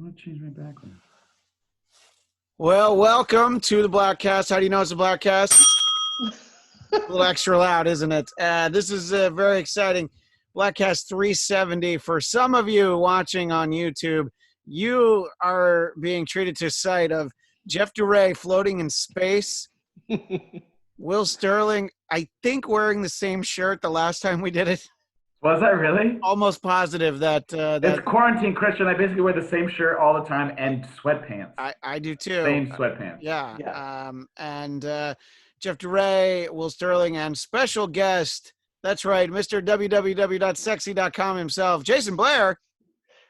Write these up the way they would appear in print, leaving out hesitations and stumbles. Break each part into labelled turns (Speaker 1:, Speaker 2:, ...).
Speaker 1: I'm going to change my background.
Speaker 2: Well, welcome to the Bladtcast. How do you know it's a Bladtcast? A little extra loud, isn't it? This is very exciting. Bladtcast 370. For some of you watching on YouTube, you are being treated to a sight of Jeff Duray floating in space. Will Starling, I think, wearing the same shirt the last time we did it.
Speaker 1: Was that really?
Speaker 2: Almost positive that
Speaker 1: It's quarantine, Christian. I basically wear the same shirt all the time and sweatpants.
Speaker 2: I do too.
Speaker 1: Same sweatpants.
Speaker 2: Yeah. And Jeff Duray, Will Starling, and special guest, that's right, Mr. www.sexy.com himself, Jason Blair.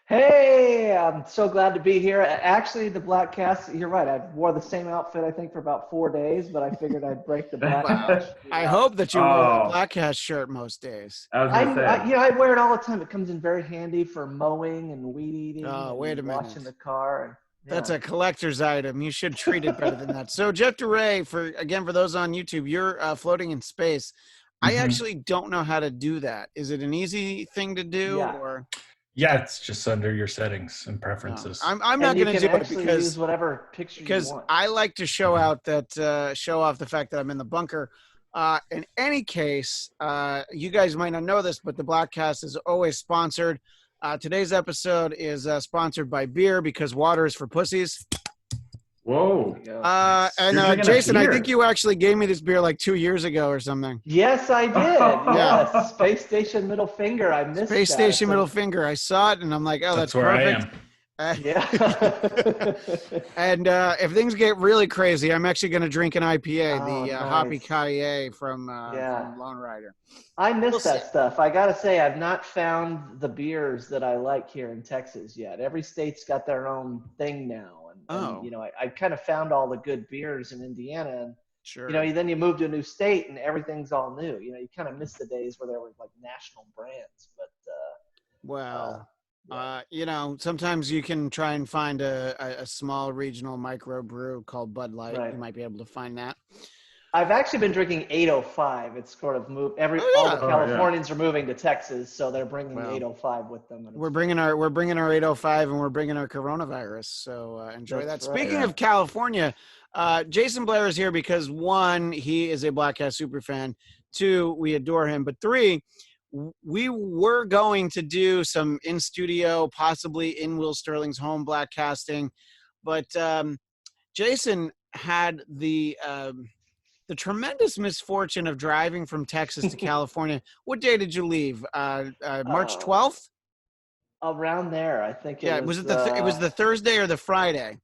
Speaker 3: Hey, I'm so glad to be here. Actually, the Bladtcast, you're right. I wore the same outfit, I think, for about 4 days, but I figured I'd break the Bladtcast.
Speaker 2: I hope that you wear a Bladtcast shirt most days.
Speaker 1: I was going to say.
Speaker 3: I wear it all the time. It comes in very handy for mowing and weed eating.
Speaker 2: Oh, wait a minute.
Speaker 3: Washing the car. Yeah.
Speaker 2: That's a collector's item. You should treat it better than that. So, Jeff Duray, for those on YouTube, you're floating in space. I actually don't know how to do that. Is it an easy thing to do?
Speaker 3: Yeah.
Speaker 2: Or?
Speaker 4: Yeah, it's just under your settings and preferences.
Speaker 2: No, I'm not going to do it because
Speaker 3: use whatever picture you want.
Speaker 2: I like to show out that show off the fact that I'm in the bunker. In any case, you guys might not know this, but the Bladtcast is always sponsored. Today's episode is sponsored by beer because water is for pussies.
Speaker 1: Whoa.
Speaker 2: And Jason, I think you actually gave me this beer like 2 years ago or something.
Speaker 3: Yes, I did.
Speaker 2: Yeah.
Speaker 3: Yes. Space Station Middle Finger. I missed
Speaker 2: Space Station Middle Finger. I saw it and I'm like, oh, that's
Speaker 4: where
Speaker 2: perfect.
Speaker 4: I am.
Speaker 3: Yeah.
Speaker 2: And if things get really crazy, I'm actually going to drink an IPA,
Speaker 3: nice.
Speaker 2: Hoppy Kaye from Lone Rider.
Speaker 3: I miss that stuff. I got to say, I've not found the beers that I like here in Texas yet. Every state's got their own thing now. And you know, I kind of found all the good beers in Indiana. And,
Speaker 2: sure.
Speaker 3: You know, then you move to a new state and everything's all new. You know, you kind of miss the days where there were like national brands. But,
Speaker 2: you know, sometimes you can try and find a small regional micro brew called Bud Light. Right. You might be able to find that.
Speaker 3: I've actually been drinking 805. It's sort of moved. All the Californians are moving to Texas, so they're bringing 805 with them. And
Speaker 2: we're bringing our 805, and we're bringing our coronavirus. So enjoy that.
Speaker 3: Right.
Speaker 2: Speaking of California, Jason Blair is here because 1, he is a Bladtcast super fan. 2, we adore him. But 3, we were going to do some in studio, possibly in Will Starling's home Bladtcasting, but Jason had the tremendous misfortune of driving from Texas to California. What day did you leave? March 12th?
Speaker 3: Around there, I think.
Speaker 2: It was the Thursday or the Friday?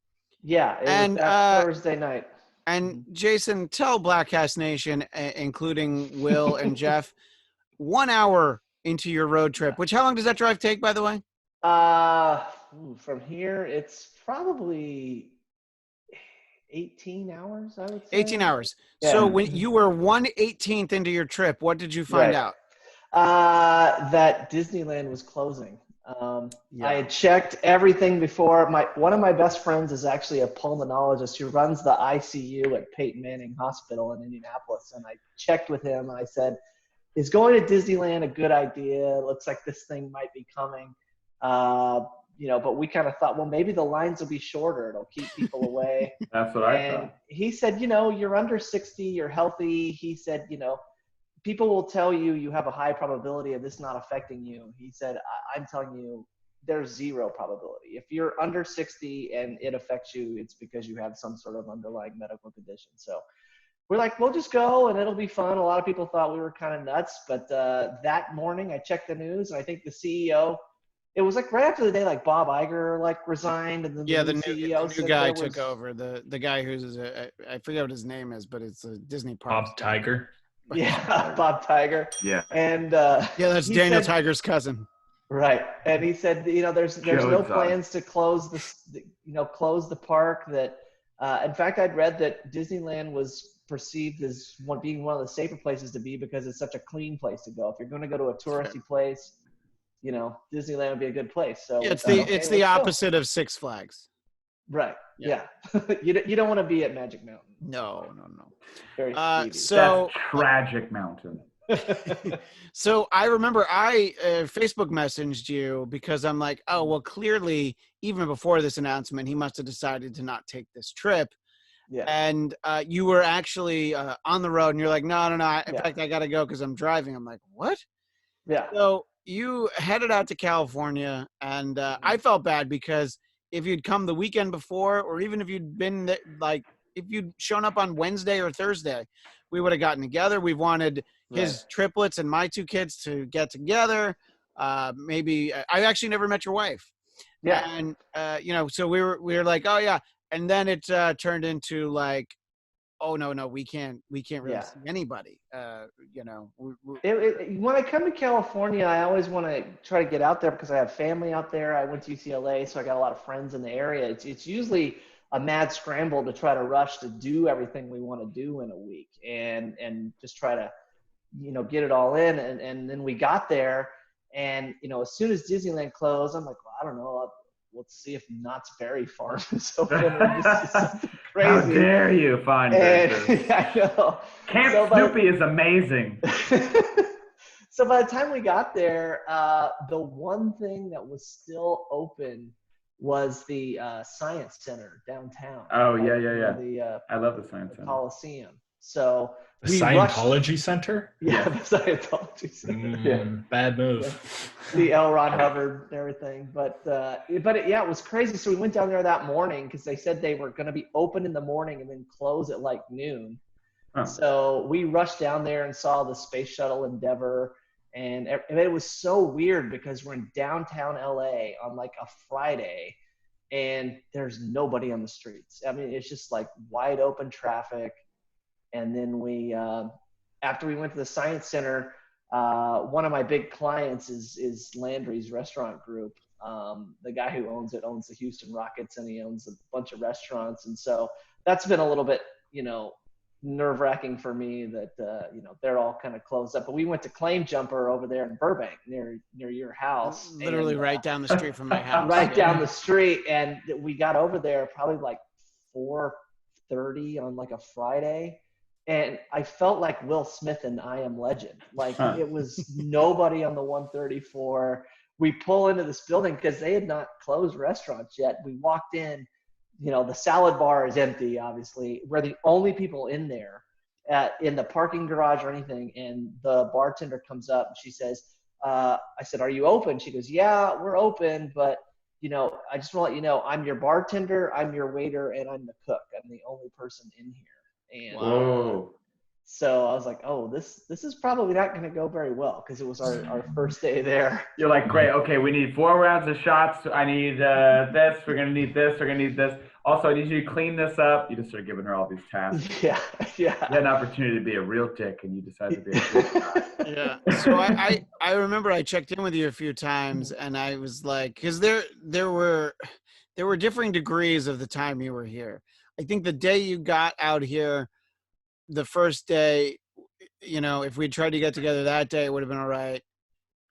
Speaker 3: Yeah, it was that Thursday night.
Speaker 2: And Jason, tell Bladtcast Nation, including Will and Jeff, 1 hour into your road trip, which how long does that drive take, by the way?
Speaker 3: From here, it's probably 18 hours, I would say.
Speaker 2: 18 hours.
Speaker 3: Yeah.
Speaker 2: So when you were 1/18th into your trip, what did you find out?
Speaker 3: That Disneyland was closing. I had checked everything before. One of my best friends is actually a pulmonologist who runs the ICU at Peyton Manning Hospital in Indianapolis. And I checked with him. And I said, is going to Disneyland a good idea? It looks like this thing might be coming. You know, but we kind of thought, well, maybe the lines will be shorter. It'll keep people away.
Speaker 1: That's what I thought.
Speaker 3: He said, you know, you're under 60, you're healthy. He said, you know, people will tell you you have a high probability of this not affecting you. He said, I'm telling you, there's 0 probability. If you're under 60 and it affects you, it's because you have some sort of underlying medical condition. So we're like, we'll just go and it'll be fun. A lot of people thought we were kind of nuts, but that morning I checked the news and I think the CEO, it was like right after the day, like Bob Iger like resigned, and then
Speaker 2: the new guy took over. The guy who's I forget what his name is, but it's a Disney park.
Speaker 4: Bob Tiger.
Speaker 3: Yeah, Bob Tiger.
Speaker 1: Yeah,
Speaker 3: and
Speaker 2: that's Daniel Tiger's cousin.
Speaker 3: Right, and he said, you know, there's no plans to close close the park. That in fact, I'd read that Disneyland was perceived as being one of the safer places to be because it's such a clean place to go. If you're going to go to a touristy place, you know, Disneyland would be a good place. So
Speaker 2: it's the opposite of Six Flags.
Speaker 3: Right. Yeah. You don't want to be at Magic Mountain.
Speaker 2: No.
Speaker 3: Very
Speaker 2: so
Speaker 1: that's Tragic Mountain.
Speaker 2: So I remember I Facebook messaged you because I'm like, oh, well, clearly, even before this announcement, he must have decided to not take this trip.
Speaker 3: Yeah.
Speaker 2: And you were actually on the road and you're like, no. In
Speaker 3: Yeah.
Speaker 2: fact, I got to go because I'm driving. I'm like, what?
Speaker 3: Yeah.
Speaker 2: So you headed out to California, and I felt bad because if you'd come the weekend before, or even if you'd been if you'd shown up on Wednesday or Thursday, we would have gotten together. We wanted his triplets and my 2 kids to get together. Maybe I actually never met your wife.
Speaker 3: Yeah.
Speaker 2: And so we were like, oh yeah. And then it turned into like, oh no, we can't really see anybody.
Speaker 3: When I come to California, I always want to try to get out there because I have family out there. I went to UCLA, so I got a lot of friends in the area. It's usually a mad scramble to try to rush to do everything we want to do in a week and just try to, get it all in. And then we got there, and, as soon as Disneyland closed, I'm like, well, I don't know. Let's see if Knott's Berry Farm is open. Crazy.
Speaker 1: How dare you find this?
Speaker 3: I know.
Speaker 1: Camp Snoopy is amazing.
Speaker 3: So by the time we got there, the one thing that was still open was the Science Center downtown.
Speaker 1: Oh, yeah. I love the Science Center.
Speaker 3: Coliseum. So
Speaker 4: the Scientology Center?
Speaker 3: Yeah, the Scientology Center.
Speaker 4: Bad move.
Speaker 3: The L. Ron Hubbard and everything. But it was crazy. So we went down there that morning because they said they were going to be open in the morning and then close at like noon. Huh. So we rushed down there and saw the Space Shuttle Endeavour. And it was so weird because we're in downtown LA on like a Friday and there's nobody on the streets. I mean, it's just like wide open traffic. And then we, after we went to the Science Center, one of my big clients is Landry's Restaurant Group. The guy who owns it owns the Houston Rockets, and he owns a bunch of restaurants. And so that's been a little bit, nerve-wracking for me that, they're all kind of closed up. But we went to Claim Jumper over there in Burbank near your house.
Speaker 2: Literally right down the street from my house.
Speaker 3: Right down the street. And we got over there probably like 4:30 on like a Friday. And I felt like Will Smith in I Am Legend. Like it was nobody on the 134. We pull into this building because they had not closed restaurants yet. We walked in, the salad bar is empty, obviously. We're the only people in there in the parking garage or anything. And the bartender comes up and she says, I said, "Are you open?" She goes, "Yeah, we're open. But, I just want to let you know, I'm your bartender, I'm your waiter, and I'm the cook. I'm the only person in here." And
Speaker 1: whoa.
Speaker 3: So I was like, oh, this is probably not going to go very well because it was our first day there.
Speaker 1: You're like, great, okay, we need 4 rounds of shots. I need this. We're going to need this. We're going to need this. Also, I need you to clean this up. You just start giving her all these tasks.
Speaker 3: Yeah.
Speaker 1: You had an opportunity to be a real dick, and you decided to be a real dick.
Speaker 2: Yeah. So I remember I checked in with you a few times, and I was like, because there were differing degrees of the time you were here. I think the day you got out here, the first day, if we tried to get together that day, it would have been all right.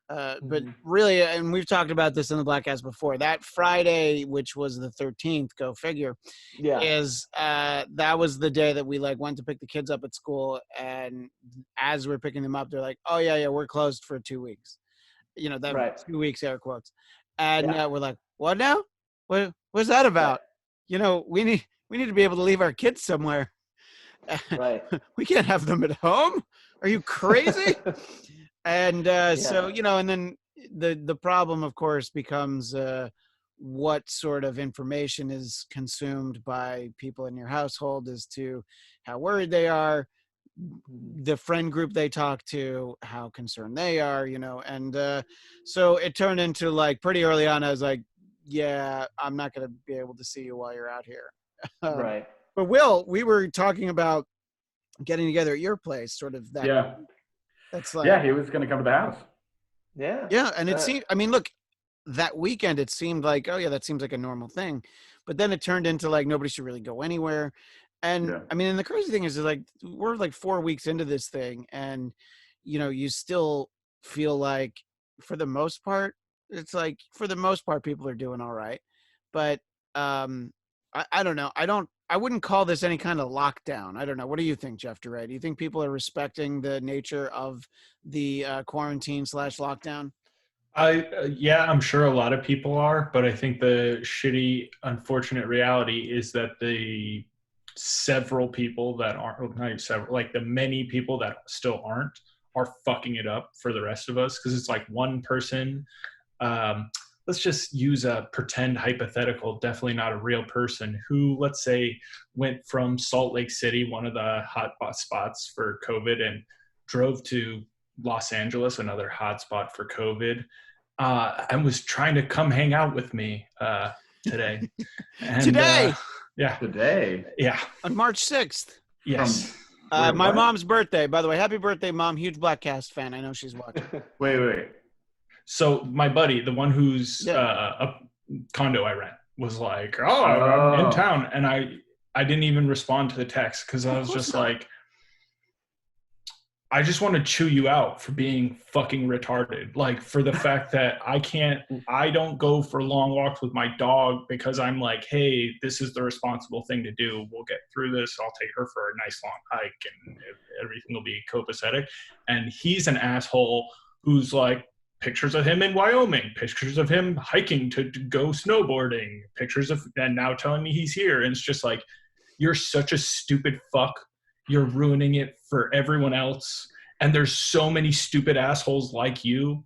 Speaker 2: But really, and we've talked about this in the Bladtcast before, that Friday, which was the 13th, go figure, is that was the day that we went to pick the kids up at school. And as we're picking them up, they're like, oh, yeah, we're closed for 2 weeks. 2 weeks, air quotes. And we're like, what now? What's that about? We need to be able to leave our kids somewhere.
Speaker 3: Right.
Speaker 2: We can't have them at home. Are you crazy? And so, and then the problem, of course, becomes what sort of information is consumed by people in your household as to how worried they are, the friend group they talk to, how concerned they are, and so it turned into pretty early on, I was like, yeah, I'm not going to be able to see you while you're out here.
Speaker 3: Right.
Speaker 2: But Will, we were talking about getting together at your place, sort of that.
Speaker 1: Yeah.
Speaker 2: That's
Speaker 1: he was going to come to the house.
Speaker 3: Yeah.
Speaker 2: Yeah. And it seemed, look, that weekend, it seemed like, oh yeah, that seems like a normal thing. But then it turned into nobody should really go anywhere. And and the crazy thing is we're 4 weeks into this thing, and, you still feel like for the most part, it's for the most part, people are doing all right. But I don't know. I wouldn't call this any kind of lockdown. I don't know. What do you think, Jeff DeRay? Do you think people are respecting the nature of the quarantine/lockdown?
Speaker 4: Yeah, I'm sure a lot of people are, but I think the shitty, unfortunate reality is that the several people that aren't, well, not even several, like the many people that still aren't, are fucking it up for the rest of us. Because it's like one person, let's just use a pretend hypothetical, definitely not a real person, who, let's say, went from Salt Lake City, one of the hot spots for COVID, and drove to Los Angeles, another hotspot for COVID, and was trying to come hang out with me today. And,
Speaker 2: Today?
Speaker 4: Yeah.
Speaker 1: Today?
Speaker 4: Yeah.
Speaker 2: On March 6th.
Speaker 4: Yes.
Speaker 1: Wait,
Speaker 2: My
Speaker 1: what?
Speaker 2: mom's birthday, by the way. Happy birthday, Mom. Huge Bladtcast fan. I know she's watching.
Speaker 1: Wait.
Speaker 4: So my buddy, the one whose a condo I rent, was like, "Oh, I'm in town," and I didn't even respond to the text because I was just like, I just want to chew you out for being fucking retarded. Like, for the fact that I don't go for long walks with my dog because I'm like, hey, this is the responsible thing to do. We'll get through this. I'll take her for a nice long hike and everything will be copacetic. And he's an asshole who's like, pictures of him in Wyoming, pictures of him hiking to go snowboarding, and now telling me he's here. And it's just like, you're such a stupid fuck. You're ruining it for everyone else. And there's so many stupid assholes like you.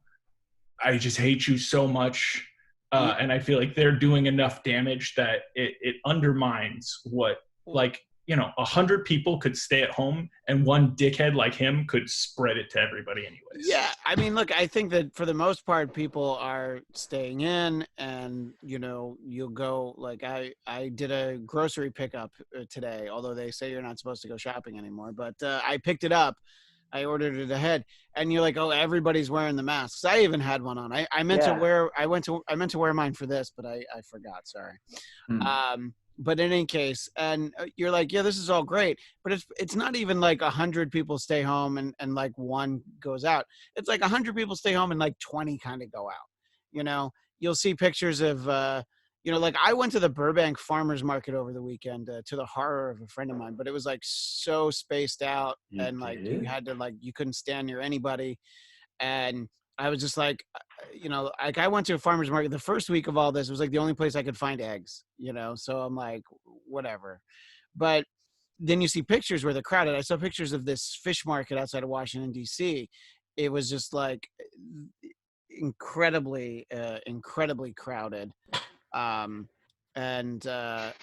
Speaker 4: I just hate you so much. And I feel like they're doing enough damage that it undermines what, like, 100 people could stay at home and one dickhead like him could spread it to everybody anyways.
Speaker 2: Yeah, I mean, look, I think that for the most part, people are staying in, and you'll go. Like I did a grocery pickup today, although they say you're not supposed to go shopping anymore. But I picked it up. I ordered it ahead, and you're like, oh, everybody's wearing the masks. I even had one on. I meant to wear. I meant to wear mine for this, but I forgot. Sorry. But in any case, and you're like, yeah, this is all great, but it's not even like 100 people stay home and like one goes out. It's like 100 people stay home and like 20 kind of go out. You'll see pictures of, like I went to the Burbank Farmers Market over the weekend to the horror of a friend of mine, but it was like so spaced out like you had to you couldn't stand near anybody. And I was just like, like I went to a farmer's market the first week of all this. It was like the only place I could find eggs, so I'm like, whatever. But then you see pictures where they're crowded. I saw pictures of this fish market outside of Washington, D.C. It was just like incredibly crowded. And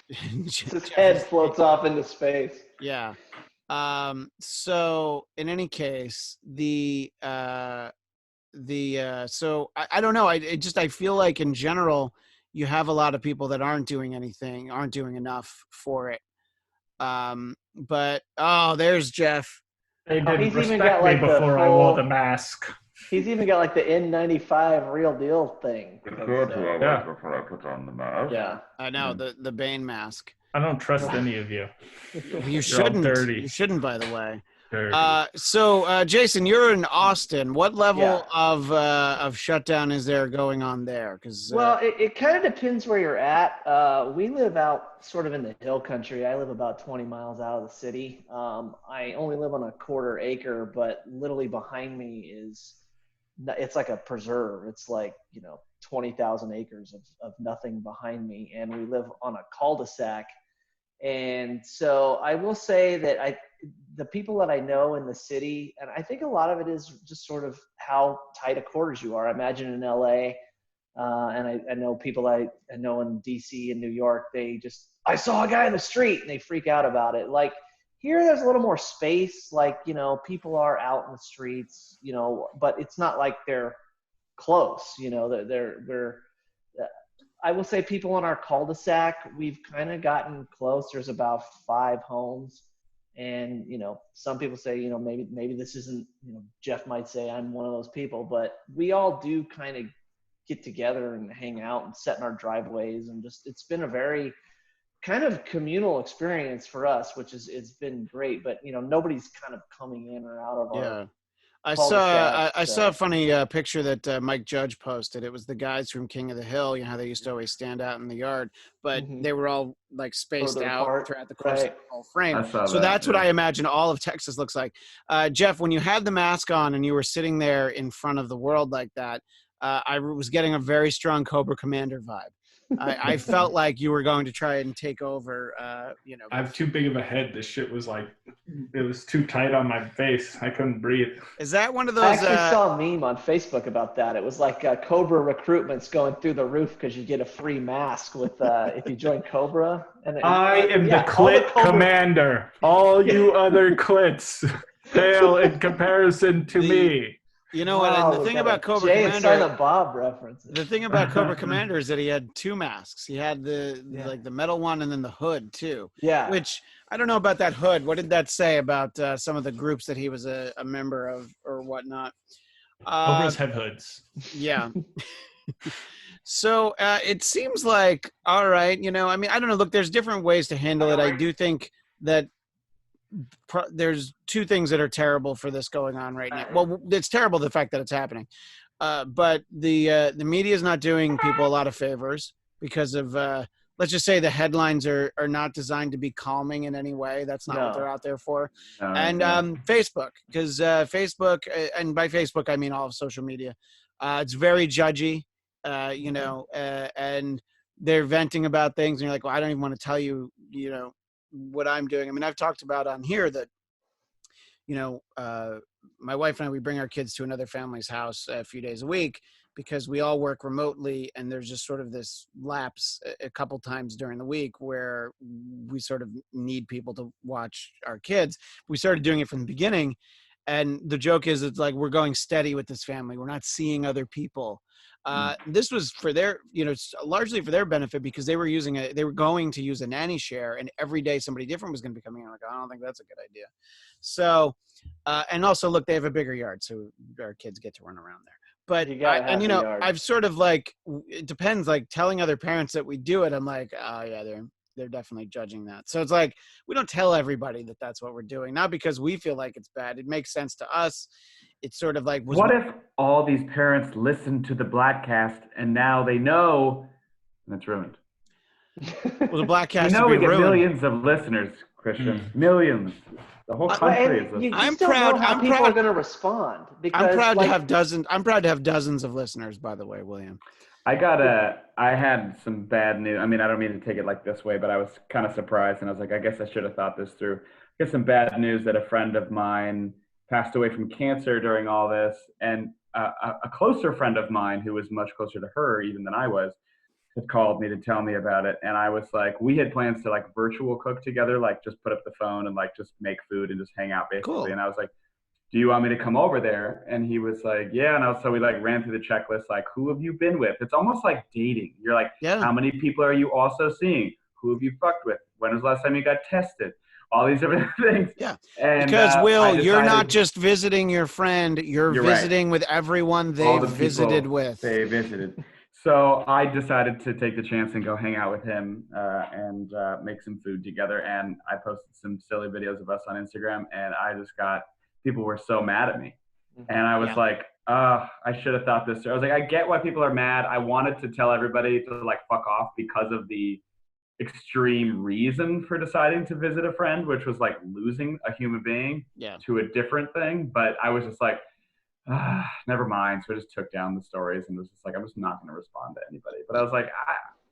Speaker 3: his head floats off into space.
Speaker 2: Yeah. So in any case, so I don't know. I feel like in general, you have a lot of people that aren't doing enough for it. But there's Jeff.
Speaker 4: They didn't
Speaker 3: he's even
Speaker 4: respect
Speaker 3: got,
Speaker 4: me
Speaker 3: like, the
Speaker 4: before I
Speaker 3: full-
Speaker 4: wore the mask.
Speaker 3: He's even got like the N95 real deal thing.
Speaker 4: Yeah.
Speaker 1: Before I put on the mask.
Speaker 3: Yeah.
Speaker 2: I know the Bane mask.
Speaker 4: I don't trust any of you.
Speaker 2: You shouldn't.
Speaker 4: dirty.
Speaker 2: You shouldn't, by the way.
Speaker 4: Dirty.
Speaker 2: So Jason, you're in Austin. What level of shutdown is there going on there? Because
Speaker 3: it kind of depends where you're at. We live out sort of in the hill country. I live about 20 miles out of the city. I only live on a quarter acre, but literally behind me it's like a preserve. It's like 20,000 acres of nothing behind me, and we live on a cul-de-sac. And so I will say that the people that I know in the city, and I think a lot of it is just sort of how tight of quarters you are. I imagine in LA, and I know people I know in DC and New York, I saw a guy in the street and they freak out about it. Like here, there's a little more space, like, people are out in the streets, but it's not like they're close, I will say people in our cul-de-sac, we've kind of gotten close. There's about 5 homes. And, some people say, maybe this isn't, Jeff might say I'm one of those people, but we all do kind of get together and hang out and sit in our driveways. And it's been a very kind of communal experience for us, which it's been great. But, nobody's kind of coming in or out of our
Speaker 2: I
Speaker 3: Paul the
Speaker 2: saw
Speaker 3: Scout,
Speaker 2: I saw a funny picture that Mike Judge posted. It was the guys from King of the Hill. You know how they used to always stand out in the yard, but
Speaker 3: Mhm.
Speaker 2: they were all like spaced
Speaker 3: Further
Speaker 2: out
Speaker 3: apart,
Speaker 2: throughout the course of
Speaker 3: right.
Speaker 2: the whole frame.
Speaker 1: I saw
Speaker 2: So
Speaker 1: that.
Speaker 2: that's what
Speaker 1: yeah.
Speaker 2: I imagine all of Texas looks like. Jeff, when you had the mask on and you were sitting there in front of the world like that, I was getting a very strong Cobra Commander vibe. I felt like you were going to try and take over.
Speaker 4: I have too big of a head. This shit was like, it was too tight on my face. I couldn't breathe.
Speaker 2: Is that one of those?
Speaker 3: I actually saw a meme on Facebook about that. It was like Cobra recruitment's going through the roof because you get a free mask with if you join Cobra. And
Speaker 4: I am the
Speaker 3: all
Speaker 4: clit
Speaker 3: Cobra-
Speaker 4: commander. All you other clits pale in comparison to me.
Speaker 2: You know
Speaker 3: Wow,
Speaker 2: what? And the
Speaker 3: we
Speaker 2: thing
Speaker 3: got
Speaker 2: about
Speaker 3: a
Speaker 2: Cobra
Speaker 3: Jay and
Speaker 2: Commander,
Speaker 3: Silent Bob references.
Speaker 2: the thing about Cobra Commander is that he had two masks. He had like the metal one and then the hood too.
Speaker 3: Yeah.
Speaker 2: Which I don't know about that hood. What did that say about some of the groups that he was a member of or whatnot?
Speaker 4: Cobras have hoods.
Speaker 2: Yeah. So it seems like, all right, you know, I mean, I don't know. Look, there's different ways to handle it. I do think that there's two things that are terrible for this going on right now. Well, it's terrible the fact that it's happening, but the media is not doing people a lot of favors because of let's just say the headlines are not designed to be calming in any way. That's not what they're out there for. And Facebook, because Facebook, and by Facebook I mean all of social media, it's very judgy, you know, and they're venting about things, and you're like, well, I don't even want to tell you, you know, what I'm doing. I mean, I've talked about on here that, you know, my wife and I, we bring our kids to another family's house a few days a week because we all work remotely, and there's just sort of this lapse a couple times during the week where we sort of need people to watch our kids. We started doing it from the beginning, and the joke is it's like we're going steady with this family. We're not seeing other people. This was for their, you know, largely for their benefit because they were going to use a nanny share, and every day somebody different was going to be coming in. Like, I don't think that's a good idea. So, and also look, they have a bigger yard, so our kids get to run around there. But you know,
Speaker 3: yard.
Speaker 2: I've sort of like, it depends. Like telling other parents that we do it, I'm like, oh yeah, they're definitely judging that. So it's like we don't tell everybody that that's what we're doing, not because we feel like it's bad. It makes sense to us. It's sort of like,
Speaker 1: what if all these parents listen to the Bladtcast and now they know and it's ruined?
Speaker 2: Well, the Bladtcast
Speaker 1: You know
Speaker 2: would
Speaker 1: we
Speaker 2: be
Speaker 1: get
Speaker 2: ruined.
Speaker 1: Millions of listeners, Christian. Millions. The whole country is listening.
Speaker 3: You just
Speaker 2: I'm
Speaker 3: don't
Speaker 2: proud-
Speaker 3: know how
Speaker 2: I'm
Speaker 3: people
Speaker 2: proud-
Speaker 3: are going to respond. Because,
Speaker 2: I'm proud
Speaker 3: like,
Speaker 2: to have dozens. I'm proud to have dozens of listeners, by the way, William.
Speaker 1: I had some bad news. I mean, I don't mean to take it like this way, but I was kind of surprised, and I was like, I guess I should have thought this through. I got some bad news that a friend of mine passed away from cancer during all this, and a closer friend of mine who was much closer to her even than I was had called me to tell me about it. And I was like, we had plans to like virtual cook together, like just put up the phone and like just make food and just hang out basically.
Speaker 2: Cool.
Speaker 1: And I was like, do you want me to come over there? And he was like, yeah. And so we like ran through the checklist, like, who have you been with? It's almost like dating. You're like, how many people are you also seeing? Who have you fucked with? When was the last time you got tested? All these different things.
Speaker 2: Yeah.
Speaker 1: And,
Speaker 2: because Will, you're not
Speaker 1: decided,
Speaker 2: just visiting your friend, you're visiting with everyone they visited with.
Speaker 1: They visited. So I decided to take the chance and go hang out with him and make some food together. And I posted some silly videos of us on Instagram, and I just got, people were so mad at me. And I was like, I should have thought this through. I was like, I get why people are mad. I wanted to tell everybody to like fuck off because of the extreme reason for deciding to visit a friend, which was like losing a human being to a different thing. But I was just like, never mind. So I just took down the stories and was just like, I'm just not going to respond to anybody. But I was like,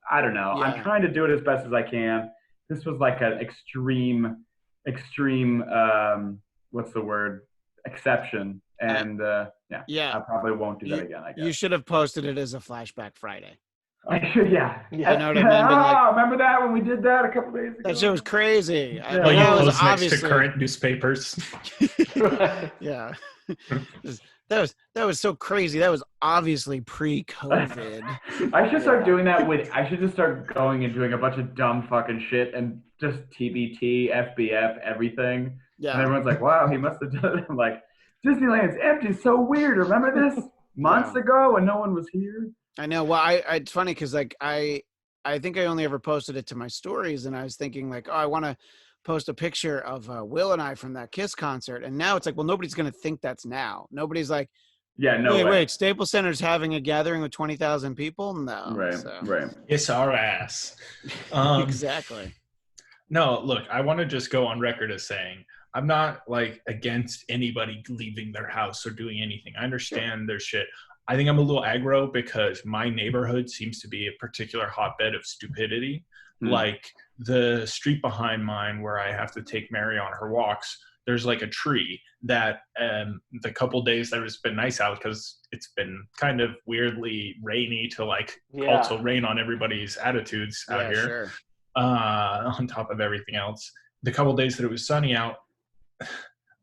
Speaker 1: I don't know. I'm trying to do it as best as I can. This was like an extreme, what's the word? Exception. And I probably won't do that again, I guess.
Speaker 2: You should have posted it as a flashback Friday.
Speaker 1: I should, yeah.
Speaker 2: You know what I mean? Like,
Speaker 1: remember that when we did that a couple days ago?
Speaker 2: That shit was crazy.
Speaker 1: Yeah.
Speaker 4: Like
Speaker 2: that
Speaker 4: you
Speaker 2: was
Speaker 4: post next to current newspapers.
Speaker 2: Yeah. That was so crazy. That was obviously pre-COVID.
Speaker 1: I should start doing that I should just start going and doing a bunch of dumb fucking shit and just TBT, FBF, everything. Yeah. And everyone's like, wow, he must have done it. I'm like, Disneyland's empty. So weird. Remember this months ago when no one was here?
Speaker 2: I know. Well, it's funny because like I think I only ever posted it to my stories, and I was thinking like, oh, I want to post a picture of Will and I from that Kiss concert, and now it's like, well, nobody's going to think that's now. Nobody's like,
Speaker 1: Yeah, no way.
Speaker 2: Wait, Staples Center's having a gathering with 20,000 people? No.
Speaker 1: Right,
Speaker 2: so.
Speaker 1: right.
Speaker 4: It's our ass.
Speaker 2: Exactly.
Speaker 4: No, look, I want to just go on record as saying I'm not like against anybody leaving their house or doing anything. I understand their shit. I think I'm a little aggro because my neighborhood seems to be a particular hotbed of stupidity. Like the street behind mine where I have to take Mary on her walks, there's like a tree that the couple days that it's been nice out because it's been kind of weirdly rainy to like also rain on everybody's attitudes out here.
Speaker 2: Sure.
Speaker 4: On top of everything else. The couple days that it was sunny out,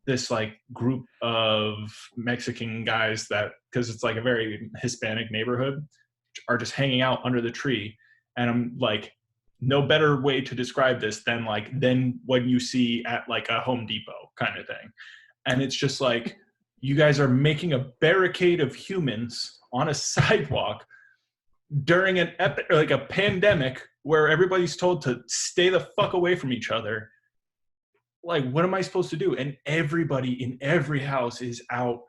Speaker 4: this like group of Mexican guys that, because it's like a very Hispanic neighborhood, are just hanging out under the tree. And I'm like, no better way to describe this than when you see at like a Home Depot kind of thing. And it's just like, you guys are making a barricade of humans on a sidewalk during a pandemic where everybody's told to stay the fuck away from each other. Like, what am I supposed to do? And everybody in every house is out,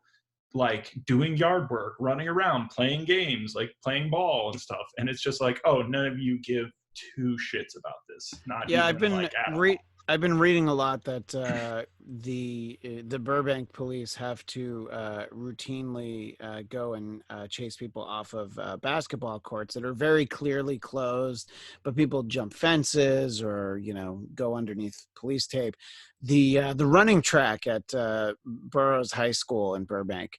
Speaker 4: like, doing yard work, running around, playing games, like playing ball and stuff. And it's just like, oh, none of you give two shits about this. Not even,
Speaker 2: I've been reading a lot that the Burbank police have to routinely go and chase people off of basketball courts that are very clearly closed, but people jump fences or go underneath police tape. The running track at Burroughs High School in Burbank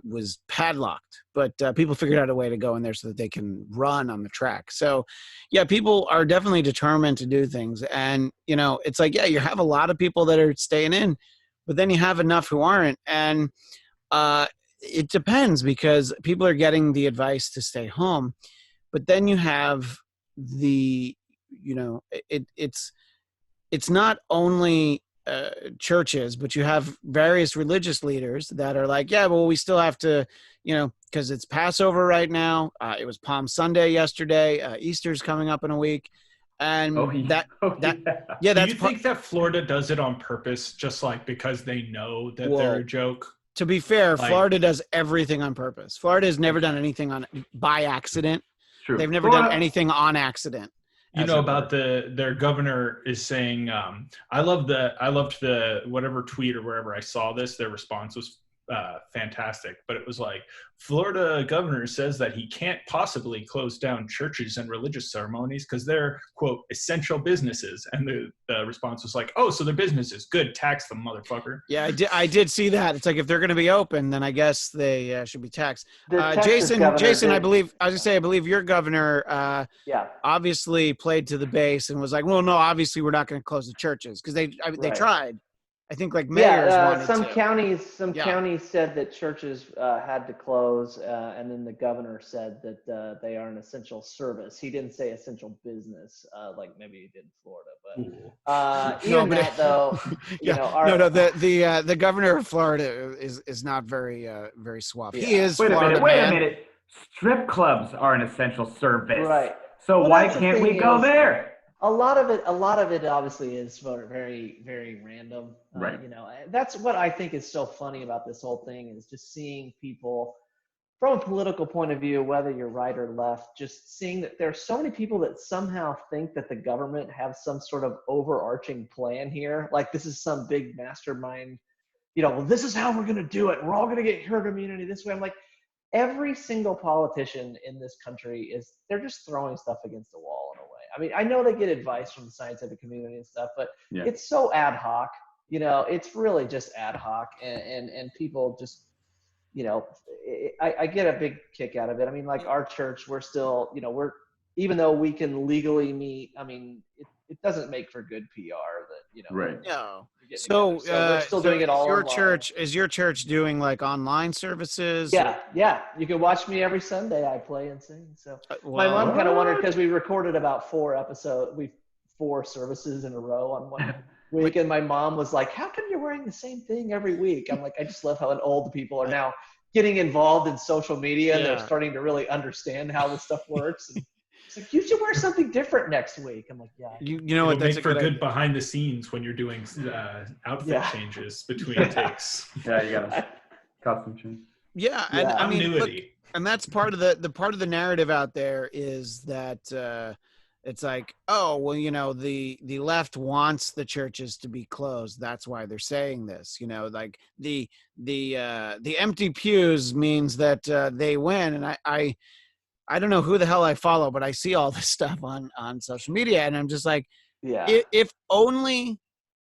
Speaker 2: was padlocked, but people figured out a way to go in there so that they can run on the track. So, yeah, people are definitely determined to do things. And, it's like, yeah, you have a lot of people that are staying in, but then you have enough who aren't. And it depends because people are getting the advice to stay home. But then you have it's not only churches, but you have various religious leaders that are like, yeah, well, we still have to, because it's Passover right now. It was Palm Sunday yesterday. Easter's coming up in a week. And
Speaker 4: Do you think that Florida does it on purpose, just like because they know that they're a joke?
Speaker 2: To be fair, Florida does everything on purpose. Florida has never done anything by accident.
Speaker 1: True.
Speaker 2: They've never done anything on accident.
Speaker 4: About their governor is saying, I loved the whatever tweet or wherever I saw this, their response was fantastic. But it was like, Florida governor says that he can't possibly close down churches and religious ceremonies because they're, quote, essential businesses. And the response was like, oh, so they're businesses. Good, tax them, motherfucker.
Speaker 2: Yeah, I did see that. It's like, if they're going to be open, then I guess they should be taxed. Jason, I believe your governor obviously played to the base and was like, well, no, obviously we're not going to close the churches because they tried. I think like mayors wanted
Speaker 3: some
Speaker 2: to.
Speaker 3: Counties said that churches had to close, and then the governor said that they are an essential service. He didn't say essential business, like maybe he did in Florida, but
Speaker 2: the governor of Florida is not very very suave. Yeah. He is.
Speaker 1: Wait a minute. Strip clubs are an essential service,
Speaker 3: right?
Speaker 1: So why can't we go there?
Speaker 3: A lot of it obviously is very, very random.
Speaker 1: Right.
Speaker 3: That's what I think is so funny about this whole thing is just seeing people from a political point of view, whether you're right or left, just seeing that there are so many people that somehow think that the government has some sort of overarching plan here. Like this is some big mastermind, well, this is how we're going to do it. We're all going to get herd immunity this way. I'm like, every single politician in this country they're just throwing stuff against the wall in a way. I mean, I know they get advice from the scientific community and stuff, but it's so ad hoc, it's really just ad hoc and people just, I get a big kick out of it. I mean, like our church, we're still, even though we can legally meet, I mean, it doesn't make for good PR that,
Speaker 1: right.
Speaker 2: No.
Speaker 3: So we're still doing it all online.
Speaker 2: Is your church doing like online services?
Speaker 3: Yeah. You can watch me every Sunday. I play and sing. So my mom kind of wondered because we recorded about 4 services in a row on one week, and my mom was like, "How come you're wearing the same thing every week?" I'm like, I just love how old people are now getting involved in social media and they're starting to really understand how this stuff works. And It's like, you should wear something different next week. I'm like, yeah.
Speaker 2: You know what?
Speaker 4: It'll
Speaker 2: That's
Speaker 4: make
Speaker 2: a
Speaker 4: for
Speaker 2: good
Speaker 4: good
Speaker 2: idea.
Speaker 4: behind the scenes when you're doing outfit changes between takes.
Speaker 1: Yeah, you got a costume change.
Speaker 2: Yeah, and
Speaker 3: Yeah.
Speaker 2: I mean, look,
Speaker 4: Continuity.
Speaker 2: and that's part of the part of the narrative out there is that it's like, oh, well, you know, the left wants the churches to be closed. That's why they're saying this. You know, like the empty pews means that they win. And I don't know who the hell I follow, but I see all this stuff on social media, and I'm just like,
Speaker 3: Yeah.
Speaker 2: if only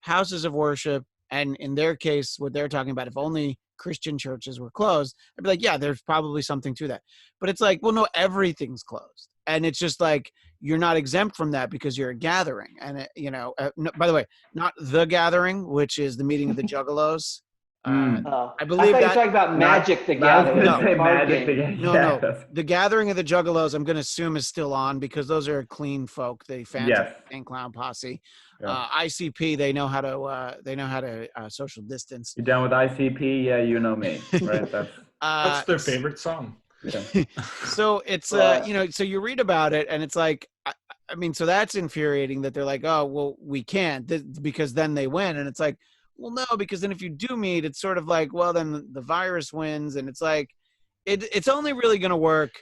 Speaker 2: houses of worship, and in their case, what they're talking about, if only Christian churches were closed, I'd be like, yeah, there's probably something to that. But it's like, well, no, everything's closed. And it's just like, you're not exempt from that because you're a gathering. And, no, by the way, not the gathering, which is the meeting of the Juggalos. I believe
Speaker 3: I thought you were
Speaker 2: that.
Speaker 3: talking about Magic the
Speaker 1: I was
Speaker 3: Gathering.
Speaker 1: going to say
Speaker 3: the card
Speaker 1: Magic the
Speaker 3: game.
Speaker 1: Gathering.
Speaker 2: No. The Gathering of the Juggalos, I'm going to assume is still on because those are clean folk. The fans
Speaker 1: Yes.
Speaker 2: and Clown Posse.
Speaker 1: Yeah.
Speaker 2: ICP, they know how to social distance.
Speaker 1: You down with ICP? Yeah, you know me, right?
Speaker 4: What's their favorite song?
Speaker 1: Yeah.
Speaker 2: So it's so you read about it and it's like, I mean, so that's infuriating that they're like, oh, well, we can't because then they win. And it's like, well, no, because then if you do meet, it's sort of like, well, then the virus wins. And it's like, it's only really going to work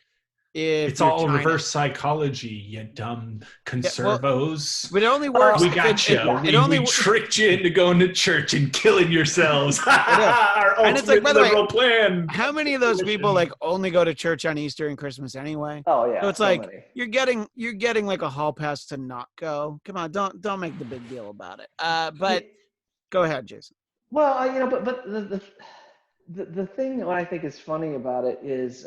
Speaker 2: if
Speaker 4: it's all China. Reverse psychology, you dumb conservos.
Speaker 2: But it only works.
Speaker 4: We got you. We tricked you into going to church and killing yourselves. Our
Speaker 2: and it's like, by the
Speaker 4: liberal
Speaker 2: way,
Speaker 4: plan.
Speaker 2: How many of those people like only go to church on Easter and Christmas anyway?
Speaker 3: Oh yeah.
Speaker 2: So it's like you're getting like a hall pass to not go. Come on, don't make the big deal about it. But go ahead, Jason.
Speaker 3: Well, but the thing that I think is funny about it is,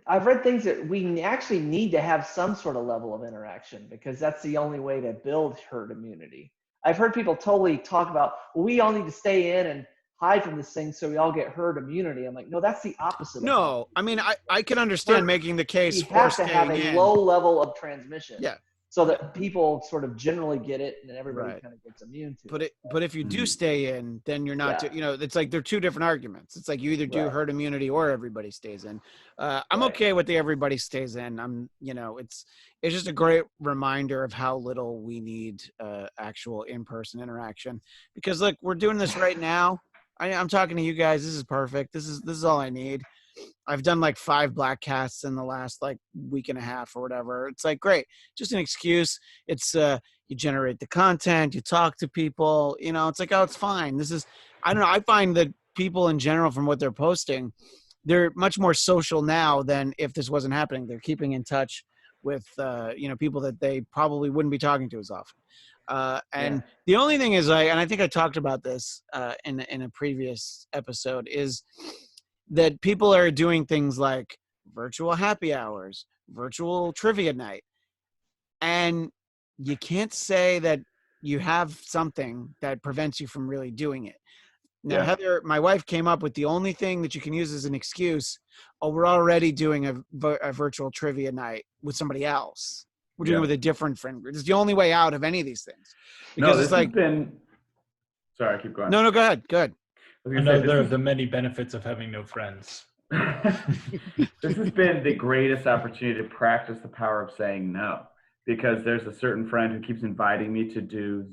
Speaker 3: I've read things that we actually need to have some sort of level of interaction because that's the only way to build herd immunity. I've heard people totally talk about, well, we all need to stay in and hide from this thing so we all get herd immunity. I'm like, no, that's the opposite.
Speaker 2: No, I mean, I can understand making the case
Speaker 3: for have to have a low level of transmission.
Speaker 2: Yeah.
Speaker 3: So that people sort of generally get it and then everybody kind of gets immune to it.
Speaker 2: But if you do stay in, then you're not, it's like they're two different arguments. It's like you either do herd immunity or everybody stays in. I'm okay with the everybody stays in. It's just a great reminder of how little we need actual in-person interaction because look, we're doing this right now. I'm talking to you guys. This is perfect. This is all I need. I've done like 5 Bladtcasts in the last like week and a half or whatever. It's like, great. Just an excuse. It's you generate the content, you talk to people, it's like, oh, it's fine. I don't know. I find that people in general from what they're posting, they're much more social now than if this wasn't happening. They're keeping in touch with, people that they probably wouldn't be talking to as often. The only thing is and I think I talked about this in a previous episode is that people are doing things like virtual happy hours, virtual trivia night. And you can't say that you have something that prevents you from really doing it. Now, Heather, my wife came up with the only thing that you can use as an excuse. Oh, we're already doing a virtual trivia night with somebody else. We're doing it with a different friend group. It's the only way out of any of these things. Because it's like,
Speaker 1: sorry, keep going.
Speaker 2: No, go ahead. Good.
Speaker 4: Another of the many benefits of having no friends.
Speaker 1: This has been the greatest opportunity to practice the power of saying no, because there's a certain friend who keeps inviting me to do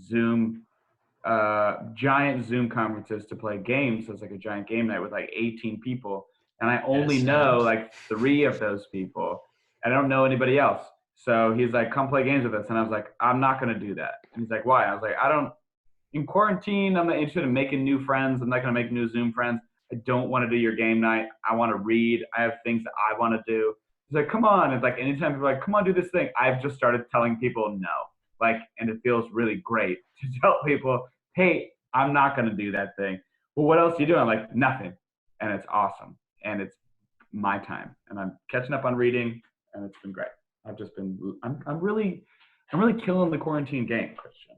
Speaker 1: giant Zoom conferences to play games. So it's like a giant game night with like 18 people. And I only know like 3 of those people. And I don't know anybody else. So he's like, come play games with us. And I was like, I'm not going to do that. And he's like, why? I was like, in quarantine, I'm not interested in making new friends. I'm not going to make new Zoom friends. I don't want to do your game night. I want to read. I have things that I want to do. He's like, come on. It's like anytime people are like, come on, do this thing. I've just started telling people no. And it feels really great to tell people, hey, I'm not going to do that thing. Well, what else are you doing? I'm like, nothing. And it's awesome. And it's my time. And I'm catching up on reading. And it's been great. I'm really killing the quarantine game, Christian.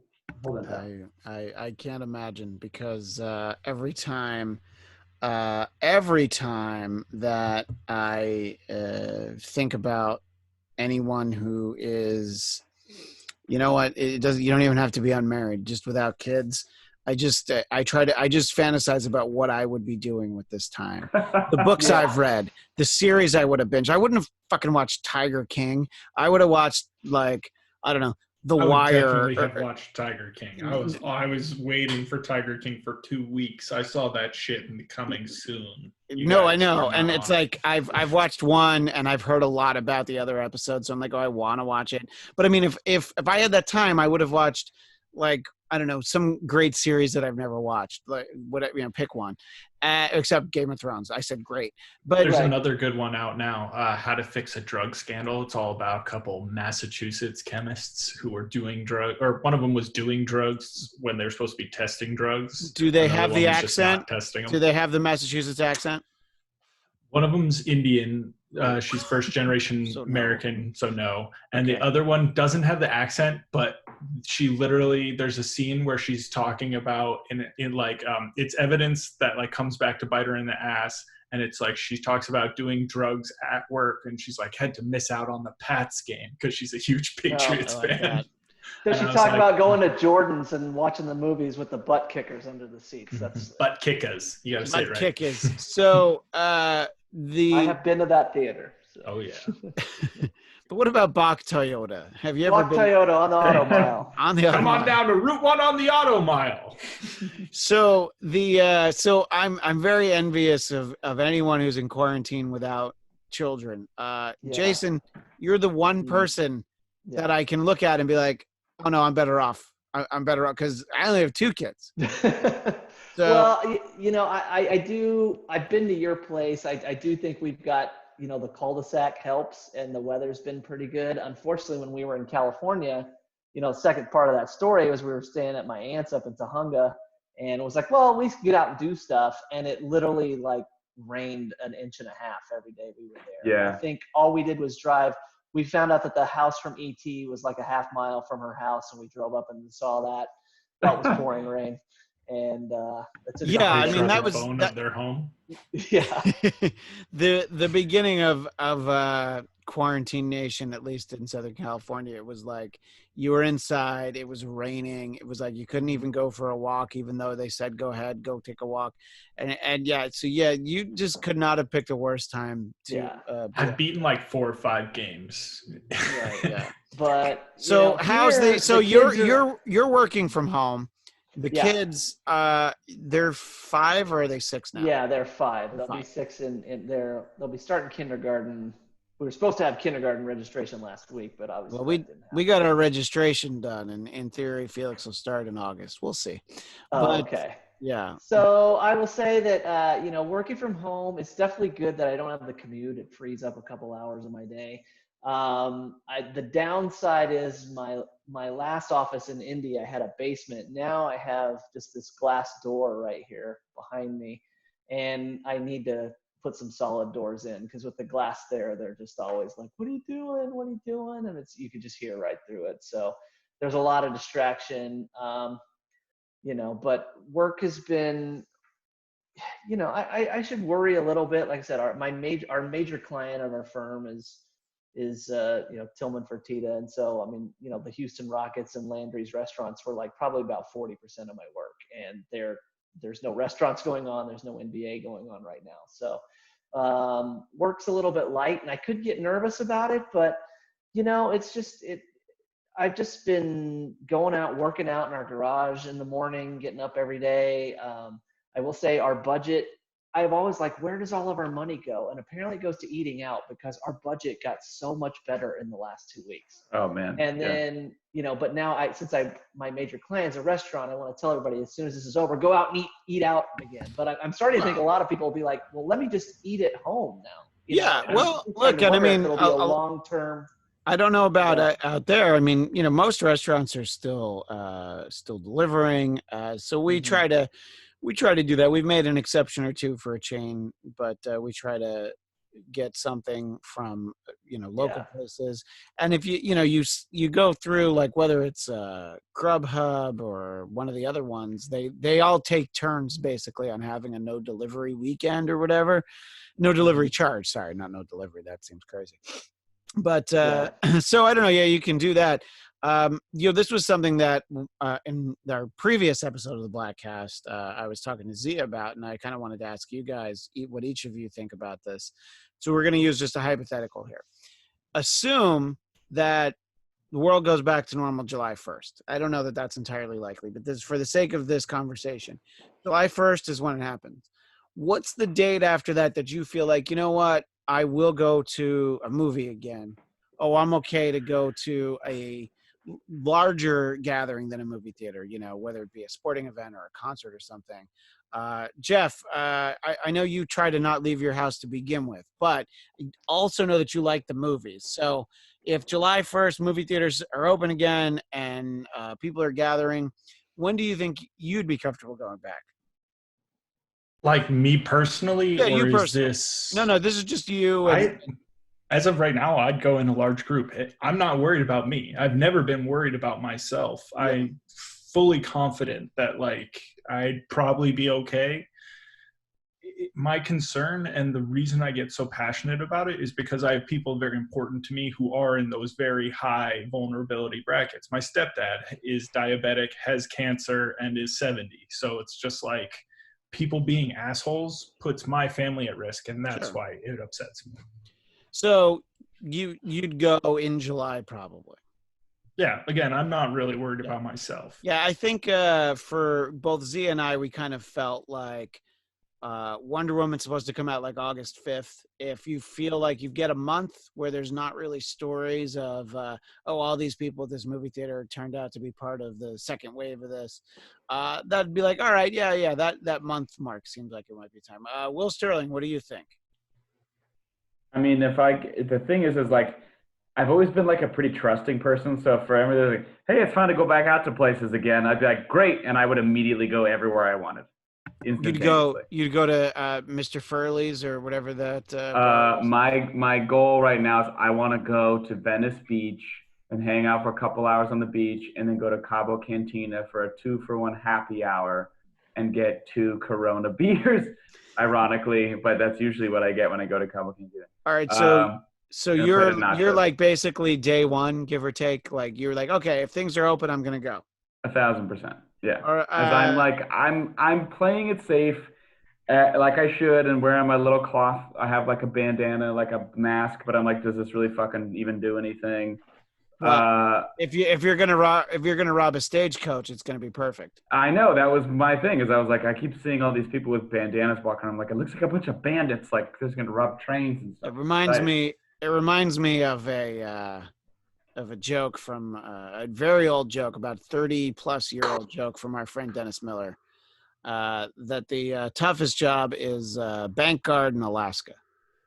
Speaker 2: I can't imagine because every time that I think about anyone who is, you know what, you don't even have to be unmarried, just without kids. I just fantasize about what I would be doing with this time. The books
Speaker 3: Yeah.
Speaker 2: I've read, the series I would have binged. I wouldn't have fucking watched Tiger King. I would have watched like, I don't know, The
Speaker 4: I would
Speaker 2: Wire.
Speaker 4: definitely have watched Tiger King. I was waiting for Tiger King for 2 weeks. I saw that shit coming soon.
Speaker 2: No, I know. And it's like I've watched one and I've heard a lot about the other episodes. So I'm like, oh, I want to watch it. But I mean, if I had that time, I would have watched like, I don't know, some great series that I've never watched. Like, pick one. Except Game of Thrones. I said great. But
Speaker 4: there's another good one out now, How to Fix a Drug Scandal. It's all about a couple Massachusetts chemists who were doing or one of them was doing drugs when they're supposed to be testing drugs.
Speaker 2: Do they
Speaker 4: Another
Speaker 2: have
Speaker 4: one
Speaker 2: the
Speaker 4: was just not
Speaker 2: accent?
Speaker 4: testing them.
Speaker 2: Do they have the Massachusetts accent?
Speaker 4: One of them's Indian. She's first generation American, so no. And the other one doesn't have the accent, but she literally, there's a scene where she's talking about in like it's evidence that like comes back to bite her in the ass. And it's like she talks about doing drugs at work, and she's like had to miss out on the Pats game because she's a huge Patriots fan.
Speaker 3: Does she talk about going to Jordan's and watching the movies with the butt kickers under the seats? That's
Speaker 4: butt kickers. You gotta say it right.
Speaker 2: Butt kickers. So I
Speaker 3: have been to that theater. So.
Speaker 4: Oh yeah.
Speaker 2: But what about Bach Toyota? Have you ever been
Speaker 3: Toyota on the Auto Mile?
Speaker 4: Come on down to Route 1 on the Auto Mile.
Speaker 2: So I'm very envious of anyone who's in quarantine without children. Jason, you're the one person that I can look at and be like, oh no, I'm better off. I'm better off because I only have 2 kids.
Speaker 3: Well, I've been to your place. I do think we've got, the cul-de-sac helps and the weather's been pretty good. Unfortunately, when we were in California, the second part of that story was we were staying at my aunt's up in Tahunga, and it was like, well, at least get out and do stuff. And it literally like rained 1.5 inches every day we were there.
Speaker 1: Yeah.
Speaker 3: I think all we did was drive. We found out that the house from ET was like a half mile from her house, and we drove up and saw that. That was pouring rain. And
Speaker 2: that was
Speaker 4: of their home.
Speaker 3: Yeah.
Speaker 2: the beginning of Quarantine Nation, at least in Southern California, it was like you were inside, it was raining, it was like you couldn't even go for a walk, even though they said go ahead, go take a walk. And you just could not have picked a worse time to
Speaker 4: I've beaten like 4 or 5 games.
Speaker 3: Yeah. But
Speaker 2: so you're working from home. The kids, they're 5 or are they 6 now?
Speaker 3: Yeah, they're 5. They'll be 6 they'll be starting kindergarten. We were supposed to have kindergarten registration last week, but obviously
Speaker 2: we got our registration done, and in theory, Felix will start in August. We'll see.
Speaker 3: Okay.
Speaker 2: Yeah.
Speaker 3: So I will say that working from home, it's definitely good that I don't have the commute. It frees up a couple hours of my day. The downside is my last office in India, I had a basement. Now I have just this glass door right here behind me, and I need to put some solid doors in because with the glass there, they're just always like, what are you doing? What are you doing? And you can just hear right through it. So there's a lot of distraction, but work has been, I should worry a little bit. Like I said, our major client of our firm is Tillman Fertitta. And so, I mean, the Houston Rockets and Landry's restaurants were like probably about 40% of my work, and there's no restaurants going on. There's no NBA going on right now. So, work's a little bit light, and I could get nervous about it, but I've just been going out, working out in our garage in the morning, getting up every day. I will say our budget, I've always like, where does all of our money go? And apparently it goes to eating out because our budget got so much better in the last 2 weeks.
Speaker 1: Oh man.
Speaker 3: And then, but now my major client's a restaurant, I want to tell everybody as soon as this is over, go out and eat out again. But I'm starting to think a lot of people will be like, well, let me just eat at home now.
Speaker 2: Look, and I mean,
Speaker 3: it'll be a long-term.
Speaker 2: I don't know about out there. I mean, most restaurants are still delivering. So we try to do that. We've made an exception or two for a chain, but we try to get something from local places. And if you go through, like whether it's Grubhub or one of the other ones, they all take turns basically on having a no delivery weekend or whatever. No delivery charge. Sorry, not no delivery. That seems crazy. But so I don't know. Yeah, you can do that. This was something that in our previous episode of the Bladtcast, I was talking to Zia about, and I kind of wanted to ask you guys what each of you think about this. So we're going to use just a hypothetical here. Assume that the world goes back to normal July 1st. I don't know that that's entirely likely, but this, for the sake of this conversation, July 1st is when it happens. What's the date after that you feel like, you know what, I will go to a movie again? Oh, I'm okay to go to a larger gathering than a movie theater, whether it be a sporting event or a concert or something. Jeff, I know you try to not leave your house to begin with, but also know that you like the movies. So if July 1st movie theaters are open again and people are gathering, when do you think you'd be comfortable going back?
Speaker 4: Like me personally,
Speaker 2: Yeah,
Speaker 4: or
Speaker 2: you
Speaker 4: is
Speaker 2: personally.
Speaker 4: this?
Speaker 2: No, this is just you.
Speaker 4: As of right now, I'd go in a large group. I'm not worried about me. I've never been worried about myself.
Speaker 2: Yeah.
Speaker 4: I'm fully confident that I'd probably be okay. My concern and the reason I get so passionate about it is because I have people very important to me who are in those very high vulnerability brackets. My stepdad is diabetic, has cancer, and is 70. So it's just like people being assholes puts my family at risk, and that's why it upsets me.
Speaker 2: So you'd go in July probably.
Speaker 4: Yeah, again, I'm not really worried about myself.
Speaker 2: Yeah, I think for both Zia and I, we kind of felt like Wonder Woman's supposed to come out like August 5th. If you feel like you get a month where there's not really stories of, all these people at this movie theater turned out to be part of the second wave of this, that'd be like, all right, yeah, that month mark seems like it might be time. Will Sterling, what do you think?
Speaker 1: I mean, the thing is like, I've always been like a pretty trusting person. So for everything, like, hey, it's fine to go back out to places again, I'd be like, great. And I would immediately go everywhere I wanted.
Speaker 2: You'd go to Mr. Furley's or whatever that.
Speaker 1: My goal right now is I want to go to Venice Beach and hang out for a couple hours on the beach, and then go to Cabo Cantina for a 2-for-1 happy hour and get 2 Corona beers. Ironically, but that's usually what I get when I go to Cabo Cantina.
Speaker 2: All right, so you're like basically day one, give or take. Like you're like, okay, if things are open, I'm gonna go.
Speaker 1: 1,000%. Yeah.
Speaker 2: Or,
Speaker 1: I'm playing it safe, like I should, and wearing my little cloth. I have like a bandana, like a mask, but I'm like, does this really fucking even do anything?
Speaker 2: Well, if you're gonna rob a stagecoach, it's gonna be perfect.
Speaker 1: I know, that was my thing. Is I was like, I keep seeing all these people with bandanas walking. I'm like, it looks like a bunch of bandits, like they're gonna rob trains and stuff.
Speaker 2: It reminds me of a joke from a very old joke, about 30-plus-year-old joke from our friend Dennis Miller, that the toughest job is bank guard in Alaska,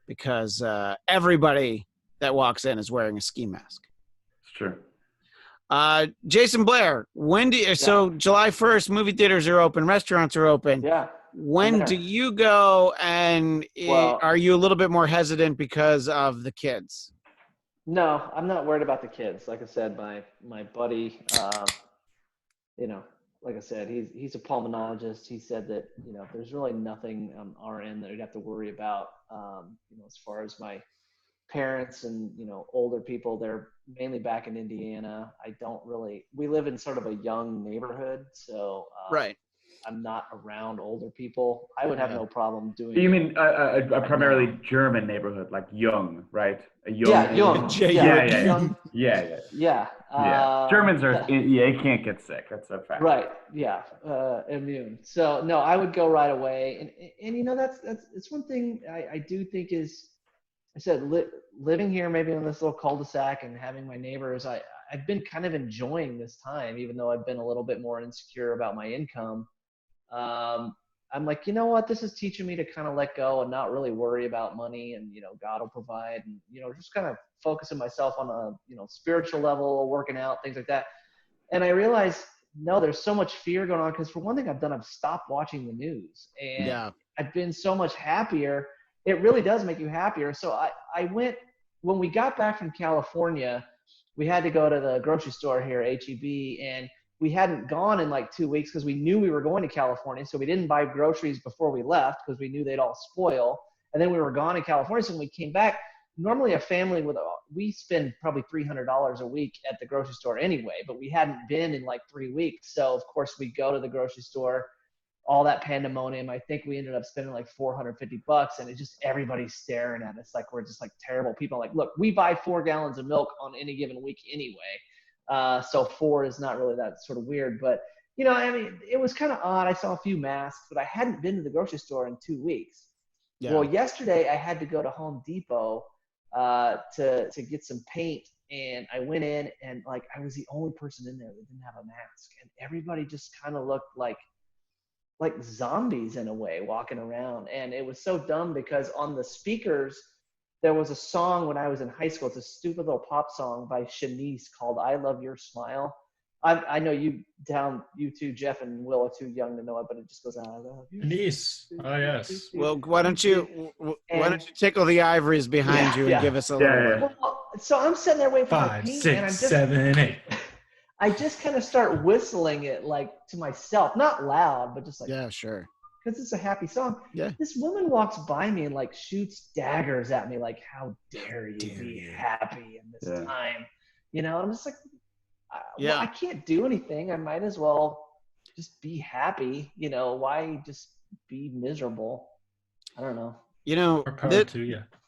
Speaker 2: because everybody that walks in is wearing a ski mask.
Speaker 1: It's true.
Speaker 2: Jason Blair, so July 1st, movie theaters are open, restaurants are open.
Speaker 3: Yeah.
Speaker 2: When do you go, and are you a little bit more hesitant because of the kids?
Speaker 3: No, I'm not worried about the kids. Like I said, my buddy, like I said, he's a pulmonologist. He said that, there's really nothing on our end that we'd have to worry about, as far as my parents and, older people. They're mainly back in Indiana. We live in sort of a young neighborhood. So
Speaker 2: right.
Speaker 3: I'm not around older people. I would have no problem doing.
Speaker 1: You mean a primarily German neighborhood, like Jung, right?
Speaker 3: Young.
Speaker 1: Yeah. Germans are, you can't get sick. That's a fact.
Speaker 3: Right. Yeah. Immune. So no, I would go right away. And that's it's one thing I do think is, I said, living here maybe in this little cul-de-sac and having my neighbors, I've been kind of enjoying this time, even though I've been a little bit more insecure about my income. I'm like, you know what, this is teaching me to kind of let go and not really worry about money, and God will provide, and just kind of focusing myself on a spiritual level, working out, things like that. And I realized, no, there's so much fear going on, because for one thing I've stopped watching the news, and I've been so much happier. It really does make you happier. So I went, when we got back from California, we had to go to the grocery store here, H-E-B, and we hadn't gone in like 2 weeks because we knew we were going to California. So we didn't buy groceries before we left because we knew they'd all spoil. And then we were gone in California. So when we came back, normally a family we spend probably $300 a week at the grocery store anyway, but we hadn't been in like 3 weeks. So of course we go to the grocery store, all that pandemonium. I think we ended up spending like $450, and it's just everybody's staring at us like we're just like terrible people. Like, look, we buy 4 gallons of milk on any given week anyway. So 4 is not really that sort of weird, but you know, I mean, it was kind of odd. I saw a few masks, but I hadn't been to the grocery store in 2 weeks. Yeah. Well, yesterday I had to go to Home Depot to get some paint, and I went in, and like I was the only person in there that didn't have a mask, and everybody just kind of looked like zombies in a way walking around. And it was so dumb because on the speakers there was a song when I was in high school. It's a stupid little pop song by Shanice called I Love Your Smile. I know you two, Jeff and Will, are too young to know it, but it just goes, I love you.
Speaker 4: Shanice. Oh, yes.
Speaker 2: Well, why don't you tickle the ivories behind you and give us a little.
Speaker 3: Well, so I'm sitting there waiting for my
Speaker 4: 5,
Speaker 3: paint,
Speaker 4: 6,
Speaker 3: and I'm just
Speaker 4: 7, 8.
Speaker 3: I just kind of start whistling it like to myself, not loud, but just like,
Speaker 2: yeah, sure,
Speaker 3: because it's a happy song.
Speaker 2: Yeah.
Speaker 3: This woman walks by me and like shoots daggers at me, like, how dare you be happy in this time? You know, I'm just like, well, I can't do anything. I might as well just be happy. You know, why just be miserable? I don't know.
Speaker 2: You know,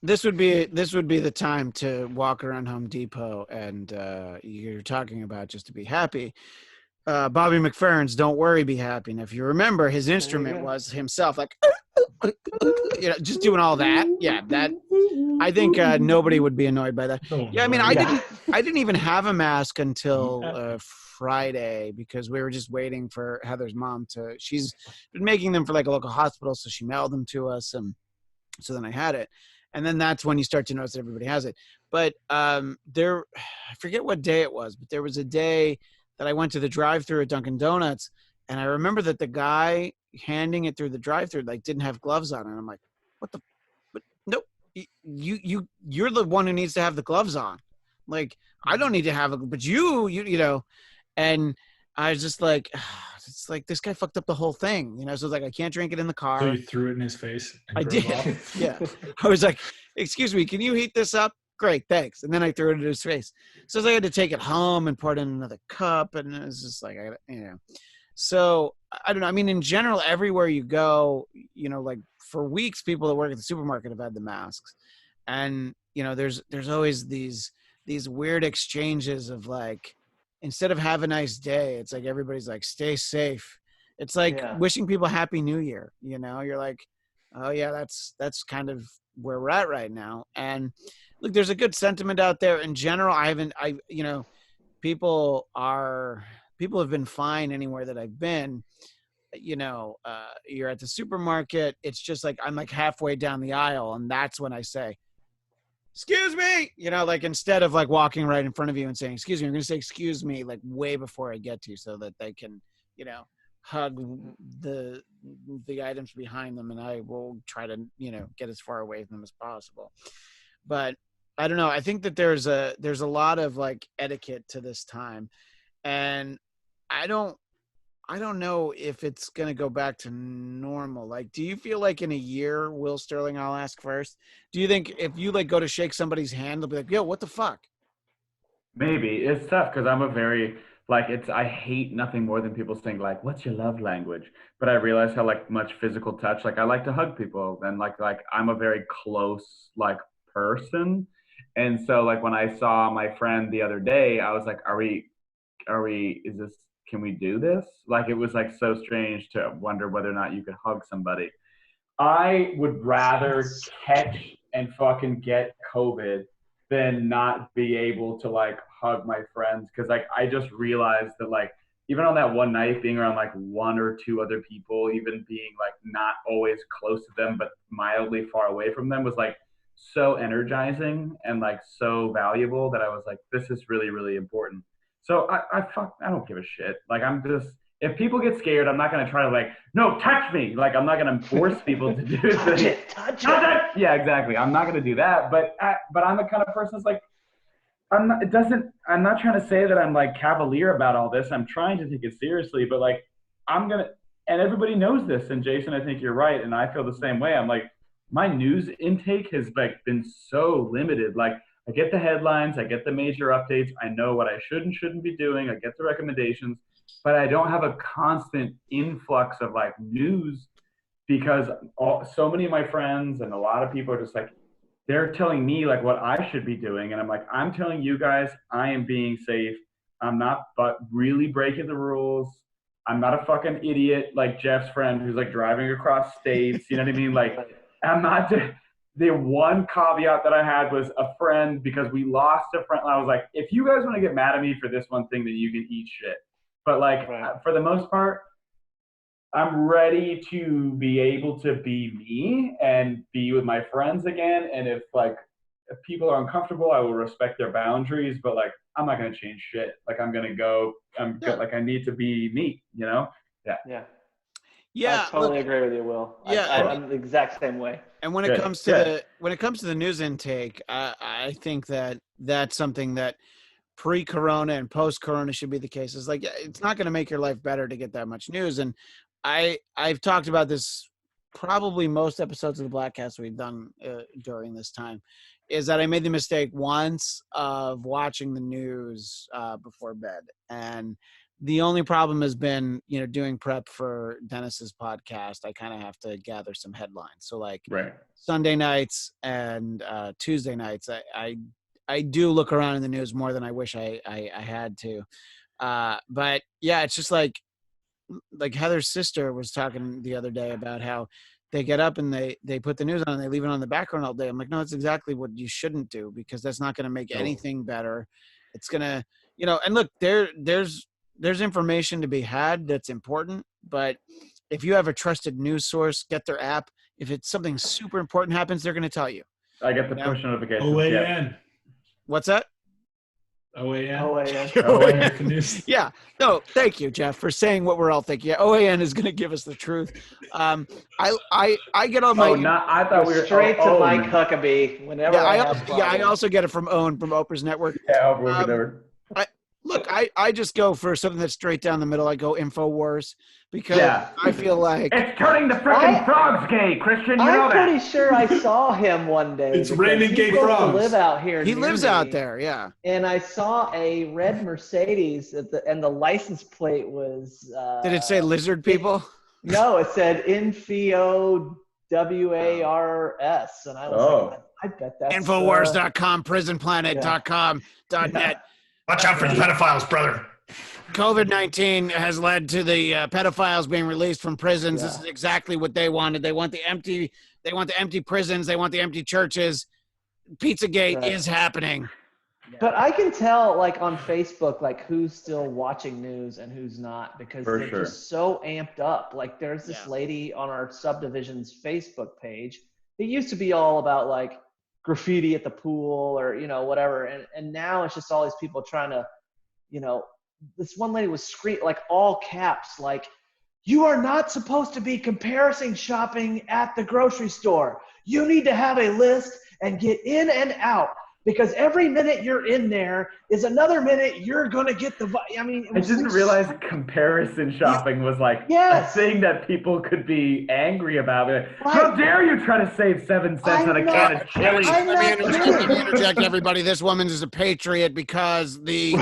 Speaker 2: this would be the time to walk around Home Depot, and you're talking about just to be happy. Bobby McFerrin's "Don't Worry, Be Happy." And if you remember, his instrument was himself, like, you know, just doing all that. Yeah, that. I think nobody would be annoyed by that. Yeah, I mean, I didn't even have a mask until Friday because we were just waiting for Heather's mom she's been making them for like a local hospital, so she mailed them to us, and so then I had it. And then that's when you start to notice that everybody has it. But I forget what day it was, but there was a day that I went to the drive-thru at Dunkin' Donuts, and I remember that the guy handing it through the drive-thru like didn't have gloves on, and I'm like, what the? But nope. You're the one who needs to have the gloves on. Like, I don't need to have it, but you know, and I was just like, it's like this guy fucked up the whole thing, you know. So it's like I can't drink it in the car.
Speaker 4: So you threw it in his face.
Speaker 2: I did. Yeah. I was like, excuse me, can you heat this up? Great, thanks. And then I threw it in his face. So I had to take it home and pour it in another cup, and it was just like, you know. So I don't know. I mean, in general, everywhere you go, you know, like for weeks, people that work at the supermarket have had the masks, and you know, there's always these weird exchanges of like, instead of have a nice day, it's like everybody's like, stay safe. It's like wishing people Happy New Year. You know, you're like, oh yeah, that's kind of where we're at right now. And look, there's a good sentiment out there in general. You know, people have been fine anywhere that I've been. You know, you're at the supermarket. It's just like, I'm like halfway down the aisle, and that's when I say, excuse me, you know, like instead of like walking right in front of you and saying, excuse me, I'm going to say, excuse me, like way before I get to you so that they can, you know, hug the items behind them, and I will try to, you know, get as far away from them as possible. But I don't know. I think that there's a lot of like etiquette to this time, and I don't know if it's going to go back to normal. Like, do you feel like in a year, Will Sterling, I'll ask first, do you think if you like go to shake somebody's hand, they'll be like, yo, what the fuck?
Speaker 1: Maybe. It's tough because I'm a very, like, I hate nothing more than people saying like, what's your love language? But I realize how like much physical touch, like I like to hug people, and like I'm a very close like person. And so like when I saw my friend the other day, I was like, can we do this? Like, it was like so strange to wonder whether or not you could hug somebody. I would rather catch and fucking get COVID than not be able to like hug my friends. Cause like, I just realized that like, even on that one night, being around like one or two other people, even being like not always close to them, but mildly far away from them, was like so energizing and like so valuable that I was like, this is really, really important. So I don't give a shit. Like, I'm just, if people get scared, I'm not going to try to like, no, touch me. Like, I'm not going to force people to do things.
Speaker 3: Touch it.
Speaker 1: Yeah, exactly. I'm not going to do that. But I'm the kind of person that's like, I'm not trying to say that I'm like cavalier about all this. I'm trying to take it seriously, but like, and everybody knows this. And Jason, I think you're right. And I feel the same way. I'm like, my news intake has like been so limited. Like I get the headlines, I get the major updates, I know what I should and shouldn't be doing, I get the recommendations, but I don't have a constant influx of like news because so many of my friends and a lot of people are just like, they're telling me like what I should be doing. And I'm like, I'm telling you guys, I am being safe. I'm not but really breaking the rules. I'm not a fucking idiot like Jeff's friend who's like driving across states. You know what I mean? Like, I'm not. The one caveat that I had was a friend because we lost a friend. I was like, if you guys want to get mad at me for this one thing, then you can eat shit. But like, for the most part, I'm ready to be able to be me and be with my friends again. And if people are uncomfortable, I will respect their boundaries. But like, I'm not gonna change shit. Like I'm gonna go. Like I need to be me. You know? Yeah.
Speaker 3: Yeah.
Speaker 2: Yeah.
Speaker 3: I totally agree with you, Will.
Speaker 2: Yeah.
Speaker 3: I'm the exact same way.
Speaker 2: And when it comes to the news intake, I think that's something that pre-corona and post-corona should be the case. It's like it's not going to make your life better to get that much news. And I've talked about this probably most episodes of the Bladtcast we've done during this time, is that I made the mistake once of watching the news before bed, and the only problem has been, doing prep for Dennis's podcast. I kind of have to gather some headlines. So like Sunday nights and Tuesday nights, I do look around in the news more than I wish I had to. But yeah, it's just like Heather's sister was talking the other day about how they get up and they put the news on and they leave it on the background all day. I'm like, no, it's exactly what you shouldn't do, because that's not going to make anything better. It's going to, and look, there's information to be had that's important, but if you have a trusted news source, get their app. If it's something super important happens, they're going to tell you.
Speaker 1: I get the push notifications.
Speaker 4: OAN.
Speaker 2: What's that?
Speaker 4: OAN.
Speaker 2: Yeah. No, thank you, Jeff, for saying what we're all thinking. Yeah, OAN is going to give us the truth. I get all my.
Speaker 1: I thought we were
Speaker 3: straight to Mike Huckabee whenever.
Speaker 2: I also get it from Owen from Oprah's network.
Speaker 1: Yeah, Oprah's network.
Speaker 2: Look, I just go for something that's straight down the middle. I go InfoWars because I feel like
Speaker 1: it's turning the freaking frogs gay, Christian.
Speaker 3: I'm pretty sure I saw him one day.
Speaker 4: It's raining gay frogs.
Speaker 3: To live out here.
Speaker 2: He lives out there, yeah.
Speaker 3: And I saw a red Mercedes and the license plate was.
Speaker 2: Did it say lizard people?
Speaker 3: No, it said InfoWars, and I was like, I bet that's
Speaker 2: Infowars.com, prisonplanet.com, .net.
Speaker 4: Watch out for the pedophiles, brother.
Speaker 2: COVID-19 has led to the pedophiles being released from prisons. This is exactly what they wanted. They want the empty prisons. They want the empty churches. Pizzagate is happening.
Speaker 3: But I can tell, like, on Facebook, like, who's still watching news and who's not, because they're just so amped up. Like, there's this lady on our subdivision's Facebook page. It used to be all about, like, graffiti at the pool or, whatever. And now it's just all these people trying to, this one lady was screaming, like, all caps, like, you are not supposed to be comparison shopping at the grocery store. You need to have a list and get in and out, because every minute you're in there is another minute you're going to get the,
Speaker 1: I didn't realize comparison shopping was like a thing that people could be angry about. How dare you try to save 7 cents on a can of chili?
Speaker 2: Let me interject, everybody. This woman is a patriot because the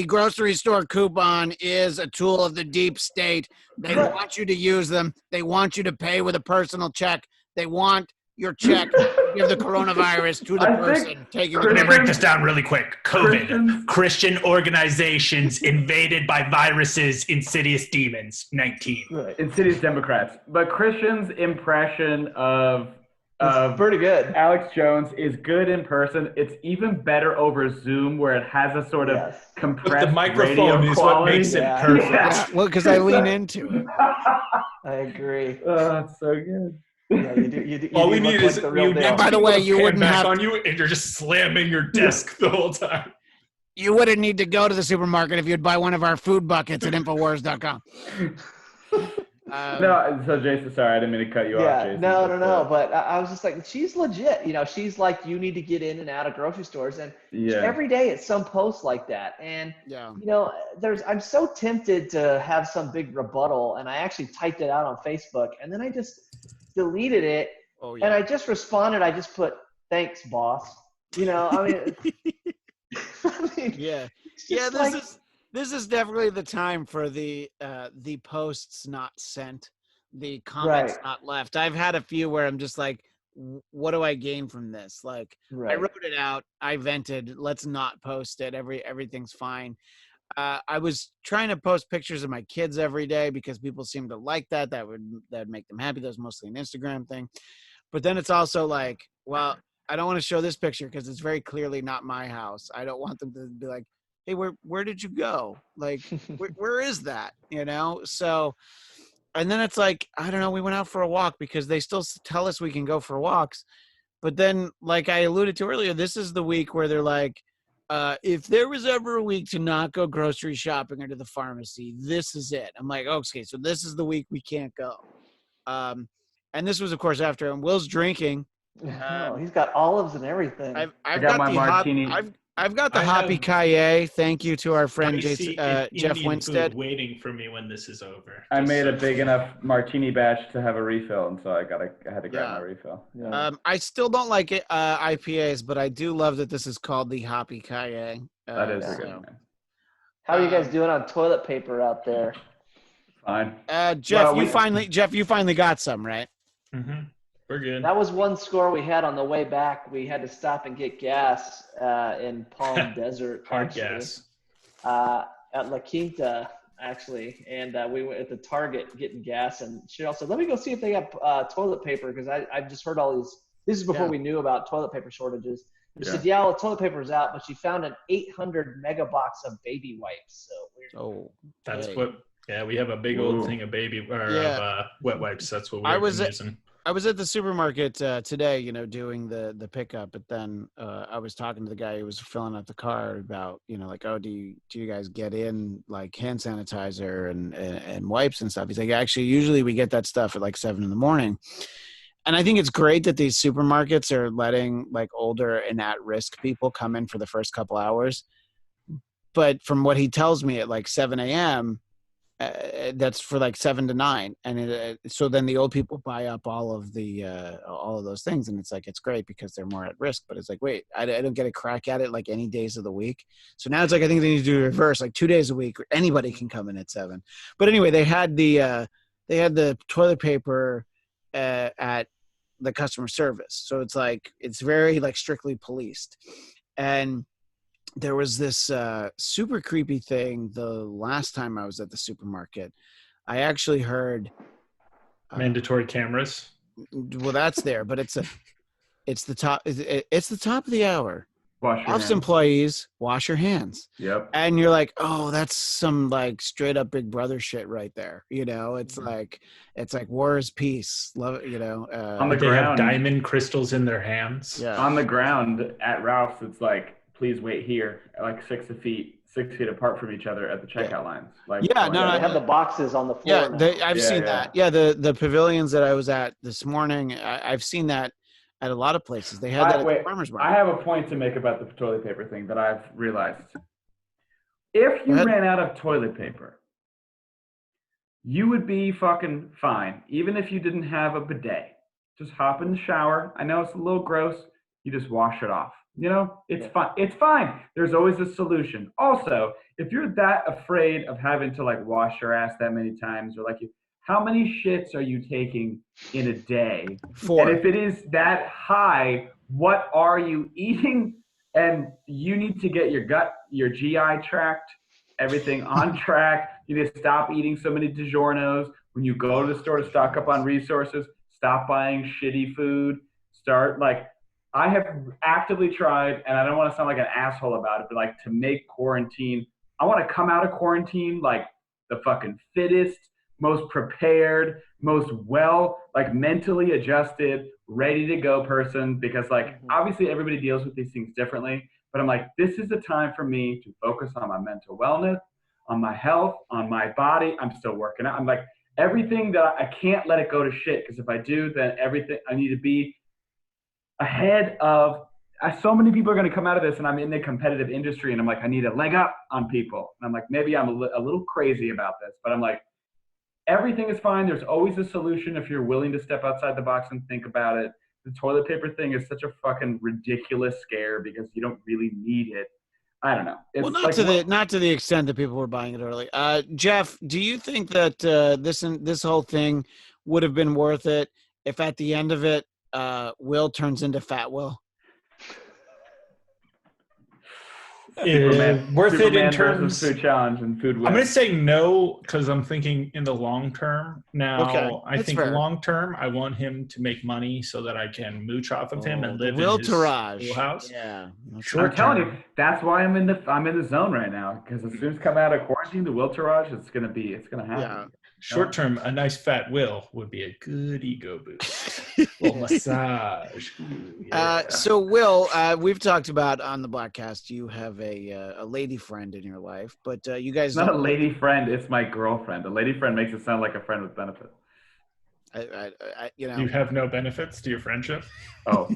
Speaker 2: grocery store coupon is a tool of the deep state. They want you to use them. They want you to pay with a personal check. They want your check to give the coronavirus to the person taking.
Speaker 4: Let me break this down really quick. COVID. Christian organizations invaded by viruses, insidious demons. 19.
Speaker 1: Insidious Democrats. But Christian's impression of
Speaker 3: pretty good.
Speaker 1: Alex Jones is good in person. It's even better over Zoom, where it has a sort of compressed
Speaker 4: the microphone is
Speaker 1: quality.
Speaker 4: What makes it perfect.
Speaker 2: Yeah. Well, because I lean into it.
Speaker 3: I agree.
Speaker 1: Oh, it's so good.
Speaker 3: Yeah, you do.
Speaker 4: All we need is
Speaker 2: by the way, you wouldn't have
Speaker 4: on you, and you're just slamming your desk the whole time.
Speaker 2: You wouldn't need to go to the supermarket if you'd buy one of our food buckets at Infowars.com.
Speaker 1: No, so Jason, sorry, I didn't mean to cut you off, Jason.
Speaker 3: No. But I was just like, she's legit. She's like, you need to get in and out of grocery stores, and every day it's some post like that. And I'm so tempted to have some big rebuttal, and I actually typed it out on Facebook, and then I just deleted it
Speaker 2: Oh yeah.
Speaker 3: And I just responded. I just put, "Thanks, boss." You know, I mean,
Speaker 2: Yeah.
Speaker 3: it's
Speaker 2: Yeah,
Speaker 3: just like,
Speaker 2: this is definitely the time for the posts not sent, the comments
Speaker 3: right,
Speaker 2: not left. I've had a few where I'm just like, what do I gain from this? Like, I
Speaker 3: right.
Speaker 2: wrote it out, I vented, let's not post it. Everything's fine. I was trying to post pictures of my kids every day because people seem to like that. That would make them happy. That was mostly an Instagram thing. But then it's also like, well, I don't want to show this picture because it's very clearly not my house. I don't want them to be like, hey, where did you go? Like, where is that? You know? So, and then it's like, I don't know, we went out for a walk because they still tell us we can go for walks. But then, like I alluded to earlier, this is the week where they're like, if there was ever a week to not go grocery shopping or to the pharmacy, this is it. I'm like, okay, so this is the week we can't go. And this was, of course, after Will's drinking.
Speaker 3: Oh, he's got olives and everything.
Speaker 1: I
Speaker 2: I've
Speaker 1: got
Speaker 2: got
Speaker 1: my
Speaker 2: the
Speaker 1: martini.
Speaker 2: I've got the
Speaker 4: I
Speaker 2: Hoppy
Speaker 4: have
Speaker 2: Kaye. Thank you to our friend Jason,
Speaker 4: spicy
Speaker 2: Jeff
Speaker 4: Indian
Speaker 2: Winstead.
Speaker 4: food waiting for me when this is over.
Speaker 1: I
Speaker 4: Just
Speaker 1: made
Speaker 4: so
Speaker 1: a big
Speaker 4: you know.
Speaker 1: enough martini batch to have a refill, and so I had to grab my
Speaker 2: Yeah.
Speaker 1: refill.
Speaker 3: Yeah.
Speaker 2: I still don't like it, IPAs, but I do love that this is called the Hoppy Kaye.
Speaker 1: That is
Speaker 3: yeah.
Speaker 1: a good
Speaker 2: So,
Speaker 1: one.
Speaker 3: How are you guys doing on toilet paper out there?
Speaker 1: Fine.
Speaker 2: Jeff,
Speaker 1: Well,
Speaker 2: you finally got some, right?
Speaker 4: We're good.
Speaker 3: That was one score we had on the way back. We had to stop and get gas in Palm Desert,
Speaker 4: Hard
Speaker 3: actually,
Speaker 4: gas.
Speaker 3: at La Quinta, actually. And we went at the Target getting gas. And Cheryl said, let me go see if they have toilet paper, because I've just heard all these. This is before we knew about toilet paper shortages. And she said, yeah, well, toilet paper's out, but she found an 800 mega box of baby wipes. So
Speaker 4: That's what. Yeah, we have a big old thing of wet wipes. That's what we're using.
Speaker 2: I was at the supermarket today, doing the pickup, but then I was talking to the guy who was filling up the car about, like, oh, do you guys get in like hand sanitizer and wipes and stuff? He's like, actually, usually we get that stuff at like 7 a.m. And I think it's great that these supermarkets are letting like older and at-risk people come in for the first couple hours. But from what he tells me at like 7 a.m., that's for like 7 to 9, and so then the old people buy up all of those things, and it's like it's great because they're more at risk. But it's like, wait, I don't get a crack at it like any days of the week. So now it's like I think they need to do reverse, like 2 days a week, anybody can come in at 7. But anyway, they had the toilet paper at the customer service, so it's like it's very like strictly policed. And there was this super creepy thing the last time I was at the supermarket. I actually heard
Speaker 4: mandatory cameras.
Speaker 2: Well, that's there, but it's the top of the hour. Office employees, wash your hands.
Speaker 1: Yep.
Speaker 2: And you're like, oh, that's some like straight up Big Brother shit right there. It's like war is peace. Love it.
Speaker 1: On the
Speaker 4: they
Speaker 1: ground,
Speaker 4: have diamond crystals in their hands.
Speaker 2: Yeah.
Speaker 1: On the ground at Ralph's, it's like, please wait here, like 6 feet apart from each other at the checkout lines. Like,
Speaker 3: they have the boxes on the floor.
Speaker 2: I've seen that. Yeah, the pavilions that I was at this morning, I've seen that at a lot of places. They had that at the farmers market.
Speaker 1: I have a point to make about the toilet paper thing that I've realized. If you ran out of toilet paper, you would be fucking fine, even if you didn't have a bidet. Just hop in the shower. I know it's a little gross. You just wash it off. It's fine. It's fine. There's always a solution. Also, if you're that afraid of having to like wash your ass that many times, or like how many shits are you taking in a day?
Speaker 2: 4.
Speaker 1: And if it is that high, what are you eating? And you need to get your GI tract, everything on track. You need to stop eating so many DiGiorno's. When you go to the store to stock up on resources, stop buying shitty food. Start I have actively tried, and I don't want to sound like an asshole about it, but like to make quarantine, I want to come out of quarantine like the fucking fittest, most prepared, most mentally adjusted, ready to go person, because obviously everybody deals with these things differently, but I'm like, this is the time for me to focus on my mental wellness, on my health, on my body. I'm still working out. I'm like, everything that I can't let it go to shit, because if I do, then everything I need to be ahead of. So many people are going to come out of this, and I'm in the competitive industry, and I'm like, I need a leg up on people. And I'm like, maybe I'm a little crazy about this, but I'm like, everything is fine. There's always a solution if you're willing to step outside the box and think about it. The toilet paper thing is such a fucking ridiculous scare because you don't really need it. I don't know. It's
Speaker 2: Well, not
Speaker 1: like
Speaker 2: to the extent that people were buying it early. Jeff, do you think that this whole thing would have been worth it if at the end of it, Will turns into Fat Will?
Speaker 4: Worth it in
Speaker 1: Superman
Speaker 4: terms
Speaker 1: versus Food Challenge and Food Wins.
Speaker 4: I'm going to say no because I'm thinking in the long term. Now,
Speaker 2: Okay,
Speaker 4: I think
Speaker 2: fair.
Speaker 4: long term, I want him to make money so that I can mooch off of him and live
Speaker 2: Will
Speaker 4: in his
Speaker 2: Tourage.
Speaker 4: cool house.
Speaker 2: Yeah.
Speaker 4: Short
Speaker 1: I'm telling
Speaker 4: term.
Speaker 1: you, that's why I'm in the zone right now. Because as soon as come out of quarantine, the Will Tourage, it's gonna happen.
Speaker 2: Yeah.
Speaker 4: Short term, a nice fat Will would be a good ego boost. Little massage. Ooh, yeah.
Speaker 2: So Will, we've talked about on the Bladtcast, you have a lady friend in your life, but you guys
Speaker 1: It's not a lady friend, it's my girlfriend. A lady friend makes it sound like a friend with benefits.
Speaker 2: You know,
Speaker 4: You have no benefits to your friendship?
Speaker 1: Oh.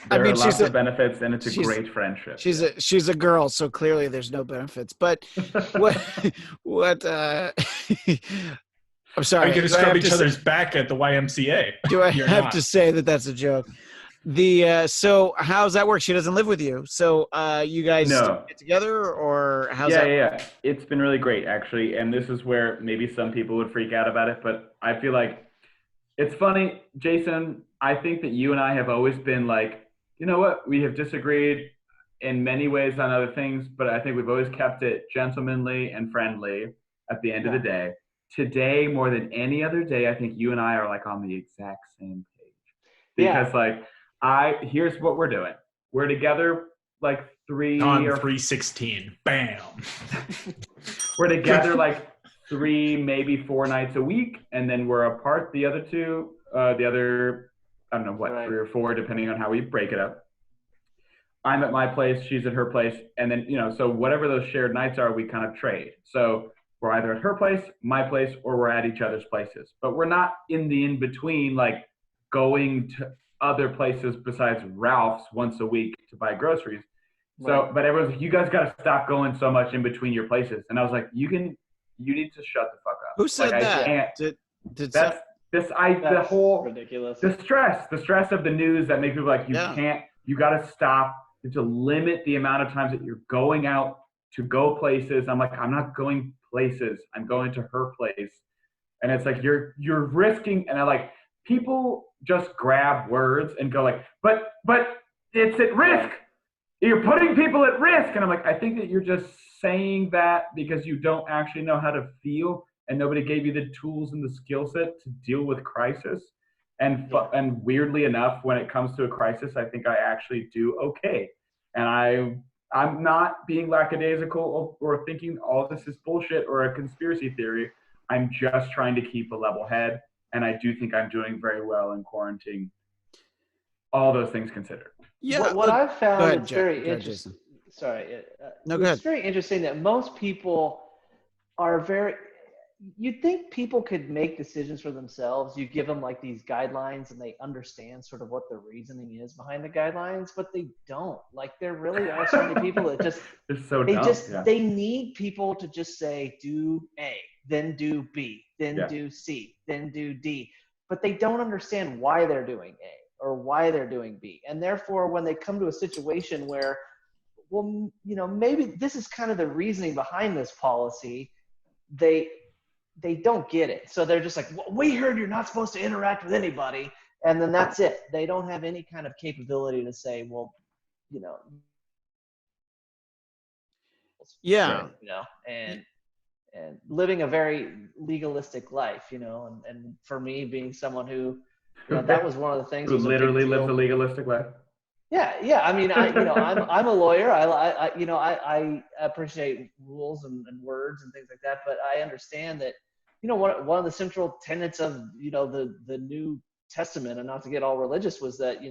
Speaker 1: There are lots of benefits, and it's a great friendship.
Speaker 2: She's a girl, so clearly there's no benefits. But what I'm sorry.
Speaker 4: Are you going to scrub each other's back at the YMCA?
Speaker 2: Do I have to say that that's a joke? So how's that work? She doesn't live with you, so you guys get together, or how's that?
Speaker 1: Yeah. It's been really great, actually, and this is where maybe some people would freak out about it, but I feel like it's funny, Jason. I think that you and I have always been like, you know what? We have disagreed in many ways on other things, but I think we've always kept it gentlemanly and friendly at the end of the day. Today, more than any other day, I think you and I are like on the exact same page. Because here's what we're doing. We're together like
Speaker 4: 316. Bam.
Speaker 1: We're together like 3, maybe 4 nights a week, and then we're apart the other 2, I don't know what, 3 or 4, depending on how we break it up. I'm at my place, she's at her place, and then, so whatever those shared nights are, we kind of trade. So we're either at her place, my place, or we're at each other's places. But we're not in the in-between, like going to other places besides Ralph's once a week to buy groceries. So, but everyone's like, you guys got to stop going so much in between your places. And I was like, you need to shut the fuck up.
Speaker 2: Who said that?
Speaker 1: The whole
Speaker 3: ridiculous.
Speaker 1: The stress of the news that makes people like, you got to stop. You have to limit the amount of times that you're going out to go places. I'm like, I'm not going places. I'm going to her place. And it's like, you're risking, and I like, people just grab words and go like, but it's at risk. You're putting people at risk. And I'm like, I think that you're just saying that because you don't actually know how to feel, and nobody gave you the tools and the skill set to deal with crisis. And weirdly enough, when it comes to a crisis, I think I actually do okay. And I'm not being lackadaisical or thinking all this is bullshit or a conspiracy theory. I'm just trying to keep a level head. And I do think I'm doing very well in quarantine. All those things considered.
Speaker 3: Yeah. What I've found is very interesting. Sorry.
Speaker 2: No, go ahead.
Speaker 3: It's very interesting that most people are you'd think people could make decisions for themselves. You give them like these guidelines and they understand sort of what the reasoning is behind the guidelines, but they don't. Like, there really are so many people that just, they need people to just say, do A, then do B, then do C, then do D. But they don't understand why they're doing A or why they're doing B. And therefore, when they come to a situation where, well, maybe this is kind of the reasoning behind this policy, they don't get it. So they're just like, well, we heard you're not supposed to interact with anybody. And then that's it. They don't have any kind of capability to say, well, and living a very legalistic life, and for me being someone who, that was one of the things.
Speaker 1: Who literally lives a legalistic life.
Speaker 3: Yeah. I mean, I'm a lawyer. I appreciate rules and words and things like that, but I understand that, one of the central tenets of, the New Testament, and not to get all religious, was that,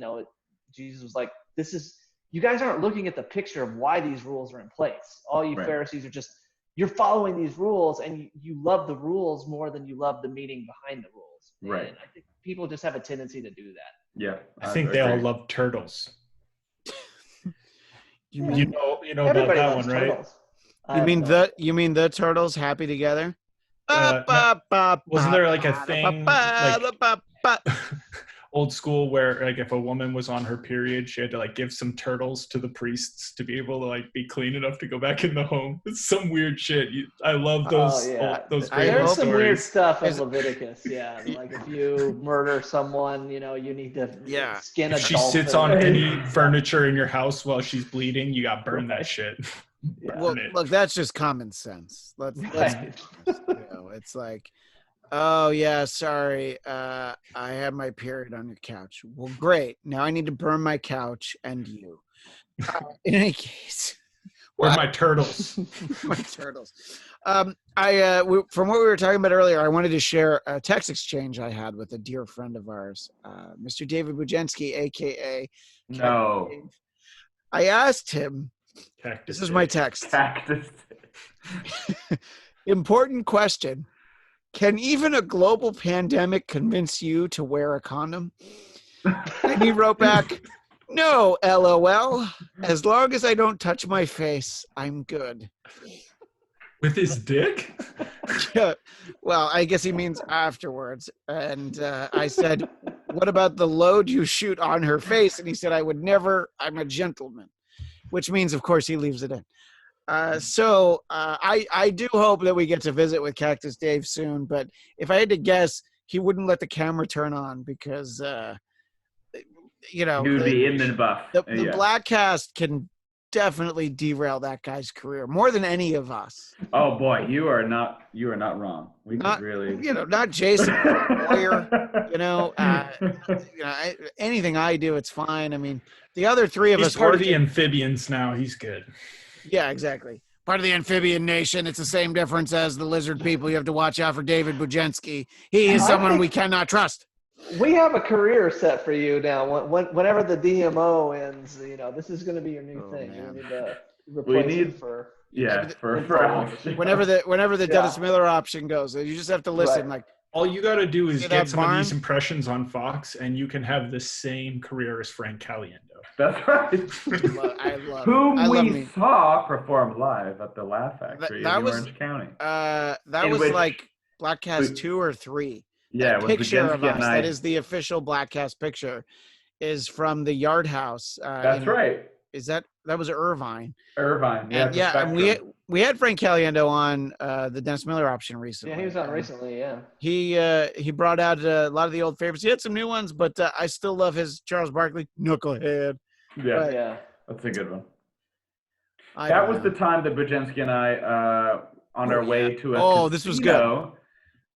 Speaker 3: Jesus was like, you guys aren't looking at the picture of why these rules are in place. All you Pharisees are just, you're following these rules, and you love the rules more than you love the meaning behind the rules.
Speaker 1: Right.
Speaker 3: And I think people just have a tendency to do that.
Speaker 1: Yeah.
Speaker 4: I think they all love turtles. You know about that one, right?
Speaker 3: Turtles.
Speaker 2: You mean the turtles happy together?
Speaker 4: wasn't there like a thing like old school where like if a woman was on her period, she had to like give some turtles to the priests to be able to like be clean enough to go back in the home? It's some weird shit. I love those. Those
Speaker 3: There's some weird
Speaker 4: stories.
Speaker 3: stuff in Leviticus. Yeah, like if you murder someone, you need to skin a
Speaker 4: If she
Speaker 3: dolphin.
Speaker 4: sits on any furniture in your house while she's bleeding, you got to burn that shit.
Speaker 3: Yeah.
Speaker 2: Well, look, that's just common sense. Let's it's like, oh yeah, sorry, I had my period on your couch. Well, great. Now I need to burn my couch and you. In any case,
Speaker 4: or my turtles.
Speaker 2: My turtles. From what we were talking about earlier, I wanted to share a text exchange I had with a dear friend of ours, Mr. David Bujensky, aka
Speaker 1: No.
Speaker 2: Dave. I asked him.
Speaker 4: Cactus
Speaker 2: This is my text.
Speaker 1: Cactus.
Speaker 2: Important question. Can even a global pandemic convince you to wear a condom? And he wrote back, no, LOL. As long as I don't touch my face, I'm good.
Speaker 4: With his dick?
Speaker 2: Yeah. Well, I guess he means afterwards. And I said, what about the load you shoot on her face? And he said, I would never. I'm a gentleman. Which means, of course, he leaves it in. So I do hope that we get to visit with Cactus Dave soon. But if I had to guess, he wouldn't let the camera turn on because,
Speaker 1: he would be in the buff.
Speaker 2: The Bladtcast can definitely derail that guy's career more than any of us.
Speaker 1: Oh boy, you are not wrong. We could really,
Speaker 2: not Jason Blair. Anything I do, it's fine. I mean, the other three of us.
Speaker 4: He's part of the amphibians now. He's good.
Speaker 2: Yeah, exactly. Part of the amphibian nation. It's the same difference as the lizard people. You have to watch out for David Bujensky. He is someone we cannot trust.
Speaker 3: We have a career set for you now. Whenever the DMO ends, this is going to be your new thing. Man. You need to replace it for
Speaker 2: whenever the Dennis Miller option goes. You just have to listen. Like
Speaker 4: all you got to do is get some of these impressions on Fox, and you can have the same career as Frank Caliendo.
Speaker 1: That's right.
Speaker 2: I love
Speaker 1: whom we saw perform live at the Laugh Factory in Orange County.
Speaker 2: That was like Bladtcast 2 or 3.
Speaker 1: Yeah,
Speaker 2: that picture of us. That is the official Bladtcast picture. Is from the Yard House.
Speaker 1: That's right.
Speaker 2: Is that was Irvine?
Speaker 1: Irvine. Yeah.
Speaker 2: And we had Frank Caliendo on the Dennis Miller option recently.
Speaker 3: Yeah, he was on recently. Yeah.
Speaker 2: He brought out a lot of the old favorites. He had some new ones, but I still love his Charles Barkley Knucklehead.
Speaker 1: Yeah, that's a good one. That was the time that Bujensky and I, on our way to a casino,
Speaker 2: this was good.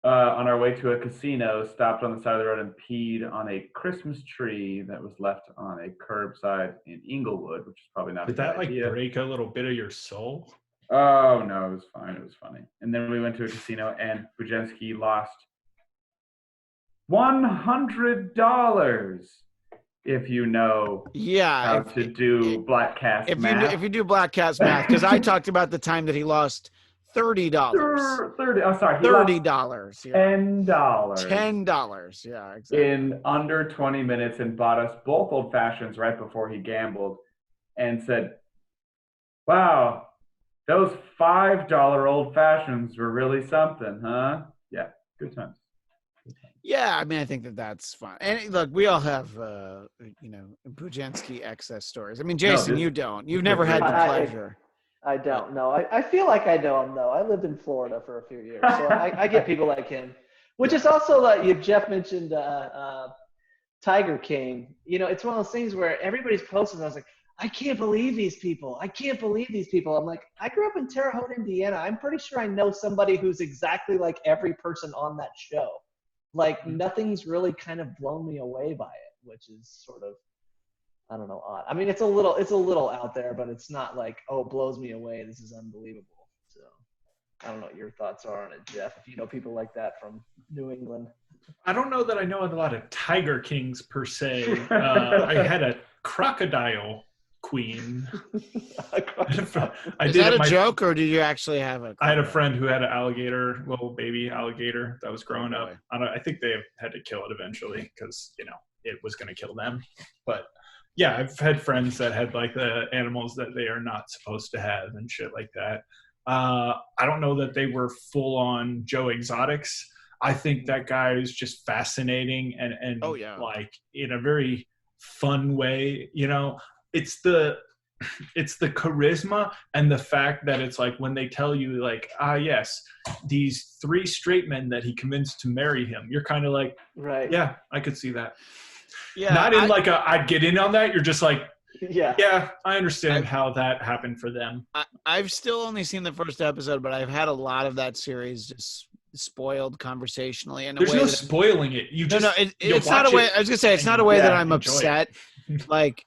Speaker 1: On our way to a casino, stopped on the side of the road and peed on a Christmas tree that was left on a curbside in Inglewood, which is probably not a good idea.
Speaker 4: Did that break a little bit of your soul?
Speaker 1: Oh, no, it was fine. It was funny. And then we went to a casino, and Bujensky lost $100. If you know how to do Bladtcast math.
Speaker 2: If you do Bladtcast math, because I talked about the time that he lost $30.
Speaker 1: $30. Oh, sorry.
Speaker 2: $30.
Speaker 1: $10.
Speaker 2: $10. Yeah, exactly.
Speaker 1: In under 20 minutes, and bought us both old fashions right before he gambled, and said, "Wow, those $5 old fashions were really something, huh?" Yeah, good times.
Speaker 2: Yeah, I mean, I think that's fun. And look, we all have, Bujensky excess stories. I mean, Jason, you don't. You've never had the pleasure.
Speaker 3: I don't know. I feel like I know him, though. I lived in Florida for a few years, so I get people like him. Which is also like Jeff mentioned Tiger King. It's one of those things where everybody's posting. I was like, I can't believe these people. I can't believe these people. I'm like, I grew up in Terre Haute, Indiana. I'm pretty sure I know somebody who's exactly like every person on that show. Like nothing's really kind of blown me away by it, which is sort of, I don't know, odd. I mean, it's a little out there, but it's not like, oh, it blows me away. This is unbelievable. So I don't know what your thoughts are on it, Jeff, if you know people like that from New England.
Speaker 4: I don't know that I know a lot of Tiger Kings per se. I had a crocodile queen.
Speaker 2: Is that a joke, or did you actually have a?
Speaker 4: I had a friend who had an alligator, little baby alligator that was growing up. I think they had to kill it eventually because it was going to kill them. But yeah, I've had friends that had like the animals that they are not supposed to have and shit like that. I don't know that they were full on Joe Exotics. I think that guy is just fascinating and
Speaker 2: Oh, yeah.
Speaker 4: like in a very fun way. You know, it's the charisma and the fact that it's like when they tell you like, yes, these 3 straight men that he convinced to marry him, you're kind of like,
Speaker 3: Right.
Speaker 4: yeah, I could see that.
Speaker 2: Yeah.
Speaker 4: Not in like I'd get in on that. You're just like,
Speaker 3: Yeah.
Speaker 4: yeah, I understand how that happened for them.
Speaker 2: I've still only seen the first episode, but I've had a lot of that series just spoiled conversationally. In a
Speaker 4: There's
Speaker 2: way
Speaker 4: no
Speaker 2: that,
Speaker 4: spoiling it. You just
Speaker 2: it's not a way. I was gonna say it's not a way that I'm upset. Like,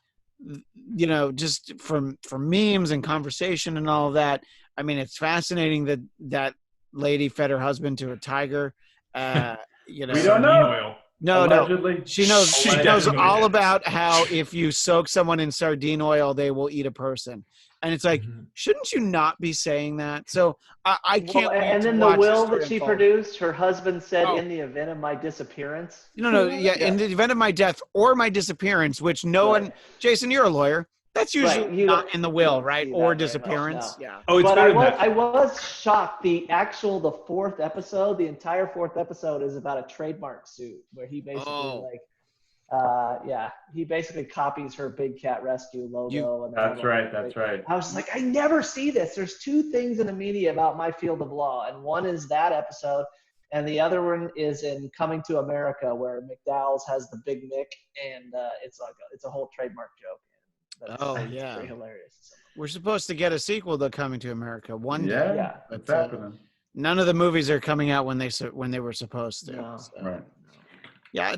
Speaker 2: you know, just from memes and conversation and all of that. I mean, it's fascinating that that lady fed her husband to a tiger. You know,
Speaker 1: We don't know.
Speaker 4: Oil.
Speaker 2: No,
Speaker 1: Allegedly.
Speaker 2: She knows
Speaker 4: definitely
Speaker 2: all
Speaker 4: did.
Speaker 2: about how if you soak someone in sardine oil, they will eat a person. And it's like, shouldn't you not be saying that? So I can't wait
Speaker 3: and
Speaker 2: to
Speaker 3: then the
Speaker 2: watch
Speaker 3: will
Speaker 2: this story
Speaker 3: that she
Speaker 2: unfold.
Speaker 3: produced, her husband said,
Speaker 2: Oh.
Speaker 3: in the event of my disappearance.
Speaker 2: No, in the event of my death or my disappearance, which no one, Jason, you're a lawyer. That's usually not in the will, right? Or disappearance.
Speaker 3: No.
Speaker 2: Yeah.
Speaker 4: Oh, it's
Speaker 3: But
Speaker 4: better than that.
Speaker 3: I was shocked. The 4th episode, the entire 4th episode is about a trademark suit where he basically he basically copies her Big Cat Rescue logo.
Speaker 1: That's right.
Speaker 3: I was like, I never see this. There's 2 things in the media about my field of law, and one is that episode, and the other one is in Coming to America, where McDowell's has the Big Mick, and it's a whole trademark joke. It's pretty hilarious.
Speaker 2: We're supposed to get a sequel to Coming to America one day.
Speaker 3: Yeah,
Speaker 1: it's happening.
Speaker 2: None of the movies are coming out when they were supposed to.
Speaker 3: No.
Speaker 2: So.
Speaker 1: Right.
Speaker 2: Yeah,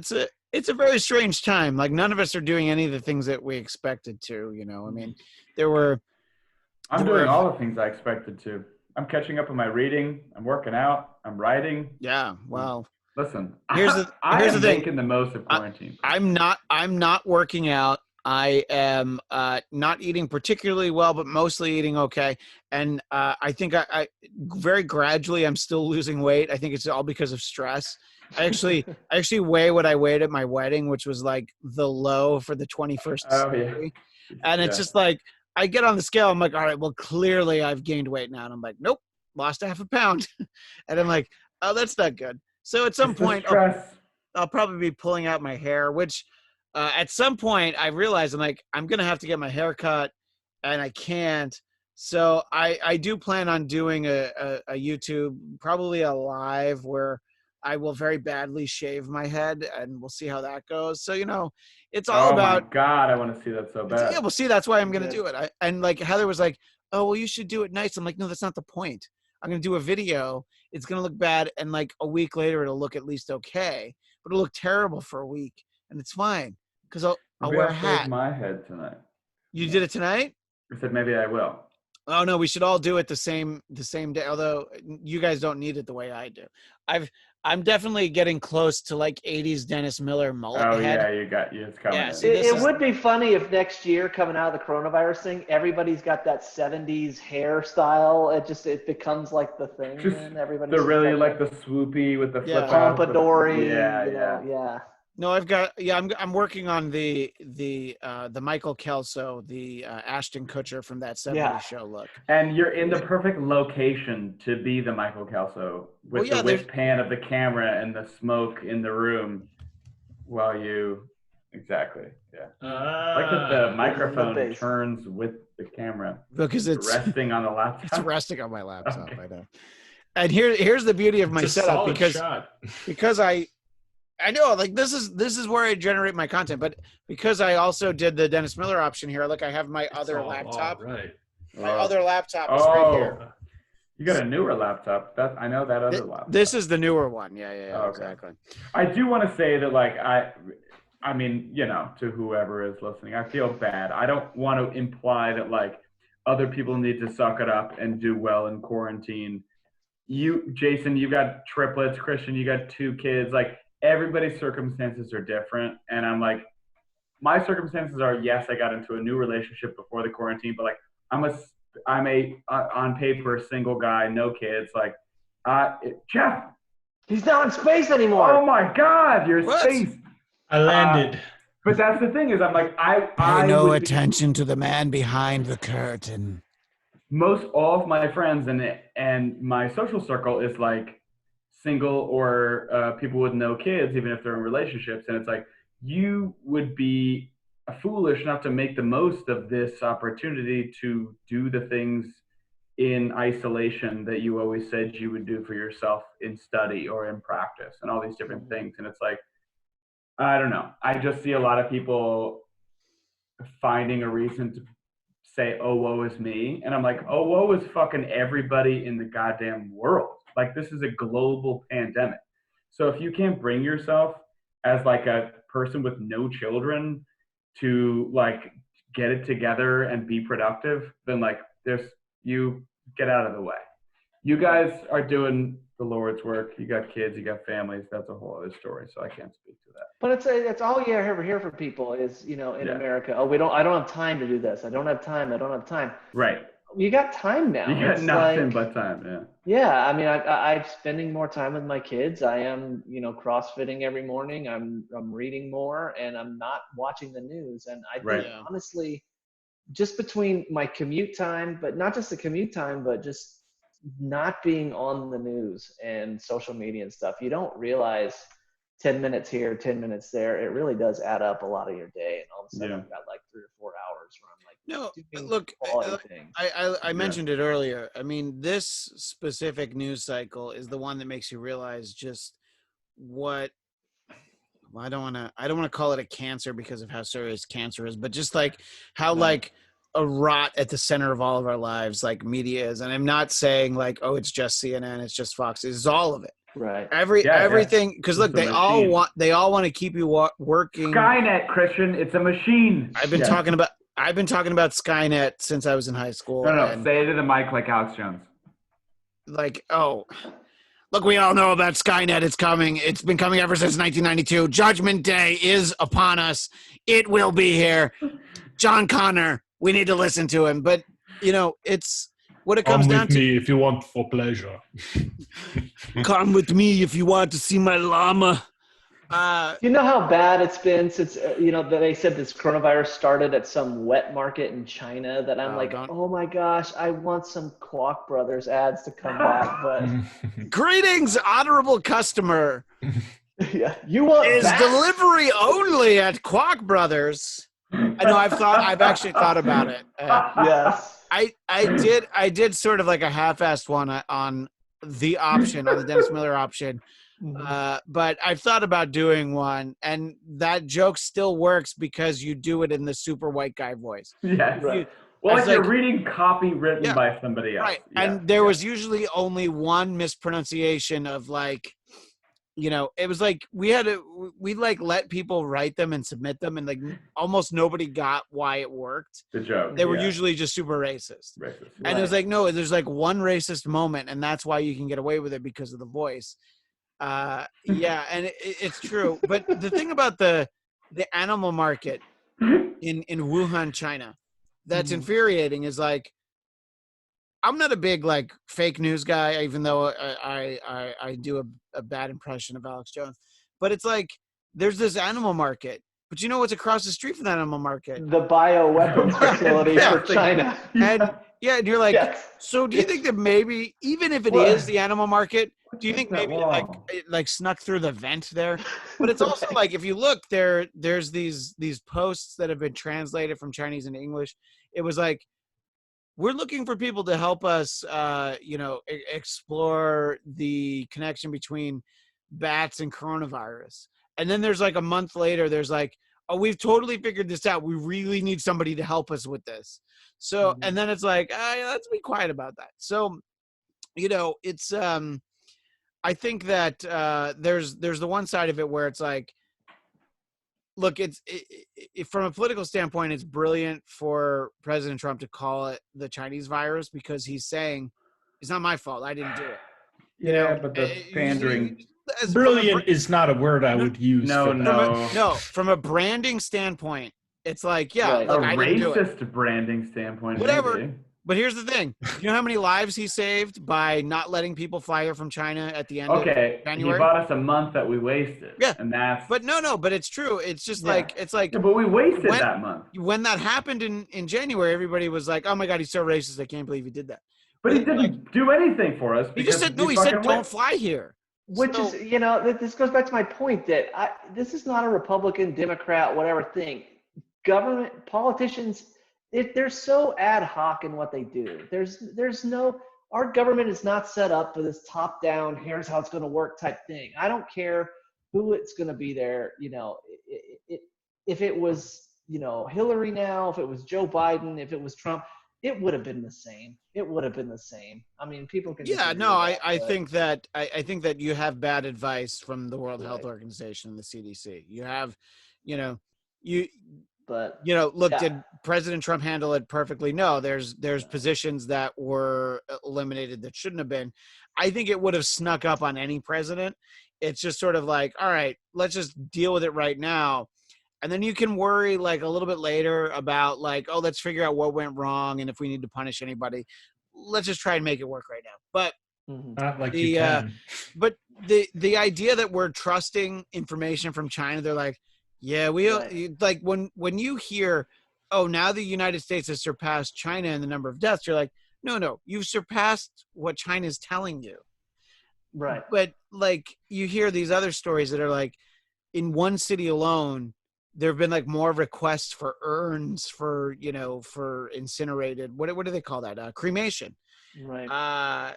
Speaker 2: it's a very strange time. Like none of us are doing any of the things that we expected to. You know, I mean, I'm
Speaker 1: doing all the things I expected to. I'm catching up on my reading. I'm working out. I'm writing.
Speaker 2: Yeah. Well,
Speaker 1: listen.
Speaker 2: Here's the thing.
Speaker 1: Making the most of quarantine.
Speaker 2: I'm not working out. I am not eating particularly well, but mostly eating okay. And I think I very gradually I'm still losing weight. I think it's all because of stress. I actually weigh what I weighed at my wedding, which was like the low for the 21st century. And it's just like I get on the scale. I'm like, all right, well, clearly I've gained weight now. And I'm like, nope, lost half a pound. And I'm like, oh, that's not good. So at some point, I'll probably be pulling out my hair, which at some point I realized I'm going to have to get my hair cut and I can't. So I do plan on doing a YouTube, probably a live where I will very badly shave my head and we'll see how that goes. So, you know, it's all about.
Speaker 1: Oh my God, I want to see that so bad.
Speaker 2: Yeah, well, see, that's why I'm going to do it. And like Heather was like, oh, well, you should do it nice. I'm like, no, that's not the point. I'm going to do a video. It's going to look bad. And like a week later, it'll look at least okay, but it'll look terrible for a week and it's fine. Cause I'll wear a hat.
Speaker 1: Shave my head tonight.
Speaker 2: You did it tonight?
Speaker 1: I said, maybe I will.
Speaker 2: Oh no, we should all do it the same day. Although you guys don't need it the way I do. I'm definitely getting close to like 80s Dennis Miller mullet head.
Speaker 1: Yeah, it's coming.
Speaker 2: Yeah,
Speaker 3: it would be funny if next year, coming out of the coronavirus thing, everybody's got that 70s hairstyle. It becomes like the thing. And everybody's
Speaker 1: they're really like the swoopy with the flip
Speaker 3: pompadory.
Speaker 1: Yeah.
Speaker 2: No, I'm working on the Michael Kelso, the Ashton Kutcher from that 70s show look.
Speaker 1: And you're in the perfect location to be the Michael Kelso with the whip pan of the camera and the smoke in the room while you exactly. Like that the microphone turns with the camera.
Speaker 2: Because it's
Speaker 1: resting on the laptop.
Speaker 2: It's resting on my laptop, okay. I know. And here's the beauty of my setup because I know, like this is where I generate my content, but because I also did the Dennis Miller option here, look, I have my other laptop.
Speaker 4: Right.
Speaker 2: My other laptop is right here.
Speaker 1: You got a newer laptop. I know that other laptop.
Speaker 2: This is the newer one. Yeah, exactly.
Speaker 1: I do want to say that, like, I mean, you know, to whoever is listening, I feel bad. I don't want to imply that like other people need to suck it up and do well in quarantine. Jason, you got triplets. Christian, you got 2 kids. Like, everybody's circumstances are different. And I'm like, my circumstances are, yes, I got into a new relationship before the quarantine, but like, I'm a on paper single guy, no kids. Like, Jeff,
Speaker 3: he's not in space anymore.
Speaker 1: Oh my God, you're in space.
Speaker 4: I landed.
Speaker 1: But that's the thing is, I'm like,
Speaker 2: Pay no attention to the man behind the curtain.
Speaker 1: most all of my friends and my social circle is like single or people with no kids, even if they're in relationships. And it's like, you would be foolish not to make the most of this opportunity to do the things in isolation that you always said you would do for yourself in study or in practice and all these different things. And it's like, I don't know. I just see a lot of people finding a reason to say, oh, woe is me. And I'm like, oh, woe is fucking everybody in the goddamn world. Like, this is a global pandemic. So if you can't bring yourself as like a person with no children to like get it together and be productive, then like you get out of the way. You guys are doing the Lord's work. You got kids, you got families. That's a whole other story. So I can't speak to that.
Speaker 3: But it's all you ever hear from people is, in America, oh, I don't have time to do this. I don't have time.
Speaker 1: Right.
Speaker 3: You got time now.
Speaker 1: You got nothing but time. Yeah.
Speaker 3: Yeah. I mean, I'm spending more time with my kids. I am, CrossFitting every morning. I'm reading more, and I'm not watching the news. And I think honestly, just between my commute time, but not just the commute time, but just not being on the news and social media and stuff, you don't realize 10 minutes here, 10 minutes there, it really does add up a lot of your day. And all of a sudden I've got like 3 or 4 hours where I'm like,
Speaker 2: no, look, I mentioned it earlier. I mean, this specific news cycle is the one that makes you realize just what, well, I don't want to call it a cancer because of how serious cancer is, but just like how like a rot at the center of all of our lives, like media is. And I'm not saying like, oh, it's just CNN, it's just Fox. It's all of it.
Speaker 3: Right.
Speaker 2: Everything. Because look, they all want to keep you working.
Speaker 1: Skynet, Christian, it's a machine.
Speaker 2: I've been talking about Skynet since I was in high school.
Speaker 1: No, say it to the mic like Alex Jones.
Speaker 2: Like, oh, look, we all know about Skynet. It's coming. It's been coming ever since 1992. Judgment Day is upon us. It will be here. John Connor. We need to listen to him. But, it's what it comes down to.
Speaker 4: Come with me if you want for pleasure.
Speaker 2: Come with me if you want to see my llama.
Speaker 3: You know how bad it's been since, that they said this coronavirus started at some wet market in China that I'm oh my gosh, I want some Kwok Brothers ads to come back. But
Speaker 2: greetings, honorable customer.
Speaker 3: Yeah, you want
Speaker 2: is that? Delivery only at Kwok Brothers. I know. I've actually thought about it.
Speaker 3: Yes,
Speaker 2: I did sort of like a half-assed one on the option, on the Dennis Miller option. But I've thought about doing one, and that joke still works because you do it in the super white guy voice.
Speaker 1: Yes. Right. Well, like you're reading copy written by somebody else.
Speaker 2: Right. Yeah. And there was usually only one mispronunciation of like, it was like we let people write them and submit them, and like almost nobody got why it worked.
Speaker 1: The joke.
Speaker 2: They were usually just super racist. And it was like, no, there's like one racist moment, and that's why you can get away with it because of the voice. And it's true. But the thing about the animal market in Wuhan, China, that's infuriating is like, I'm not a big like fake news guy, even though I do a bad impression of Alex Jones. But it's like there's this animal market, but you know what's across the street from that animal market?
Speaker 3: The bioweapons facility for China.
Speaker 2: And you're like, so do you think that maybe even if it is the animal market, do you think maybe it snuck through the vent there? But it's also like if you look there's these posts that have been translated from Chinese into English. It was like, we're looking for people to help us, explore the connection between bats and coronavirus. And then there's like a month later, there's like, oh, we've totally figured this out. We really need somebody to help us with this. So, and then it's like, let's be quiet about that. So, it's, I think that there's the one side of it where it's like, look, it's from a political standpoint, it's brilliant for President Trump to call it the Chinese virus because he's saying it's not my fault. I didn't do it.
Speaker 1: But the pandering.
Speaker 4: Brilliant is not a word I would use.
Speaker 2: No. From a branding standpoint, it's like, I didn't do it.
Speaker 1: Racist branding standpoint.
Speaker 2: Whatever.
Speaker 1: Maybe.
Speaker 2: But here's the thing. You know how many lives he saved by not letting people fly here from China at the end of
Speaker 1: Okay, he
Speaker 2: January?
Speaker 1: bought us a month that we wasted.
Speaker 2: Yeah.
Speaker 1: And that's
Speaker 2: But no, but it's true. It's just
Speaker 1: yeah.
Speaker 2: it's like
Speaker 1: Yeah, but we wasted
Speaker 2: when,
Speaker 1: that month.
Speaker 2: When that happened in January, everybody was like, "Oh my God, he's so racist! I can't believe he did that."
Speaker 1: But he didn't do anything for us.
Speaker 2: He just said no. He said, "Don't fly here."
Speaker 3: Which is, you know, this goes back to my point that this is not a Republican, Democrat, whatever thing. Government politicians, if they're so ad hoc in what they do, there's no, our government is not set up for this top down, here's how it's going to work type thing. I don't care who it's going to be there. You know, if it was, you know, Hillary now, if it was Joe Biden, if it was Trump, it would have been the same. It would have been the same. I mean, people can.
Speaker 2: Yeah, no, I think that you have bad advice from the World Health Organization and the CDC. You have, you know, look, did President Trump handle it perfectly? No, there's positions that were eliminated that shouldn't have been. I think it would have snuck up on any president. It's just sort of like, all right, let's just deal with it right now. And then you can worry like a little bit later about like, oh, let's figure out what went wrong. And if we need to punish anybody, let's just try and make it work right now. But
Speaker 4: not like you can.
Speaker 2: But the idea that we're trusting information from China, they're like, yeah, like when you hear, oh, now the United States has surpassed China in the number of deaths, you're like, no, you've surpassed what China's telling you.
Speaker 3: Right.
Speaker 2: But like you hear these other stories that are like, in one city alone, there have been like more requests for urns for, you know, for incinerated. What do they call that? Cremation.
Speaker 3: Right.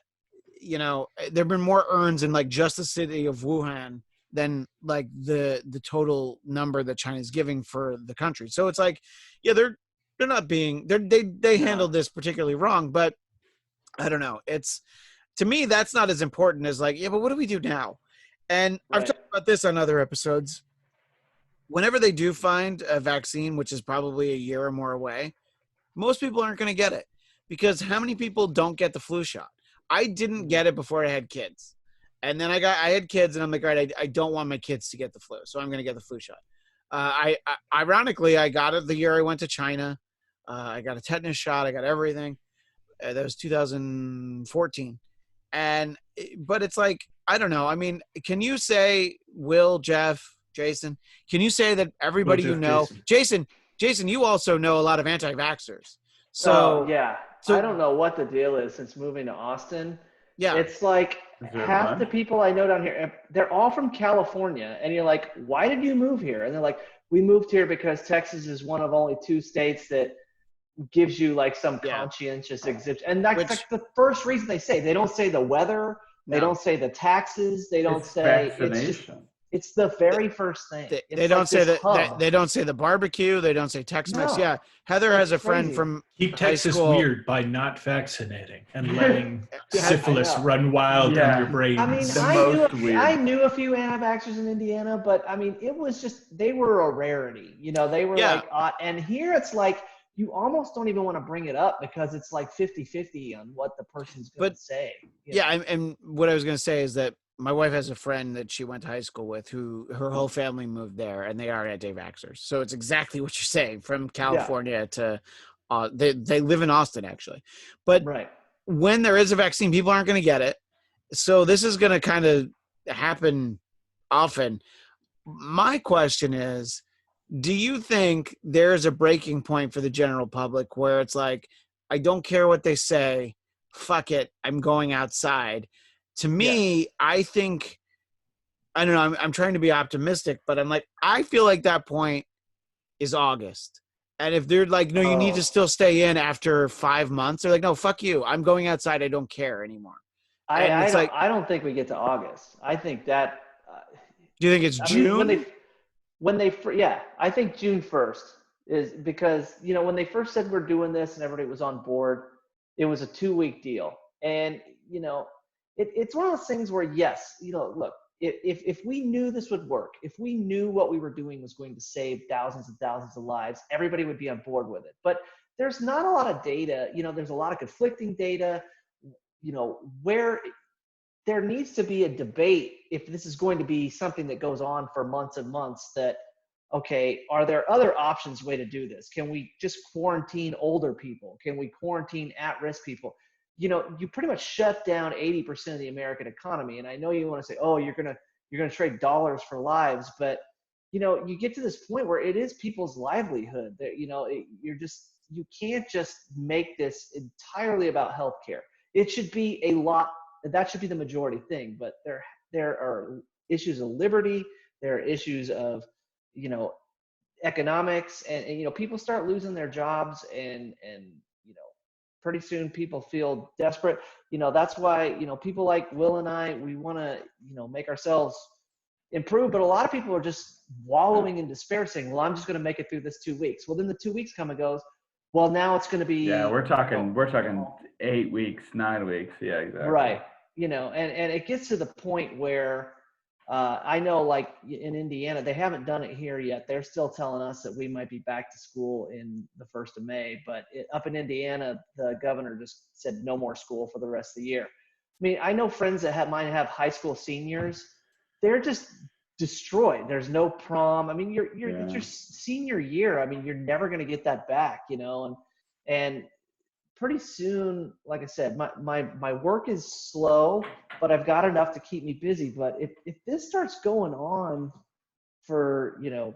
Speaker 2: You know, there've been more urns in like just the city of Wuhan than like the total number that China's giving for the country. So it's like, yeah, they're not being, they handled this particularly wrong, but I don't know. It's, to me, that's not as important as like, yeah, but what do we do now? And I've talked about this on other episodes. Whenever they do find a vaccine, which is probably a year or more away, most people aren't going to get it, because how many people don't get the flu shot? I didn't get it before I had kids. And then I had kids, and I'm like, all right, I don't want my kids to get the flu, so I'm going to get the flu shot. Ironically, I got it the year I went to China. I got a tetanus shot. I got everything. That was 2014. But it's like, I don't know. I mean, can you say, Will, Jeff, Jason, can you say that everybody you know, Jason, you also know a lot of anti-vaxxers. So
Speaker 3: So I don't know what the deal is since moving to Austin.
Speaker 2: Yeah.
Speaker 3: It's like half the people I know down here, they're all from California. And you're like, why did you move here? And they're like, we moved here because Texas is one of only 2 states that gives you like some conscientious exemption. And that's like the first reason they say. They don't say the weather. They don't say the taxes. They don't say
Speaker 1: vaccination.
Speaker 3: It's the very first thing.
Speaker 2: They don't say that. They don't say the barbecue. They don't say Tex-Mex. No, yeah, Heather has a friend from
Speaker 4: keep Texas weird by not vaccinating and letting syphilis run wild in your brain.
Speaker 3: I mean, I knew a few anti-vaxxers in Indiana, but I mean, it was just they were a rarity. You know, they were like, and here it's like you almost don't even want to bring it up because it's like 50-50 on what the person's going to say.
Speaker 2: And what I was going to say is that my wife has a friend that she went to high school with who her whole family moved there, and they are anti-vaxxers. So it's exactly what you're saying, from California to they live in Austin actually. But when there is a vaccine, people aren't going to get it. So this is going to kind of happen often. My question is, do you think there's a breaking point for the general public where it's like, I don't care what they say, fuck it, I'm going outside? To me, I think, I don't know, I'm trying to be optimistic, but I'm like, I feel like that point is August. And if they're like, no, you need to still stay in after 5 months, they're like, no, fuck you, I'm going outside, I don't care anymore.
Speaker 3: I don't think we get to August. I think that.
Speaker 2: Do you think it's June?
Speaker 3: I think June 1st is because, you know, when they first said we're doing this and everybody was on board, it was a 2-week deal. And, you know, it's one of those things where, yes, you know, look, if we knew this would work, if we knew what we were doing was going to save thousands and thousands of lives, everybody would be on board with it. But there's not a lot of data, you know, there's a lot of conflicting data, you know, where there needs to be a debate if this is going to be something that goes on for months and months, that okay, are there other options way to do this? Can we just quarantine older people? Can we quarantine at-risk people? You know, you pretty much shut down 80% of the American economy. And I know you want to say, oh, you're gonna trade dollars for lives, but you know, you get to this point where it is people's livelihood that, you know, you can't just make this entirely about healthcare. It should be that should be the majority thing, but there are issues of liberty, there are issues of, you know, economics, and you know, people start losing their jobs, and you know, pretty soon people feel desperate. You know, that's why, you know, people like Will and I, we want to, you know, make ourselves improve, but a lot of people are just wallowing in despair, saying, well, I'm just going to make it through this 2 weeks. Well, then the 2 weeks come and goes. Well, now it's going to be,
Speaker 1: Yeah, we're
Speaker 3: you know,
Speaker 1: talking 8 weeks, 9 weeks. Yeah, exactly.
Speaker 3: right. You know, and it gets to the point where I know, like in Indiana, they haven't done it here yet. They're still telling us that we might be back to school in the 1st of May, but up in Indiana, the governor just said no more school for the rest of the year. I mean, I know friends that might have high school seniors. They're just destroyed. There's no prom. I mean, it's your senior year. I mean, you're never going to get that back, you know, and pretty soon, like I said, my work is slow, but I've got enough to keep me busy. But if this starts going on for, you know,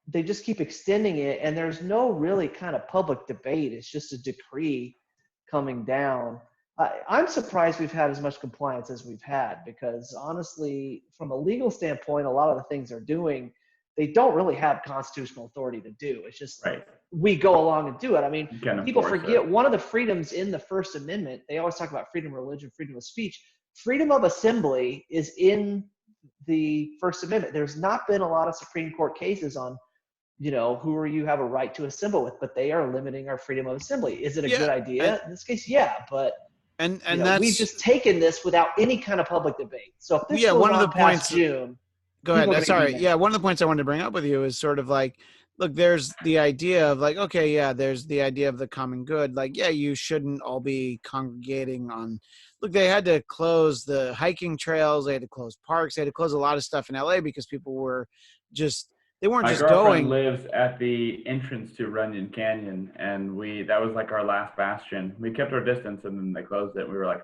Speaker 3: they just keep extending it, and there's no really kind of public debate. It's just a decree coming down. I'm surprised we've had as much compliance as we've had, because honestly, from a legal standpoint, a lot of the things they're doing, they don't really have constitutional authority to do. It's just
Speaker 1: Right.
Speaker 3: we go along and do it. I mean, people forget
Speaker 1: it.
Speaker 3: one of the freedoms in the First Amendment. They always talk about freedom of religion, freedom of speech. Freedom of assembly is in the First Amendment. There's not been a lot of Supreme Court cases on, you know, who are you have a right to assemble with, but they are limiting our freedom of assembly. Is it a good idea? In this case, yeah, but
Speaker 2: and
Speaker 3: you know,
Speaker 2: that's,
Speaker 3: we've just taken this without any kind of public debate. So if this goes
Speaker 2: one of
Speaker 3: on
Speaker 2: the
Speaker 3: past
Speaker 2: points.
Speaker 3: June,
Speaker 2: Go ahead. Sorry. Yeah, one of the points I wanted to bring up with you is sort of like, look, there's the idea of like, okay, yeah, there's the idea of the common good. Like, yeah, you shouldn't all be congregating on. Look, they had to close the hiking trails. They had to close parks. They had to close a lot of stuff in LA because people were just, they weren't
Speaker 1: My
Speaker 2: just
Speaker 1: girlfriend
Speaker 2: going.
Speaker 1: lives at the entrance to Runyon Canyon, and that was like our last bastion. We kept our distance, and then they closed it. We were like,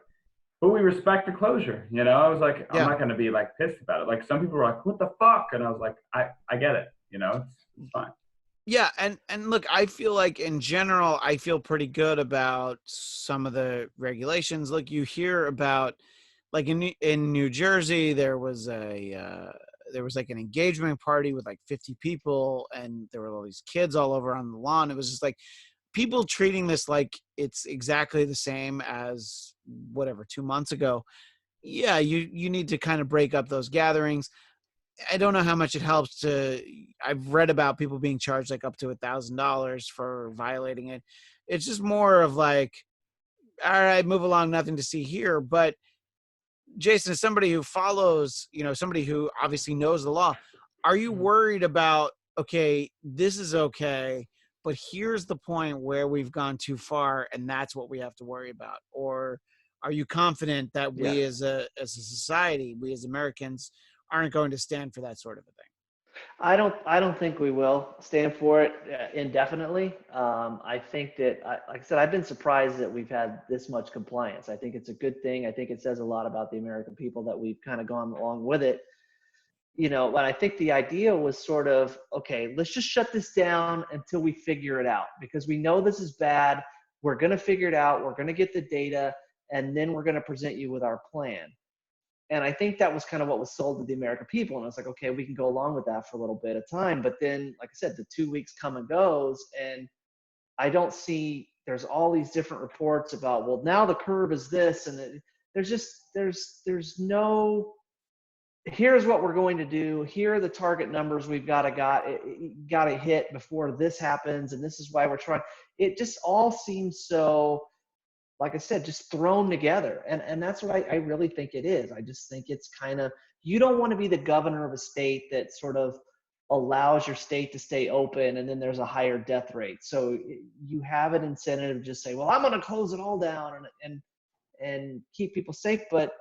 Speaker 1: but we respect the closure. You know, I was like, I'm not going to be like pissed about it. Like some people were like, what the fuck? And I was like, I get it. You know, it's fine. Yeah.
Speaker 2: And look, I feel like in general, I feel pretty good about some of the regulations. Look, you hear about like in New Jersey, there was like an engagement party with like 50 people, and there were all these kids all over on the lawn. It was just like people treating this like it's exactly the same as whatever 2 months ago. Yeah, you need to kind of break up those gatherings. I don't know how much it helps to. I've read about people being charged like up to $1,000 for violating it. It's just more of like, all right, move along, nothing to see here. But Jason, as somebody who follows, you know, somebody who obviously knows the law, are you worried about, okay, this is okay, but here's the point where we've gone too far and that's what we have to worry about? Or are you confident that we as a society, we as Americans aren't going to stand for that sort of a thing?
Speaker 3: I don't think we will stand for it indefinitely. I think that, like I said, I've been surprised that we've had this much compliance. I think it's a good thing. I think it says a lot about the American people that we've kind of gone along with it. You know, but I think the idea was sort of, okay, let's just shut this down until we figure it out, because we know this is bad. We're going to figure it out. We're going to get the data, and then we're going to present you with our plan. And I think that was kind of what was sold to the American people. And I was like, okay, we can go along with that for a little bit of time. But then, like I said, the 2 weeks come and goes, and I don't see, there's all these different reports about, well, now the curve is this. And there's no, here's what we're going to do. Here are the target numbers we've got to hit before this happens. And this is why we're trying. It just all seems so, like I said, just thrown together. And that's what I really think it is. I just think it's kind of, you don't want to be the governor of a state that sort of allows your state to stay open and then there's a higher death rate. So you have an incentive to just say, well, I'm going to close it all down and keep people safe. But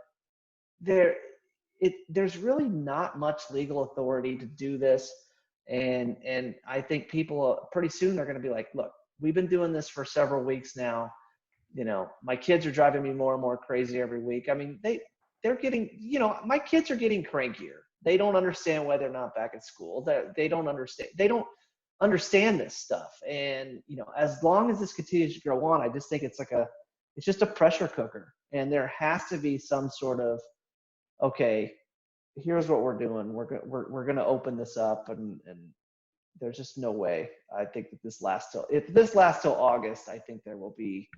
Speaker 3: there's really not much legal authority to do this. And I think people pretty soon are going to be like, look, we've been doing this for several weeks now. You know, my kids are driving me more and more crazy every week. I mean, they're getting, you know, my kids are getting crankier. They don't understand why they're not back at school. They don't understand. They don't understand this stuff. And, you know, as long as this continues to go on, I just think it's just a pressure cooker. And there has to be some sort of, okay, here's what we're doing. We're going to open this up, and there's just no way. I think that if this lasts till August, I think there will be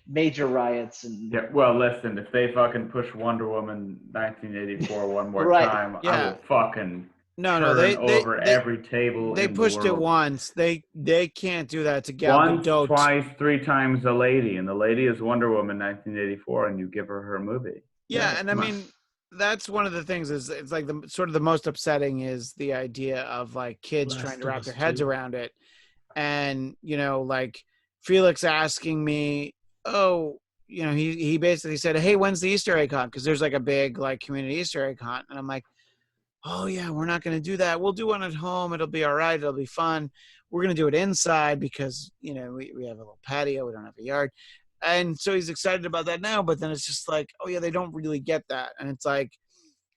Speaker 3: major riots. And
Speaker 1: yeah, well, listen, if they fucking push Wonder Woman 1984 one more
Speaker 3: Right.
Speaker 1: time, I
Speaker 2: Yeah.
Speaker 1: will fucking
Speaker 2: No,
Speaker 1: turn
Speaker 2: they
Speaker 1: over every table
Speaker 2: they
Speaker 1: in
Speaker 2: pushed
Speaker 1: the
Speaker 2: it
Speaker 1: world.
Speaker 2: once. They can't do that to Gal
Speaker 1: Once,
Speaker 2: Gadot.
Speaker 1: twice, three times a lady, and the lady is Wonder Woman 1984, and you give her movie.
Speaker 2: Yeah, and I
Speaker 1: come on.
Speaker 2: mean that's one of the things is it's like the sort of the most upsetting is the idea of like kids
Speaker 4: Last
Speaker 2: trying to
Speaker 4: of
Speaker 2: wrap
Speaker 4: Us
Speaker 2: their heads
Speaker 4: 2.
Speaker 2: around it. And, you know, like Felix asking me, oh, you know, he basically said, hey, when's the Easter egg hunt? Because there's like a big like community Easter egg hunt. And I'm like, oh yeah, we're not going to do that. We'll do one at home. It'll be all right. It'll be fun. We're going to do it inside because, you know, we have a little patio. We don't have a yard. And so he's excited about that now, but then it's just like, oh yeah, they don't really get that. And it's like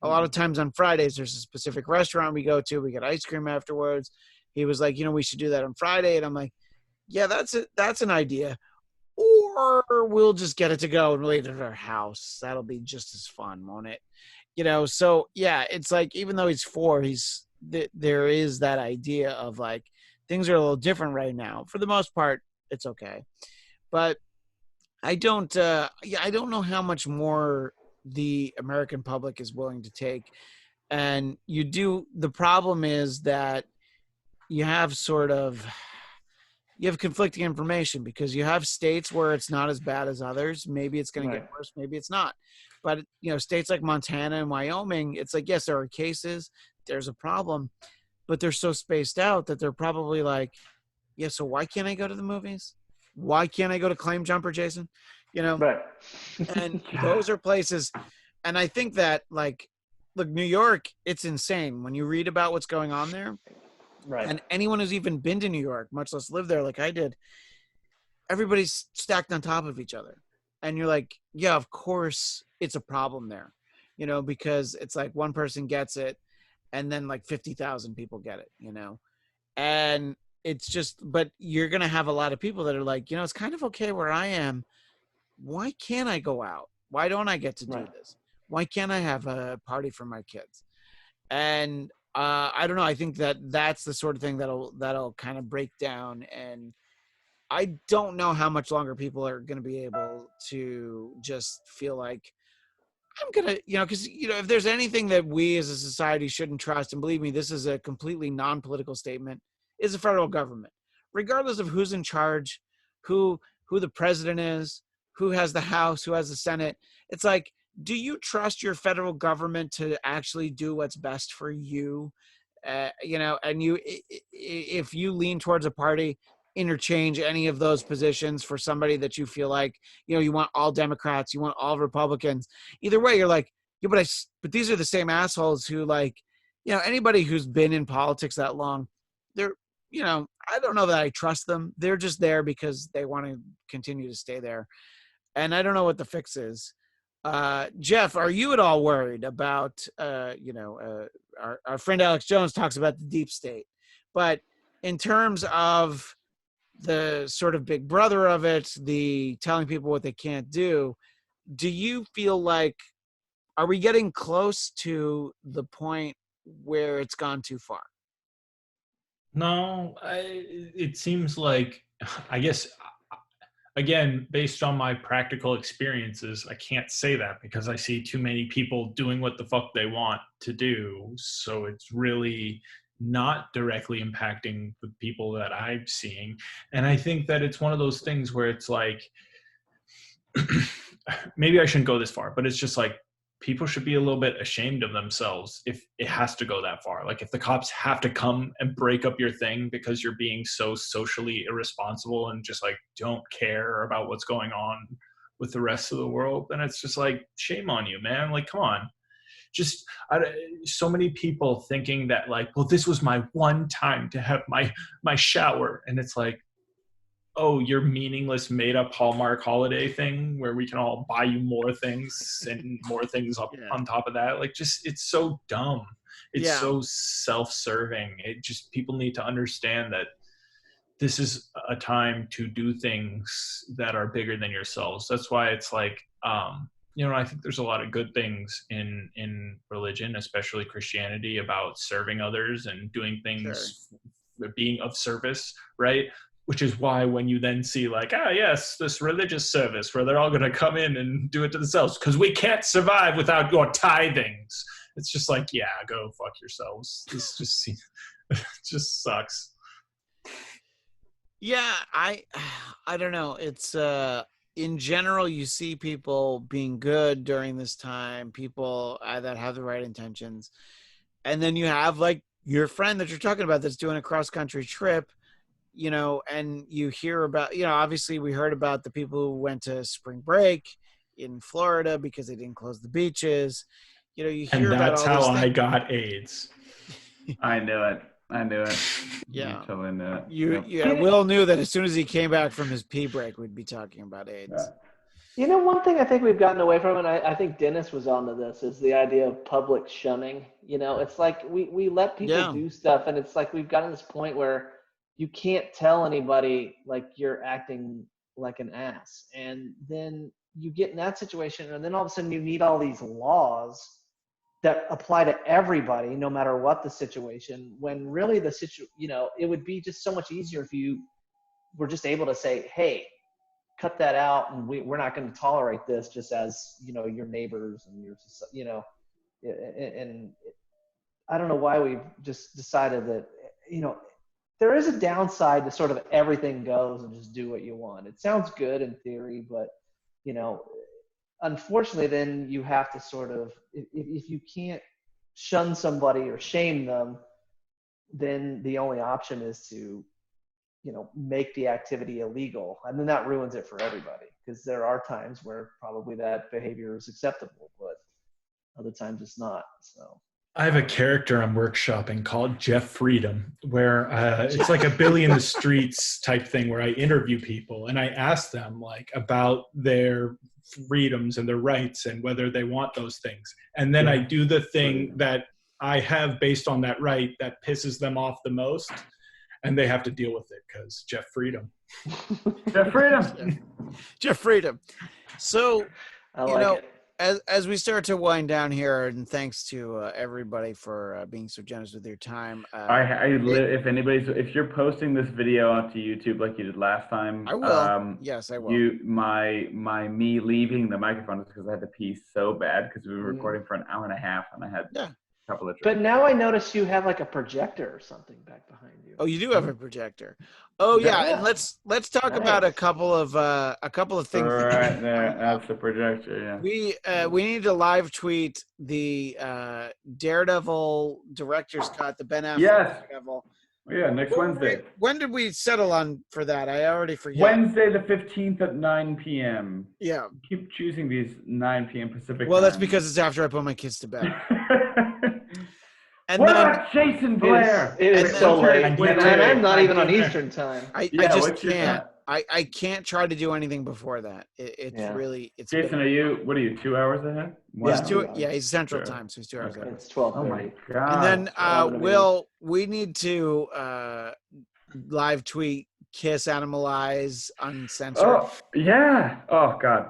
Speaker 2: a lot of times on Fridays, there's a specific restaurant we go to. We get ice cream afterwards. He was like, you know, we should do that on Friday. And I'm like, yeah, that's an idea. Or we'll just get it to go and leave it at our house. That'll be just as fun, won't it? You know, so yeah, it's like even though he's 4, there is that idea of like things are a little different right now. For the most part, it's okay. But I don't know how much more the American public is willing to take. And the problem is that you have conflicting information because you have states where it's not as bad as others. Maybe it's going to get worse. Maybe it's not. But, you know, states like Montana and Wyoming, it's like, yes, there are cases. There's a problem. But they're so spaced out that they're probably like, yeah, so why can't I go to the movies? Why can't I go to Claim Jumper, Jason? You know?
Speaker 3: Right.
Speaker 2: And those are places. And I think that, like, look, New York, it's insane. When you read about what's going on there,
Speaker 3: Right.
Speaker 2: and anyone who's even been to New York, much less live there like I did, everybody's stacked on top of each other. And you're like, yeah, of course it's a problem there, you know, because it's like one person gets it and then like 50,000 people get it, you know? And it's just, but you're going to have a lot of people that are like, you know, it's kind of okay where I am. Why can't I go out? Why don't I get to do this? Why can't I have a party for my kids? And I don't know. I think that's the sort of thing that'll kind of break down. And I don't know how much longer people are going to be able to just feel like I'm going to, you know, because, you know, if there's anything that we as a society shouldn't trust, and believe me, this is a completely non-political statement, is the federal government, regardless of who's in charge, who the president is, who has the House, who has the Senate. It's like, do you trust your federal government to actually do what's best for you? You know, and if you lean towards a party, interchange any of those positions for somebody that you feel like, you know, you want all Democrats, you want all Republicans. Either way, you're like, yeah, but these are the same assholes who, like, you know, anybody who's been in politics that long, they're, you know, I don't know that I trust them. They're just there because they want to continue to stay there. And I don't know what the fix is. Jeff, are you at all worried about, you know, our friend Alex Jones talks about the deep state, but in terms of the sort of big brother of it, the telling people what they can't do you feel like, are we getting close to the point where it's gone too far?
Speaker 4: No, it seems like, I guess, again, based on my practical experiences, I can't say that because I see too many people doing what the fuck they want to do. So it's really not directly impacting the people that I'm seeing. And I think that it's one of those things where it's like, maybe I shouldn't go this far, but it's just like, people should be a little bit ashamed of themselves if it has to go that far. Like if the cops have to come and break up your thing because you're being so socially irresponsible and just like don't care about what's going on with the rest of the world, then it's just like, shame on you, man. Like, come on, just so many people thinking that like, well, this was my one time to have my shower. And it's like, oh, your meaningless made up Hallmark holiday thing where we can all buy you more things and more things up on top of that. Like, just, it's so dumb. It's so self-serving. It just, people need to understand that this is a time to do things that are bigger than yourselves. That's why it's like, I think there's a lot of good things in religion, especially Christianity, about serving others and doing things, being of service, right? Which is why when you then see like, yes, this religious service where they're all going to come in and do it to themselves because we can't survive without your tithings. It's just like, yeah, go fuck yourselves. This just it just sucks.
Speaker 2: Yeah, I don't know. It's in general, you see people being good during this time, people that have the right intentions, and then you have like your friend that you're talking about that's doing a cross country trip, and you hear about, obviously we heard about the people who went to spring break in Florida because they didn't close the beaches. You hear
Speaker 4: and
Speaker 2: about
Speaker 4: that's
Speaker 2: all
Speaker 4: how
Speaker 2: these
Speaker 4: I got AIDS.
Speaker 1: I knew it.
Speaker 2: Yeah.
Speaker 1: I totally knew it.
Speaker 2: Yeah, Will knew that as soon as he came back from his pee break, we'd be talking about AIDS.
Speaker 1: Yeah.
Speaker 3: One thing I think we've gotten away from, and I think Dennis was onto this, is the idea of public shunning. It's like we let people do stuff, and it's like we've gotten to this point where you can't tell anybody like you're acting like an ass. And then you get in that situation, and then all of a sudden you need all these laws that apply to everybody, no matter what the situation, when really it would be just so much easier if you were just able to say, hey, cut that out, and we're not going to tolerate this, just as, your neighbors and and I don't know why we've just decided that, there is a downside to sort of everything goes and just do what you want. It sounds good in theory, but, unfortunately, then you have to sort of, if you can't shun somebody or shame them, then the only option is to, make the activity illegal. And then that ruins it for everybody, because there are times where probably that behavior is acceptable, but other times it's not. So
Speaker 4: I have a character I'm workshopping called Jeff Freedom, where it's like a Billy in the Streets type thing where I interview people and I ask them like about their freedoms and their rights and whether they want those things. And then I do the thing that I have based on that right that pisses them off the most, and they have to deal with it because Jeff Freedom.
Speaker 1: Jeff Freedom.
Speaker 2: Jeff Freedom. So,
Speaker 3: I like it.
Speaker 2: As we start to wind down here, and thanks to everybody for being so generous with your time.
Speaker 1: If you're posting this video onto YouTube like you did last time,
Speaker 2: I will. Yes, I will.
Speaker 1: Me leaving the microphone is because I had to pee so bad because we were recording for an hour and a half and I had a couple of drinks.
Speaker 3: But now I notice you have like a projector or something back behind you.
Speaker 2: Oh, you do have a projector. Oh yeah, and let's talk about a couple of things.
Speaker 1: Right there, that's the projector.
Speaker 2: Yeah. We need to live tweet the Daredevil director's cut, the Ben Affleck Daredevil.
Speaker 1: Yeah, next Wednesday.
Speaker 2: When did we settle on for that? I already forget.
Speaker 1: Wednesday the 15th at 9 p.m.
Speaker 2: Yeah.
Speaker 1: Keep choosing these 9 p.m. Pacific.
Speaker 2: Well, that's because it's after I put my kids to bed.
Speaker 1: And what about Jason Blair?
Speaker 3: It is so late. And I'm not even on Eastern time.
Speaker 2: I just can't. I can't try to do anything before that. It's
Speaker 1: Jason, what are you, 2 hours ahead?
Speaker 2: He's Central Time, so he's 2 hours ahead.
Speaker 3: It's 12:30.
Speaker 1: Oh my God.
Speaker 2: And then we need to live tweet Kiss Animalize Uncensored.
Speaker 1: Oh yeah. Oh God.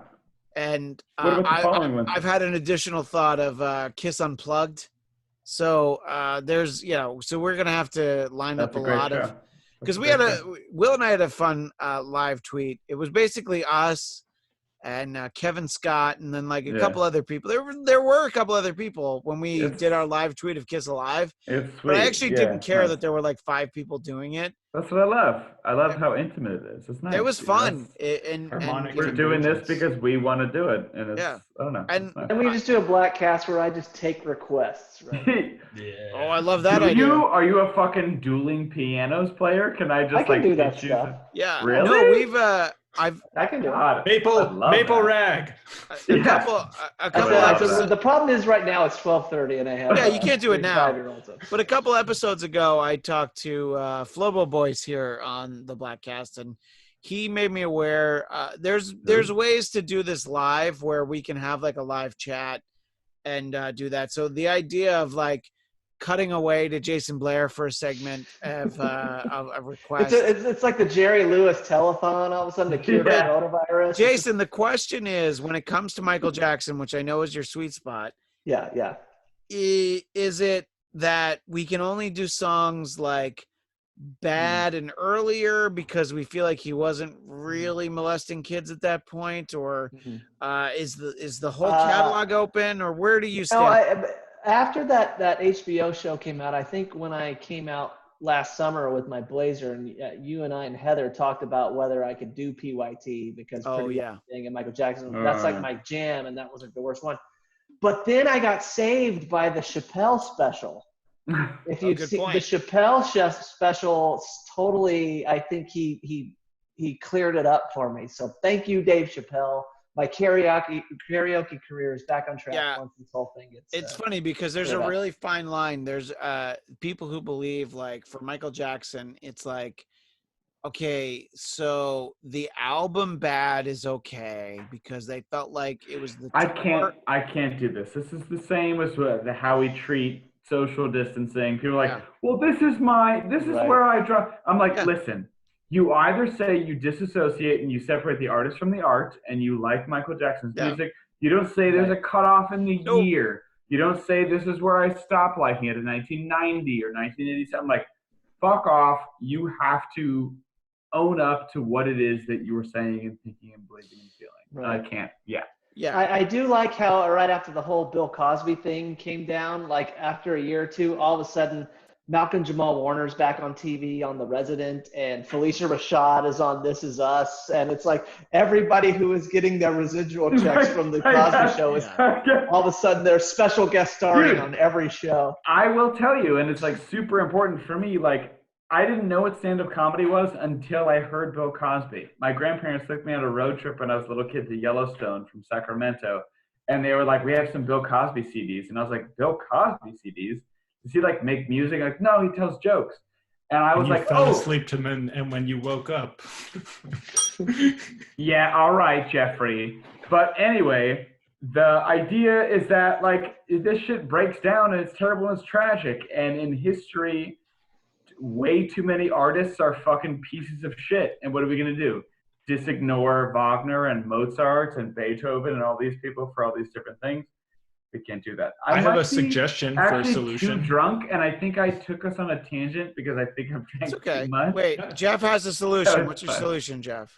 Speaker 2: And
Speaker 1: what about the following one?
Speaker 2: I've had an additional thought of Kiss Unplugged. So so we're gonna have to line up a lot of, because Will and I had a fun live tweet. It was basically us and Kevin Scott, and then like a couple other people. There were a couple other people when we did our live tweet of Kiss Alive. But I actually didn't care that there were like 5 people doing it.
Speaker 1: That's what I love. I love how intimate it is. It's nice.
Speaker 2: It was fun.
Speaker 1: And we're doing this because we want to do it. And I don't know.
Speaker 3: And we just do a Bladtcast where I just take requests. Right?
Speaker 2: Oh, I love that idea.
Speaker 1: Are you a fucking dueling pianos player? Can I just
Speaker 3: do that stuff?
Speaker 2: Yeah.
Speaker 1: Really?
Speaker 2: No,
Speaker 3: I can do it.
Speaker 1: God,
Speaker 4: Maple
Speaker 1: that.
Speaker 4: rag.
Speaker 2: a
Speaker 1: Yeah.
Speaker 2: couple
Speaker 3: I
Speaker 1: love
Speaker 3: said,
Speaker 1: that.
Speaker 3: the problem is right now it's 12:30 and I have
Speaker 2: Yeah, you can't do it now.
Speaker 3: 5-year-olds.
Speaker 2: But a couple episodes ago, I talked to Flobo Boys here on the Bladtcast, and he made me aware there's ways to do this live where we can have like a live chat and do that. So the idea of like cutting away to Jason Blair for a segment of a request.
Speaker 3: It's like the Jerry Lewis telethon all of a sudden to cure coronavirus.
Speaker 2: Jason, the question is, when it comes to Michael Jackson, which I know is your sweet spot,
Speaker 3: yeah,
Speaker 2: is it that we can only do songs like Bad and Earlier because we feel like he wasn't really molesting kids at that point, or is the whole catalog open, or where do you stand?
Speaker 3: After that HBO show came out, I think when I came out last summer with my blazer, and you and I and Heather talked about whether I could do PYT because Pretty Young Thing and Michael Jackson, that's like my jam, and that was like the worst one. But then I got saved by the Chappelle special. If you've seen the Chappelle special, totally, I think he cleared it up for me. So thank you, Dave Chappelle. My karaoke career is back on track once this whole thing gets.
Speaker 2: It's funny because there's a really fine line. There's people who believe, like, for Michael Jackson, it's like, okay, so the album Bad is okay because they felt like it was the tour.
Speaker 1: I can't do this. This is the same as how we treat social distancing. People are like, well, this is where I draw. I'm like, listen, you either say you disassociate and you separate the artist from the art and you like Michael Jackson's music. You don't say there's a cutoff in the year. You don't say this is where I stopped liking it in 1990 or 1987. I'm like, fuck off. You have to own up to what it is that you were saying and thinking and believing and feeling. Right. I can't.
Speaker 3: I do like how right after the whole Bill Cosby thing came down, like after a year or two, all of a sudden Malcolm Jamal Warner's back on TV on The Resident, and Felicia Rashad is on This Is Us, and it's like everybody who is getting their residual checks from the Cosby Show is all of a sudden they're special guest starring on every show.
Speaker 1: I will tell you, and it's like super important for me, like I didn't know what stand-up comedy was until I heard Bill Cosby. My grandparents took me on a road trip when I was a little kid to Yellowstone from Sacramento, and they were like, we have some Bill Cosby CDs. And I was like, Bill Cosby CDs? Does he like make music? Like, no, he tells jokes. And I was like,
Speaker 4: fell asleep to him, and when you woke up.
Speaker 1: Yeah, all right, Jeffrey. But anyway, the idea is that like this shit breaks down and it's terrible and it's tragic. And in history, way too many artists are fucking pieces of shit. And what are we going to do? Disignore Wagner and Mozart and Beethoven and all these people for all these different things? We can't do that.
Speaker 4: I have a suggestion for a solution.
Speaker 1: Too drunk, and I think I took us on a tangent because I think I'm drinking too much.
Speaker 2: Wait, Jeff has a solution. What's your solution, Jeff?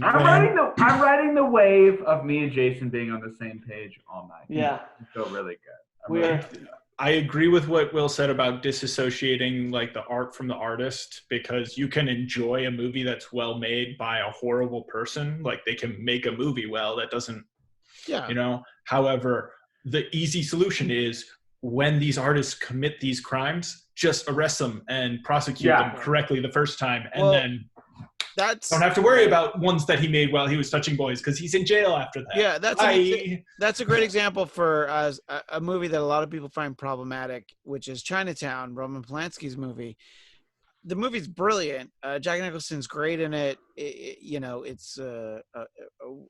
Speaker 1: I'm riding the wave of me and Jason being on the same page all night.
Speaker 3: Yeah,
Speaker 1: I feel really good.
Speaker 4: I agree with what Will said about disassociating like the art from the artist, because you can enjoy a movie that's well made by a horrible person. Like they can make a movie well that doesn't, However, the easy solution is when these artists commit these crimes, just arrest them and prosecute them correctly the first time, and then don't have to worry about ones that he made while he was touching boys because he's in jail after that.
Speaker 2: Yeah, that's a great example for a movie that a lot of people find problematic, which is Chinatown, Roman Polanski's movie. The movie's brilliant. Jack Nicholson's great in it. It's a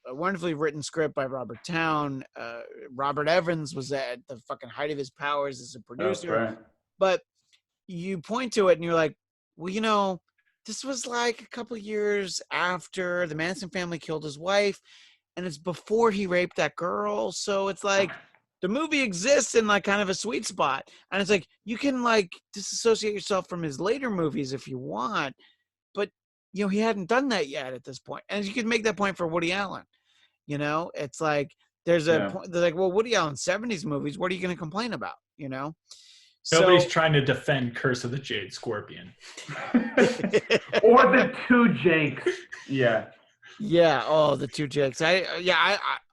Speaker 2: wonderfully written script by Robert Towne. Robert Evans was at the fucking height of his powers as a producer.
Speaker 1: Right.
Speaker 2: But you point to it and you're like, well, this was like a couple years after the Manson family killed his wife, and it's before he raped that girl. So it's like the movie exists in like kind of a sweet spot. And it's like, you can like disassociate yourself from his later movies if you want, but he hadn't done that yet at this point. And you could make that point for Woody Allen. It's like, there's a point, they're like, well, Woody Allen's 70s movies, what are you going to complain about?
Speaker 4: Nobody's trying to defend Curse of the Jade Scorpion.
Speaker 1: Or the two Jakes. Yeah.
Speaker 2: Yeah. Oh, the two Jakes. I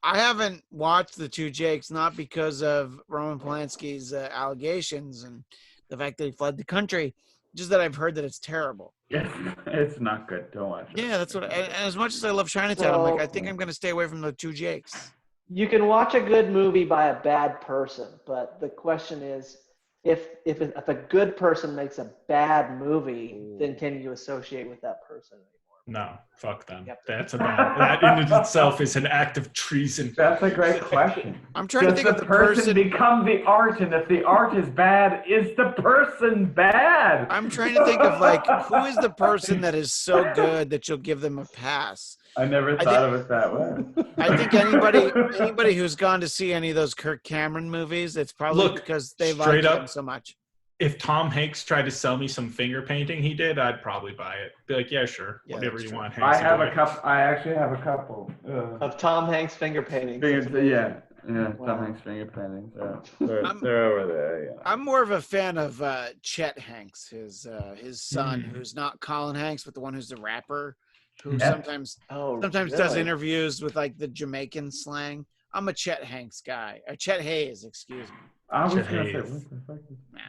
Speaker 2: haven't watched the two Jakes, not because of Roman Polanski's allegations and the fact that he fled the country, Just that I've heard that it's terrible.
Speaker 1: It's not good. Don't watch it.
Speaker 2: Yeah, that's what. And as much as I love Chinatown, I'm like, I think I'm gonna stay away from the two Jakes.
Speaker 3: You can watch a good movie by a bad person, but the question is, if a good person makes a bad movie, then can you associate with that person anymore?
Speaker 4: No, fuck them. That's that in itself is an act of treason.
Speaker 1: That's a great question.
Speaker 2: I'm trying to think of the
Speaker 1: person become the art, and if the art is bad, is the person bad?
Speaker 2: I'm trying to think of like who is the person that is so good that you'll give them a pass.
Speaker 1: I never thought of it that way.
Speaker 2: I think anybody who's gone to see any of those Kirk Cameron movies, it's probably because they like him so much.
Speaker 4: If Tom Hanks tried to sell me some finger painting he did, I'd probably buy it. Be like, yeah, sure, whatever you want. Hanks,
Speaker 1: I actually have a couple
Speaker 3: of Tom Hanks finger paintings.
Speaker 1: Yeah, wow. Tom Hanks finger paintings. They're over there. Yeah.
Speaker 2: I'm more of a fan of Chet Hanks, his son, who's not Colin Hanks, but the one who's the rapper, who sometimes does interviews with like the Jamaican slang. I'm a Chet Hanks guy. Chet Hayes, excuse me.
Speaker 1: I was gonna say, what the fuck is
Speaker 2: man?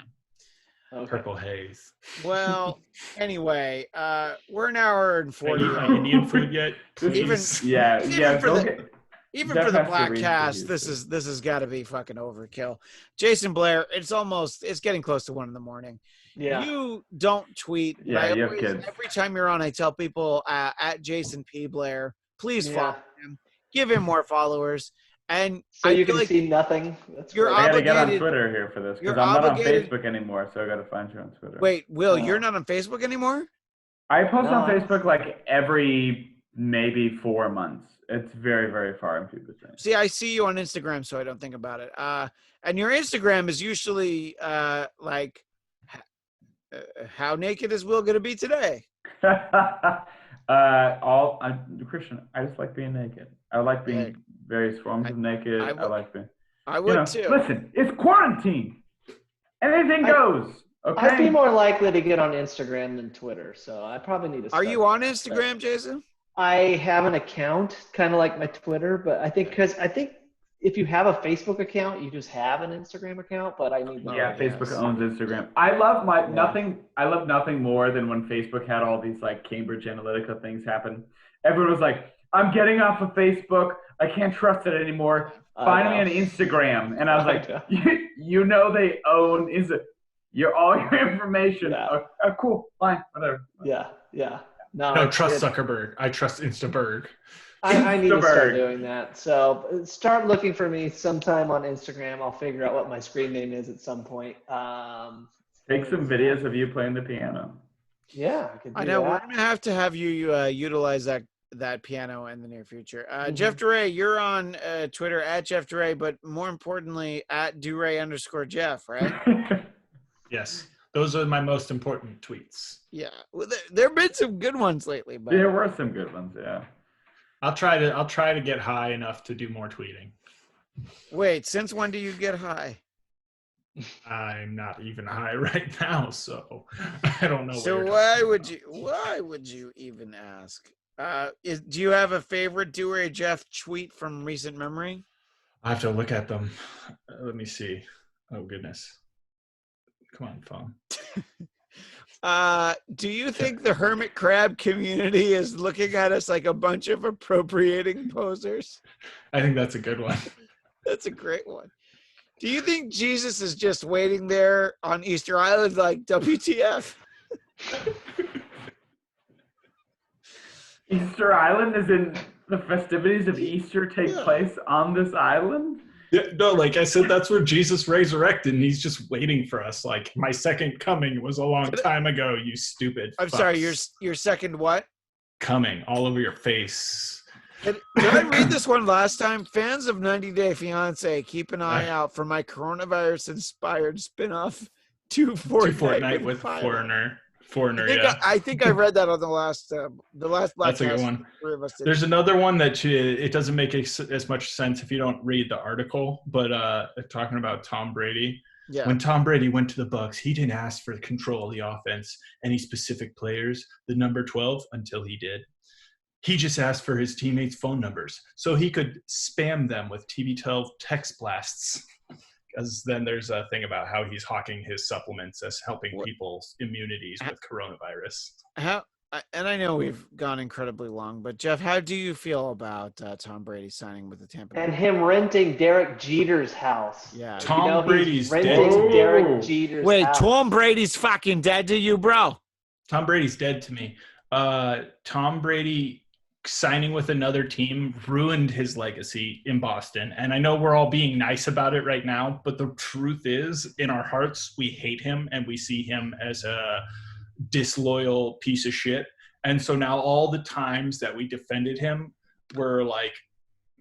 Speaker 4: Okay. Purple haze.
Speaker 2: Well, anyway, we're an hour and 40.
Speaker 4: Indian food yet?
Speaker 2: Even for the Bladtcast, this has got to be fucking overkill. Jason Blair, it's getting close to 1 a.m. Yeah. You don't tweet.
Speaker 1: Yeah, you have kids.
Speaker 2: Every time you're on, I tell people at Jason P. Blair, please follow him, give him more followers. And
Speaker 3: so you can see nothing.
Speaker 1: I got to get on Twitter here for this because I'm not on Facebook anymore, so I got to find you on Twitter.
Speaker 2: Wait, Will, you're not on Facebook anymore?
Speaker 1: I post on Facebook like every maybe 4 months. It's very, very far in people's time.
Speaker 2: See, I see you on Instagram, so I don't think about it. And your Instagram is usually like, how naked is Will going to be today?
Speaker 1: Christian, I just like being naked. I like being various forms of naked. I like being.
Speaker 2: I would too.
Speaker 1: Listen, it's quarantine. Anything goes. Okay.
Speaker 3: I'd be more likely to get on Instagram than Twitter, so I probably need to.
Speaker 2: Are you on Instagram, Jason?
Speaker 3: I have an account, kind of like my Twitter, but I think if you have a Facebook account, you just have an Instagram account. But I need.
Speaker 1: Facebook owns Instagram. I love nothing. I love nothing more than when Facebook had all these like Cambridge Analytica things happen. Everyone was like, "I'm getting off of Facebook. I can't trust it anymore. Find me on Instagram." And I was like, "You know they own all your information."
Speaker 3: Yeah.
Speaker 1: Oh, cool, fine, whatever.
Speaker 3: Yeah.
Speaker 4: No, trust Zuckerberg. I trust Instaberg.
Speaker 3: I need to start doing that. So start looking for me sometime on Instagram. I'll figure out what my screen name is at some point.
Speaker 1: Take some videos of you playing the piano.
Speaker 3: Yeah,
Speaker 2: I know. We're gonna have you utilize that piano in the near future. Jeff DeRay, you're on Twitter at Jeff DeRay, but more importantly at DeRay_Jeff, right?
Speaker 4: Yes. Those are my most important tweets.
Speaker 2: Yeah. Well, there have been some good ones lately, but
Speaker 1: there were some good ones, yeah.
Speaker 4: I'll try to get high enough to do more tweeting.
Speaker 2: Wait, since when do you get high?
Speaker 4: I'm not even high right now, so I don't know.
Speaker 2: So why would you even ask? Do you have a favorite DeRay Jeff tweet from recent memory?
Speaker 4: I have to look at them. Let me see. Oh goodness. Come on, phone.
Speaker 2: Do you think the hermit crab community is looking at us like a bunch of appropriating posers?
Speaker 4: I think that's a good one.
Speaker 2: That's a great one. Do you think Jesus is just waiting there on Easter Island like WTF?
Speaker 1: Easter Island is in the festivities of Easter take place on this island?
Speaker 4: Yeah, no, like I said, that's where Jesus resurrected, and he's just waiting for us. Like, my second coming was a long time ago, you stupid
Speaker 2: I'm
Speaker 4: fucks.
Speaker 2: sorry, your second what?
Speaker 4: Coming, all over your face.
Speaker 2: Did I read this one last time? Fans of 90 Day Fiancé, keep an eye out for my coronavirus-inspired spin-off, Two Fortnite with
Speaker 4: Foreigner.
Speaker 2: I think I read that on the last Bladtcast.
Speaker 4: That's a good one. There's another one that it doesn't make as much sense if you don't read the article, but talking about Tom Brady. Yeah. When Tom Brady went to the Bucs, he didn't ask for control of the offense, any specific players, the number 12, until he did. He just asked for his teammates' phone numbers so he could spam them with TB12 text blasts. Because then there's a thing about how he's hawking his supplements as helping people's immunities with coronavirus.
Speaker 2: And I know we've gone incredibly long, but Jeff, how do you feel about Tom Brady signing with the Tampa Bay?
Speaker 3: And him renting Derek Jeter's house.
Speaker 2: Yeah.
Speaker 4: Tom Brady's
Speaker 3: renting
Speaker 4: dead.
Speaker 3: Derek Jeter's
Speaker 2: Wait,
Speaker 3: house.
Speaker 2: Tom Brady's fucking dead to you, bro?
Speaker 4: Tom Brady's dead to me. Tom Brady signing with another team ruined his legacy in Boston. And I know we're all being nice about it right now, but the truth is, in our hearts, we hate him and we see him as a disloyal piece of shit. And so now all the times that we defended him, we're like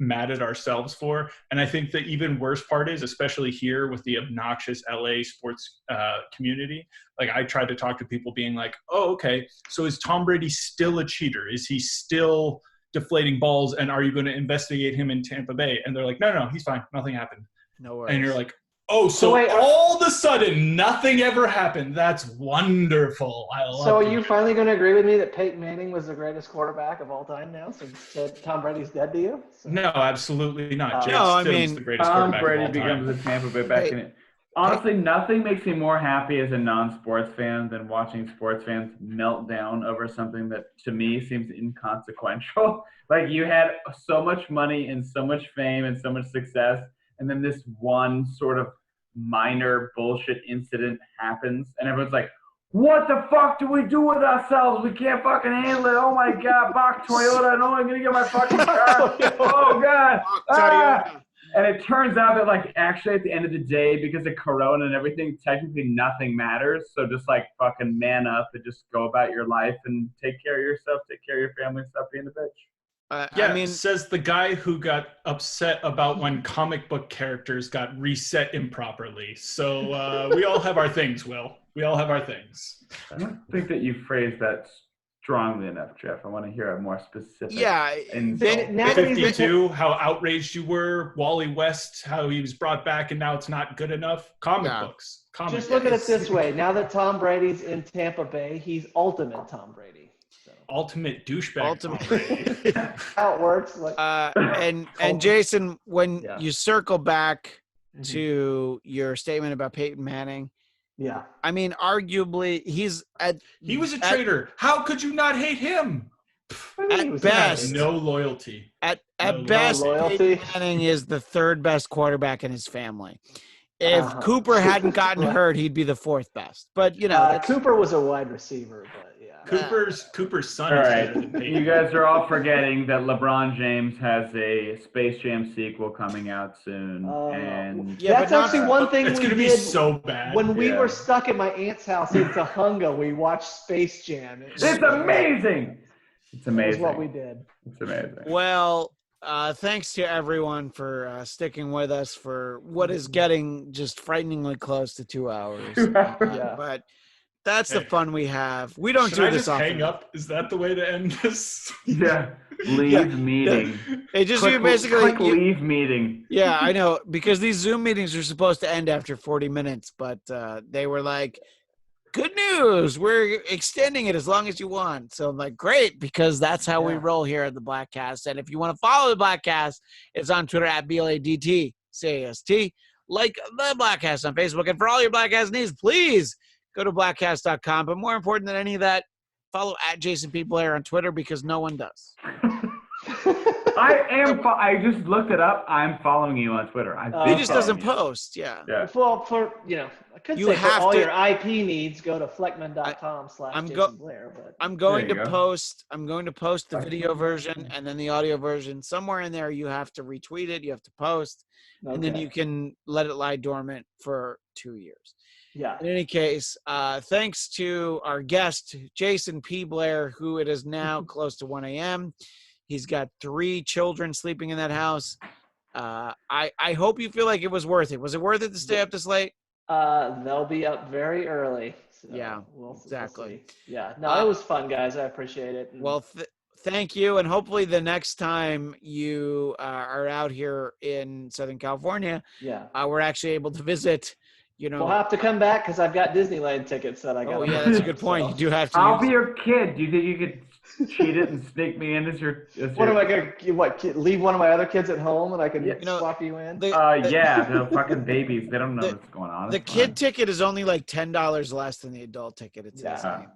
Speaker 4: mad at ourselves for. And I think the even worse part is, especially here with the obnoxious LA sports community, like I tried to talk to people being like, oh, okay, so is Tom Brady still a cheater? Is he still deflating balls? And are you going to investigate him in Tampa Bay? And they're like, no, he's fine. Nothing happened.
Speaker 2: No worries.
Speaker 4: And you're like, oh, so wait, all of a sudden nothing ever happened. That's wonderful. I love it.
Speaker 3: So are you finally going to agree with me that Peyton Manning was the greatest quarterback of all time now, since Tom Brady's dead to you? So.
Speaker 4: No, absolutely not.
Speaker 2: No, I mean,
Speaker 4: the greatest
Speaker 1: Tom
Speaker 4: quarterback
Speaker 1: Brady
Speaker 4: of all time.
Speaker 1: becomes a Tampa Bay back in it. Honestly, nothing makes me more happy as a non-sports fan than watching sports fans melt down over something that to me seems inconsequential. Like you had so much money and so much fame and so much success, and then this one sort of minor bullshit incident happens, and everyone's like, what the fuck do we do with ourselves? We can't fucking handle it. Oh my God, Bach Toyota, no, I'm gonna get my fucking car. Oh God. Ah. And it turns out that like actually at the end of the day, because of Corona and everything, technically nothing matters. So just like fucking man up and just go about your life and take care of yourself, take care of your family, and stop being a bitch.
Speaker 4: I mean, says the guy who got upset about when comic book characters got reset improperly. So we all have our things, Will. We all have our things.
Speaker 1: I don't think that you phrased that strongly enough, Jeff. I want to hear a more specific.
Speaker 2: Yeah.
Speaker 3: Now
Speaker 4: 52, how outraged you were. Wally West, how he was brought back and now it's not good enough. Comic books.
Speaker 3: Just look at it this way. Now that Tom Brady's in Tampa Bay, he's ultimate Tom Brady.
Speaker 4: Ultimate douchebag.
Speaker 3: How it works. Like,
Speaker 2: and Jason, when you circle back to your statement about Peyton Manning, I mean, arguably he
Speaker 4: was a traitor. How could you not hate him?
Speaker 2: At best,
Speaker 4: no loyalty.
Speaker 2: At best, Peyton Manning is the third best quarterback in his family. If Cooper hadn't gotten hurt, he'd be the fourth best. But you know,
Speaker 3: Cooper was a wide receiver, but
Speaker 4: Cooper's son.
Speaker 1: All right, you guys are all forgetting that LeBron James has a Space Jam sequel coming out soon, and
Speaker 3: that's actually one thing
Speaker 4: it's
Speaker 3: we
Speaker 4: gonna
Speaker 3: did
Speaker 4: be so bad.
Speaker 3: When we were stuck at my aunt's house in Tahunga. We watched Space Jam.
Speaker 1: It's amazing. It's amazing.
Speaker 3: That's what we did.
Speaker 1: It's amazing.
Speaker 2: Well, thanks to everyone for sticking with us for what is getting just frighteningly close to 2 hours. But that's the fun we have. We don't do this often.
Speaker 4: Hang up? Is that the way to end this?
Speaker 1: Yeah. Leave meeting.
Speaker 2: It just basically
Speaker 1: leave meeting.
Speaker 2: Yeah, I know, because these Zoom meetings are supposed to end after 40 minutes, but they were like, good news, we're extending it as long as you want. So I'm like, great, because that's how we roll here at the Bladtcast. And if you want to follow the Bladtcast, it's on Twitter at BLADTCAST. Like the Bladtcast on Facebook. And for all your Bladtcast needs, please go to bladtcast.com. But more important than any of that, follow at Jason P. Blair on Twitter, because no one does.
Speaker 1: I just looked it up. I'm following you on Twitter.
Speaker 2: He just doesn't post. Yeah.
Speaker 3: Well, for I could say for all your IP needs, go to fleckman.com/Jason Blair. But
Speaker 2: I'm going to post the video version and then the audio version. Somewhere in there, you have to retweet it. You have to post, and then you can let it lie dormant for 2 years.
Speaker 3: Yeah.
Speaker 2: In any case, thanks to our guest, Jason P. Blair, who it is now close to 1 a.m. He's got 3 children sleeping in that house. I hope you feel like it was worth it. Was it worth it to stay up this late?
Speaker 3: They'll be up very early. So
Speaker 2: exactly.
Speaker 3: We'll no, it was fun, guys. I appreciate it.
Speaker 2: Well, thank you. And hopefully the next time you are out here in Southern California, we're actually able to visit.
Speaker 3: We'll have to come back because I've got Disneyland tickets that I got.
Speaker 2: Oh, yeah, that's a good point. You do have to.
Speaker 1: I'll be your kid. Do you think you could cheat it and sneak me in as your.
Speaker 3: What am I gonna leave one of my other kids at home and I can swap you in?
Speaker 1: Yeah, they're fucking babies. They don't know what's going on.
Speaker 2: The kid ticket is only like $10 less than the adult ticket. It's insane.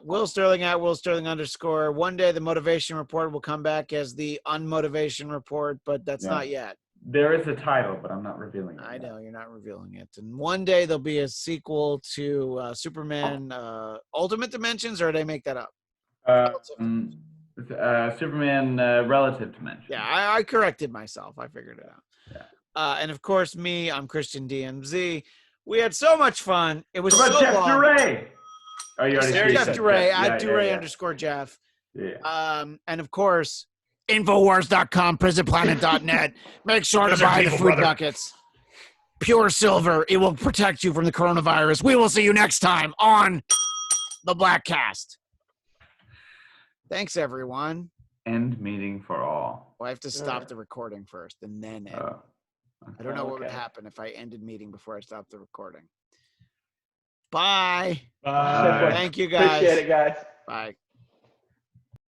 Speaker 2: Will Sterling at Will Sterling _ One day the motivation report will come back as the unmotivation report, but that's not yet.
Speaker 1: There is a title, but I'm not revealing it.
Speaker 2: I know you're not revealing it. And one day there'll be a sequel to Superman Ultimate Dimensions, or did I make that up?
Speaker 1: Superman Relative Dimensions.
Speaker 2: Yeah, I corrected myself. I figured it out.
Speaker 1: Yeah.
Speaker 2: And of course, I'm Christian DMZ. We had so much fun. It was
Speaker 1: what about
Speaker 2: so
Speaker 1: Jeff
Speaker 2: long.
Speaker 1: DeRay? Oh, you already
Speaker 2: Jeff
Speaker 1: said
Speaker 2: DeRay
Speaker 1: Jeff.
Speaker 2: at DeRay _ Jeff.
Speaker 1: Yeah.
Speaker 2: And of course, Infowars.com, PrisonPlanet.net. Make sure to buy the food buckets. Pure silver. It will protect you from the coronavirus. We will see you next time on the Bladtcast. Thanks, everyone.
Speaker 1: End meeting for all.
Speaker 2: Well, I have to stop the recording first and then end.
Speaker 1: Okay.
Speaker 2: I don't know what would happen if I ended meeting before I stopped the recording. Bye.
Speaker 4: Bye.
Speaker 2: Thank you, guys.
Speaker 3: Appreciate it, guys.
Speaker 2: Bye.